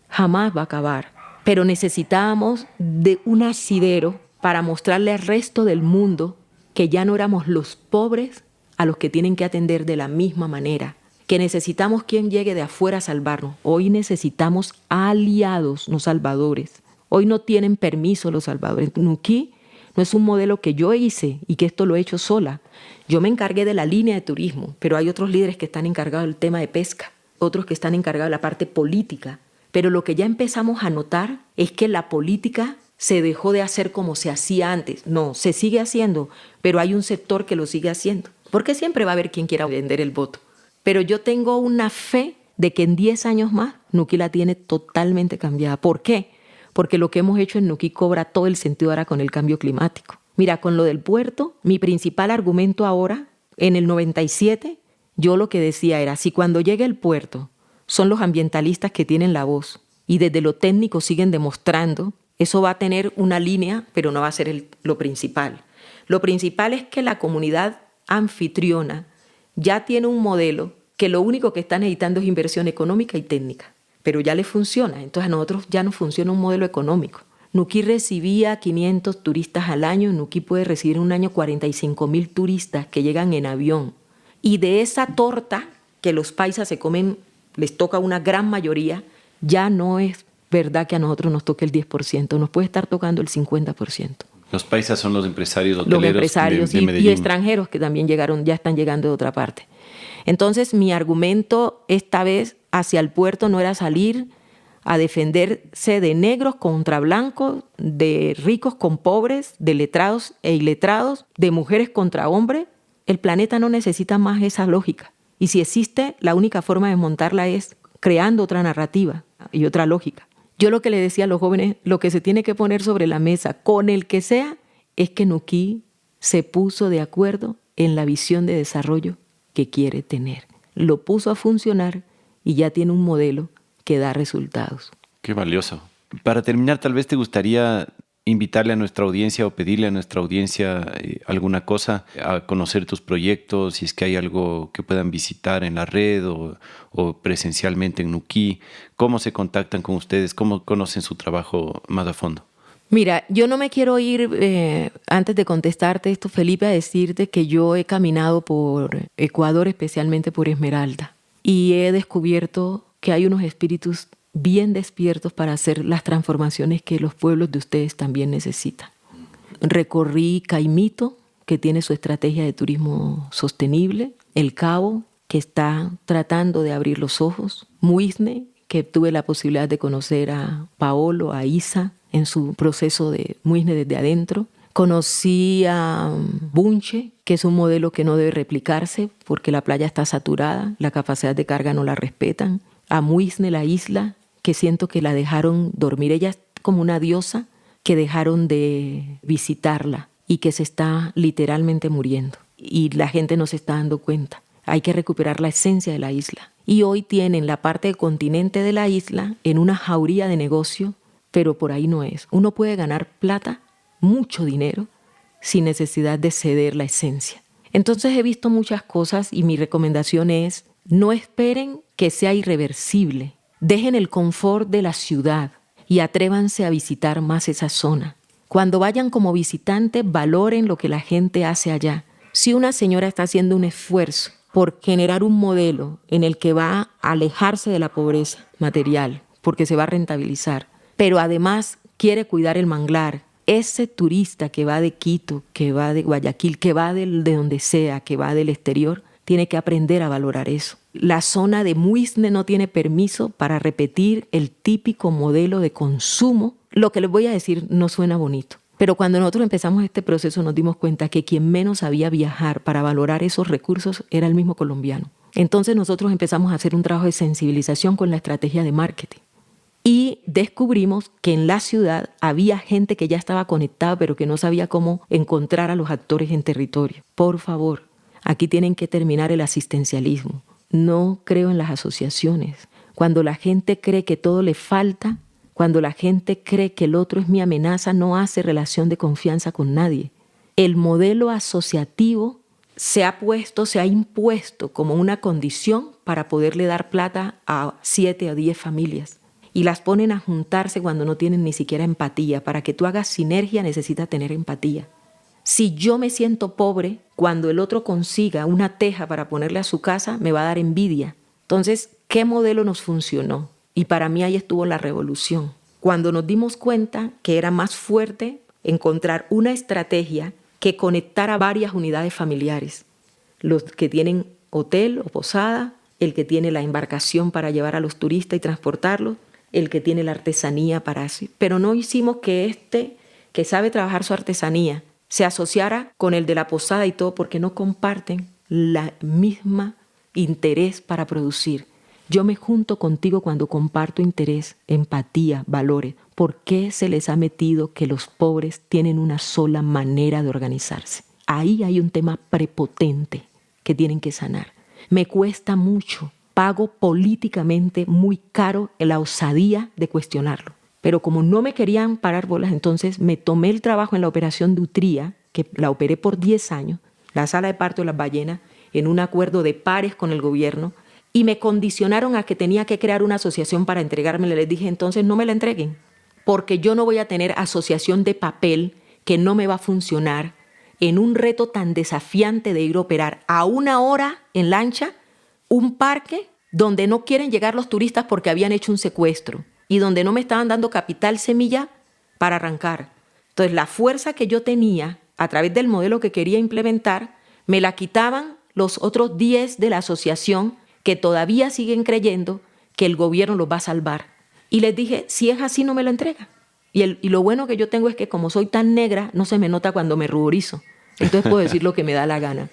[SPEAKER 3] Jamás va a acabar. Pero necesitábamos de un asidero para mostrarle al resto del mundo que ya no éramos los pobres a los que tienen que atender de la misma manera, que necesitamos quien llegue de afuera a salvarnos. Hoy necesitamos aliados, no salvadores. Hoy no tienen permiso los salvadores. Nuquí no es un modelo que yo hice y que esto lo he hecho sola. Yo me encargué de la línea de turismo, pero hay otros líderes que están encargados del tema de pesca, otros que están encargados de la parte política. Pero lo que ya empezamos a notar es que la política se dejó de hacer como se hacía antes. No, se sigue haciendo, pero hay un sector que lo sigue haciendo. Porque siempre va a haber quien quiera vender el voto. Pero yo tengo una fe de que en 10 años más Nuquí la tiene totalmente cambiada. ¿Por qué? Porque lo que hemos hecho en Nuquí cobra todo el sentido ahora con el cambio climático. Mira, con lo del puerto, mi principal argumento ahora, en el 97, yo lo que decía era, si cuando llegue el puerto son los ambientalistas que tienen la voz y desde lo técnico siguen demostrando, eso va a tener una línea, pero no va a ser lo principal. Lo principal es que la comunidad anfitriona ya tiene un modelo que lo único que está necesitando es inversión económica y técnica, pero ya le funciona. Entonces a nosotros ya nos funciona un modelo económico. Nuquí recibía 500 turistas al año, Nuquí puede recibir en un año 45.000 turistas que llegan en avión. Y de esa torta que los paisas se comen, les toca una gran mayoría, ya no es verdad que a nosotros nos toque el 10%, nos puede estar tocando el 50%.
[SPEAKER 2] Los paisas son los empresarios hoteleros,
[SPEAKER 3] los empresarios
[SPEAKER 2] de Medellín.
[SPEAKER 3] Y extranjeros que también llegaron, ya están llegando de otra parte. Entonces mi argumento esta vez hacia el puerto no era salir a defenderse de negros contra blancos, de ricos con pobres, de letrados e iletrados, de mujeres contra hombres. El planeta no necesita más esa lógica. Y si existe, la única forma de desmontarla es creando otra narrativa y otra lógica. Yo lo que le decía a los jóvenes, lo que se tiene que poner sobre la mesa, con el que sea, es que Nuquí se puso de acuerdo en la visión de desarrollo que quiere tener. Lo puso a funcionar y ya tiene un modelo que da resultados.
[SPEAKER 2] Qué valioso. Para terminar, tal vez te gustaría invitarle a nuestra audiencia o pedirle a nuestra audiencia alguna cosa, a conocer tus proyectos, si es que hay algo que puedan visitar en la red o presencialmente en Nuquí. ¿Cómo se contactan con ustedes? ¿Cómo conocen su trabajo más a fondo?
[SPEAKER 3] Mira, yo no me quiero ir, antes de contestarte esto, Felipe, a decirte que yo he caminado por Ecuador, especialmente por Esmeralda, y he descubierto que hay unos espíritus bien despiertos para hacer las transformaciones que los pueblos de ustedes también necesitan. Recorrí Caimito, que tiene su estrategia de turismo sostenible, El Cabo, que está tratando de abrir los ojos, Muisne, que tuve la posibilidad de conocer a Paolo, a Isa, en su proceso de Muisne desde adentro. Conocí a Bunche, que es un modelo que no debe replicarse porque la playa está saturada, la capacidad de carga no la respetan. A Muisne, la isla, que siento que la dejaron dormir. Ella es como una diosa que dejaron de visitarla y que se está literalmente muriendo. Y la gente no se está dando cuenta. Hay que recuperar la esencia de la isla. Y hoy tienen la parte del continente de la isla en una jauría de negocio, pero por ahí no es. Uno puede ganar plata, mucho dinero, sin necesidad de ceder la esencia. Entonces he visto muchas cosas y mi recomendación es: no esperen que sea irreversible. Dejen el confort de la ciudad y atrévanse a visitar más esa zona. Cuando vayan como visitantes, valoren lo que la gente hace allá. Si una señora está haciendo un esfuerzo por generar un modelo en el que va a alejarse de la pobreza material, porque se va a rentabilizar, pero además quiere cuidar el manglar, ese turista que va de Quito, que va de Guayaquil, que va de donde sea, que va del exterior, tiene que aprender a valorar eso. La zona de Muisne no tiene permiso para repetir el típico modelo de consumo. Lo que les voy a decir no suena bonito, pero cuando nosotros empezamos este proceso nos dimos cuenta que quien menos sabía viajar para valorar esos recursos era el mismo colombiano. Entonces nosotros empezamos a hacer un trabajo de sensibilización con la estrategia de marketing. Y descubrimos que en la ciudad había gente que ya estaba conectada, pero que no sabía cómo encontrar a los actores en territorio. Por favor, aquí tienen que terminar el asistencialismo. No creo en las asociaciones. Cuando la gente cree que todo le falta, cuando la gente cree que el otro es mi amenaza, no hace relación de confianza con nadie. El modelo asociativo se ha impuesto como una condición para poderle dar plata a 7 o 10 familias. Y las ponen a juntarse cuando no tienen ni siquiera empatía. Para que tú hagas sinergia necesitas tener empatía. Si yo me siento pobre, cuando el otro consiga una teja para ponerle a su casa, me va a dar envidia. Entonces, ¿qué modelo nos funcionó? Y para mí ahí estuvo la revolución. Cuando nos dimos cuenta que era más fuerte encontrar una estrategia que conectara varias unidades familiares. Los que tienen hotel o posada, el que tiene la embarcación para llevar a los turistas y transportarlos, el que tiene la artesanía para así. Pero no hicimos que que sabe trabajar su artesanía, se asociara con el de la posada y todo, porque no comparten la misma interés para producir. Yo me junto contigo cuando comparto interés, empatía, valores. ¿Por qué se les ha metido que los pobres tienen una sola manera de organizarse? Ahí hay un tema prepotente que tienen que sanar. Me cuesta mucho, pago políticamente muy caro la osadía de cuestionarlo. Pero como no me querían parar bolas, entonces me tomé el trabajo en la operación de Utría, que la operé por 10 años, la sala de parto de las ballenas, en un acuerdo de pares con el gobierno, y me condicionaron a que tenía que crear una asociación para entregármela. Les dije, entonces no me la entreguen, porque yo no voy a tener asociación de papel que no me va a funcionar en un reto tan desafiante de ir a operar a 1 hora en lancha un parque donde no quieren llegar los turistas porque habían hecho un secuestro y donde no me estaban dando capital semilla para arrancar. Entonces la fuerza que yo tenía a través del modelo que quería implementar me la quitaban los otros 10 de la asociación que todavía siguen creyendo que el gobierno los va a salvar. Y les dije, si es así, no me lo entrega. Y lo bueno que yo tengo es que como soy tan negra, no se me nota cuando me ruborizo. Entonces puedo decir lo que me da la gana.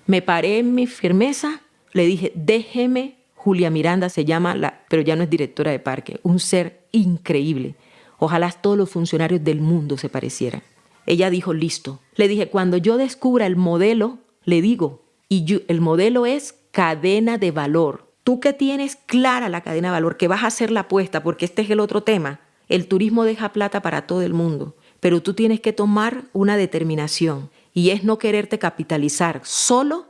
[SPEAKER 3] Me paré en mi firmeza, le dije, déjeme, Julia Miranda se llama, pero ya no es directora de parque, un ser increíble. Ojalá todos los funcionarios del mundo se parecieran. Ella dijo, listo. Le dije, cuando yo descubra el modelo, le digo, el modelo es cadena de valor. Tú que tienes clara la cadena de valor, que vas a hacer la apuesta, porque este es el otro tema. El turismo deja plata para todo el mundo, pero tú tienes que tomar una determinación y es no quererte capitalizar solo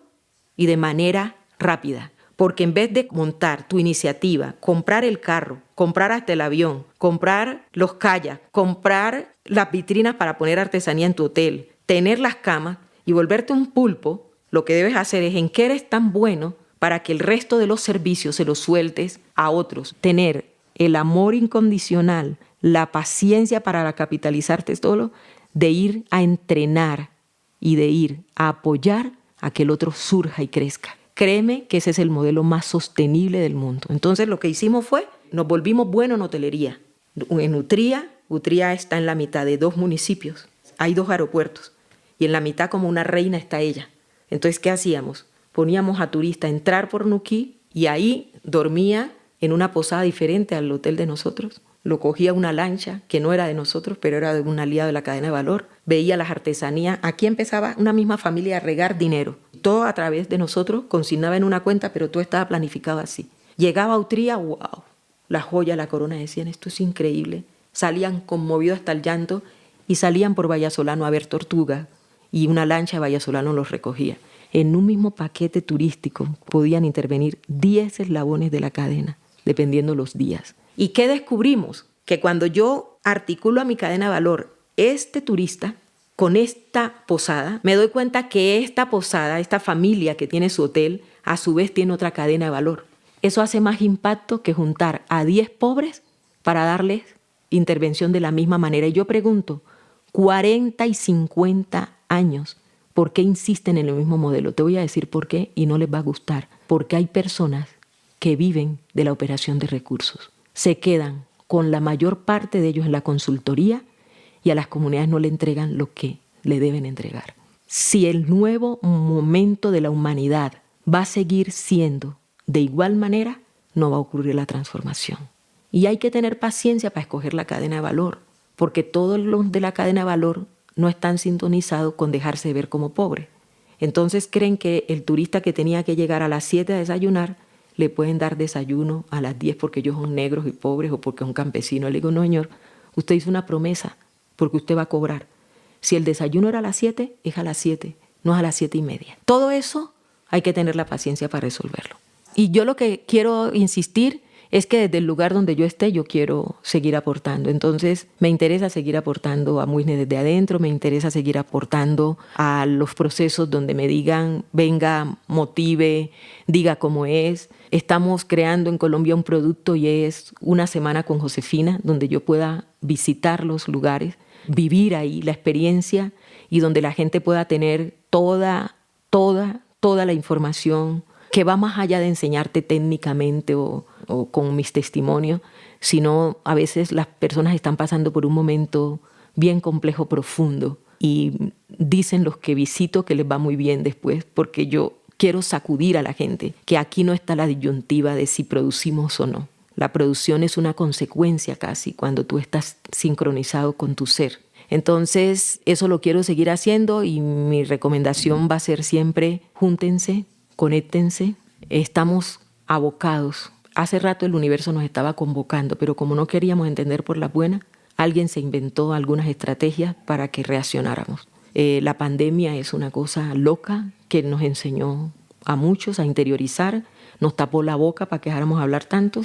[SPEAKER 3] y de manera rápida. Porque en vez de montar tu iniciativa, comprar el carro, comprar hasta el avión, comprar los kayaks, comprar las vitrinas para poner artesanía en tu hotel, tener las camas y volverte un pulpo, lo que debes hacer es en qué eres tan bueno para que el resto de los servicios se los sueltes a otros. Tener el amor incondicional, la paciencia para capitalizarte solo, de ir a entrenar y de ir a apoyar a que el otro surja y crezca. Créeme que ese es el modelo más sostenible del mundo. Entonces lo que hicimos fue, nos volvimos buenos en hotelería. En Utría está en la mitad de 2 municipios, hay 2 aeropuertos y en la mitad como una reina está ella. Entonces, ¿qué hacíamos? Poníamos a turista a entrar por Nuquí y ahí dormía en una posada diferente al hotel de nosotros. Lo cogía una lancha que no era de nosotros, pero era de un aliado de la cadena de valor. Veía las artesanías. Aquí empezaba una misma familia a regar dinero. Todo a través de nosotros, consignaba en una cuenta, pero todo estaba planificado así. Llegaba a Utría, wow, la joya, la corona, decían, esto es increíble. Salían conmovidos hasta el llanto y salían por Vallasolano a ver tortugas y una lancha de Vallasolano los recogía. En un mismo paquete turístico podían intervenir 10 eslabones de la cadena, dependiendo los días. ¿Y qué descubrimos? Que cuando yo articulo a mi cadena de valor este turista con esta posada, me doy cuenta que esta posada, esta familia que tiene su hotel, a su vez tiene otra cadena de valor. Eso hace más impacto que juntar a 10 pobres para darles intervención de la misma manera. Y yo pregunto, 40 y 50 años, ¿por qué insisten en el mismo modelo? Te voy a decir por qué y no les va a gustar. Porque hay personas que viven de la operación de recursos. Se quedan con la mayor parte de ellos en la consultoría y a las comunidades no le entregan lo que le deben entregar. Si el nuevo momento de la humanidad va a seguir siendo de igual manera, no va a ocurrir la transformación. Y hay que tener paciencia para escoger la cadena de valor, porque todos los de la cadena de valor no están sintonizados con dejarse ver como pobre. Entonces creen que el turista que tenía que llegar a las 7 a desayunar, le pueden dar desayuno a las 10 porque ellos son negros y pobres o porque es un campesino. Le digo, no señor, usted hizo una promesa porque usted va a cobrar. Si el desayuno era a las 7, es a las 7, no es a las 7:30. Todo eso hay que tener la paciencia para resolverlo. Y yo lo que quiero insistir es que desde el lugar donde yo esté, yo quiero seguir aportando. Entonces, me interesa seguir aportando a Muisne desde adentro, me interesa seguir aportando a los procesos donde me digan, venga, motive, diga cómo es. Estamos creando en Colombia un producto y es una semana con Josefina, donde yo pueda visitar los lugares, vivir ahí la experiencia y donde la gente pueda tener toda la información que va más allá de enseñarte técnicamente o con mis testimonios, sino a veces las personas están pasando por un momento bien complejo, profundo, y dicen los que visito que les va muy bien después, porque yo quiero sacudir a la gente que aquí no está la disyuntiva de si producimos o no. La producción es una consecuencia casi cuando tú estás sincronizado con tu ser. Entonces, eso lo quiero seguir haciendo y mi recomendación va a ser siempre: júntense, conéctense. Estamos abocados. Hace rato el universo nos estaba convocando, pero como no queríamos entender por la buena, alguien se inventó algunas estrategias para que reaccionáramos. La pandemia es una cosa loca que nos enseñó a muchos a interiorizar, nos tapó la boca para que dejáramos hablar tanto.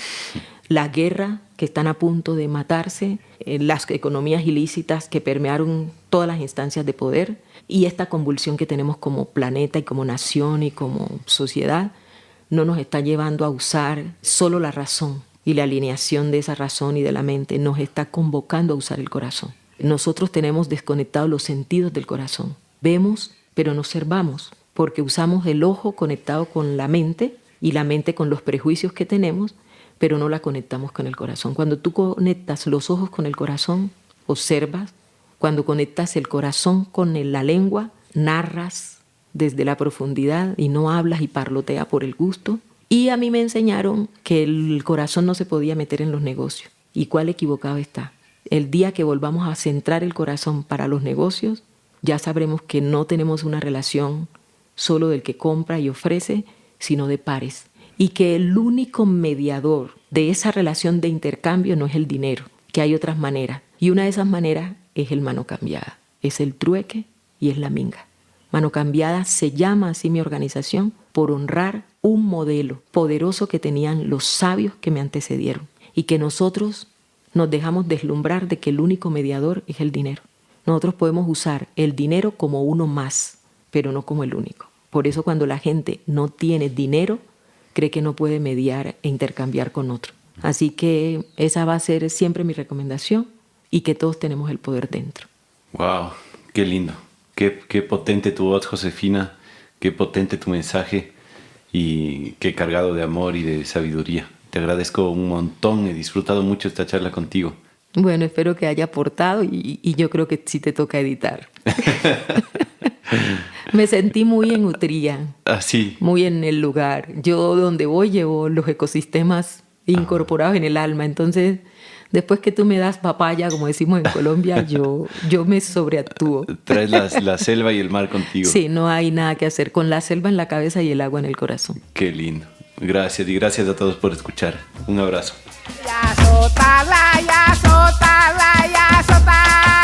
[SPEAKER 3] La guerra que están a punto de matarse, las economías ilícitas que permearon todas las instancias de poder y esta convulsión que tenemos como planeta y como nación y como sociedad no nos está llevando a usar solo la razón y la alineación de esa razón y de la mente, nos está convocando a usar el corazón. Nosotros tenemos desconectados los sentidos del corazón. Vemos, pero no observamos, porque usamos el ojo conectado con la mente y la mente con los prejuicios que tenemos, pero no la conectamos con el corazón. Cuando tú conectas los ojos con el corazón, observas. Cuando conectas el corazón con la lengua, narras desde la profundidad y no hablas y parloteas por el gusto. Y a mí me enseñaron que el corazón no se podía meter en los negocios. ¿Y cuál equivocado está? El día que volvamos a centrar el corazón para los negocios, ya sabremos que no tenemos una relación solo del que compra y ofrece, sino de pares. Y que el único mediador de esa relación de intercambio no es el dinero, que hay otras maneras. Y una de esas maneras es el mano cambiada, es el trueque y es la minga. Mano cambiada se llama así mi organización por honrar un modelo poderoso que tenían los sabios que me antecedieron y que nosotros nos dejamos deslumbrar de que el único mediador es el dinero. Nosotros podemos usar el dinero como uno más, pero no como el único. Por eso cuando la gente no tiene dinero, cree que no puede mediar e intercambiar con otro. Así que esa va a ser siempre mi recomendación y que todos tenemos el poder dentro.
[SPEAKER 2] ¡Wow! ¡Qué lindo! Qué potente tu voz, Josefina, qué potente tu mensaje y qué cargado de amor y de sabiduría. Te agradezco un montón, he disfrutado mucho esta charla contigo.
[SPEAKER 3] Bueno, espero que haya aportado y yo creo que sí te toca editar. Me sentí muy en Utría,
[SPEAKER 2] sí.
[SPEAKER 3] Muy en el lugar. Yo donde voy llevo los ecosistemas incorporados en el alma, entonces después que tú me das papaya, como decimos en Colombia, yo me sobreactúo.
[SPEAKER 2] Traes la selva y el mar contigo.
[SPEAKER 3] Sí, no hay nada que hacer, con la selva en la cabeza y el agua en el corazón.
[SPEAKER 2] Qué lindo. Gracias y gracias a todos por escuchar. Un abrazo.
[SPEAKER 1] Ya sotala, ya sotala, ya sotala.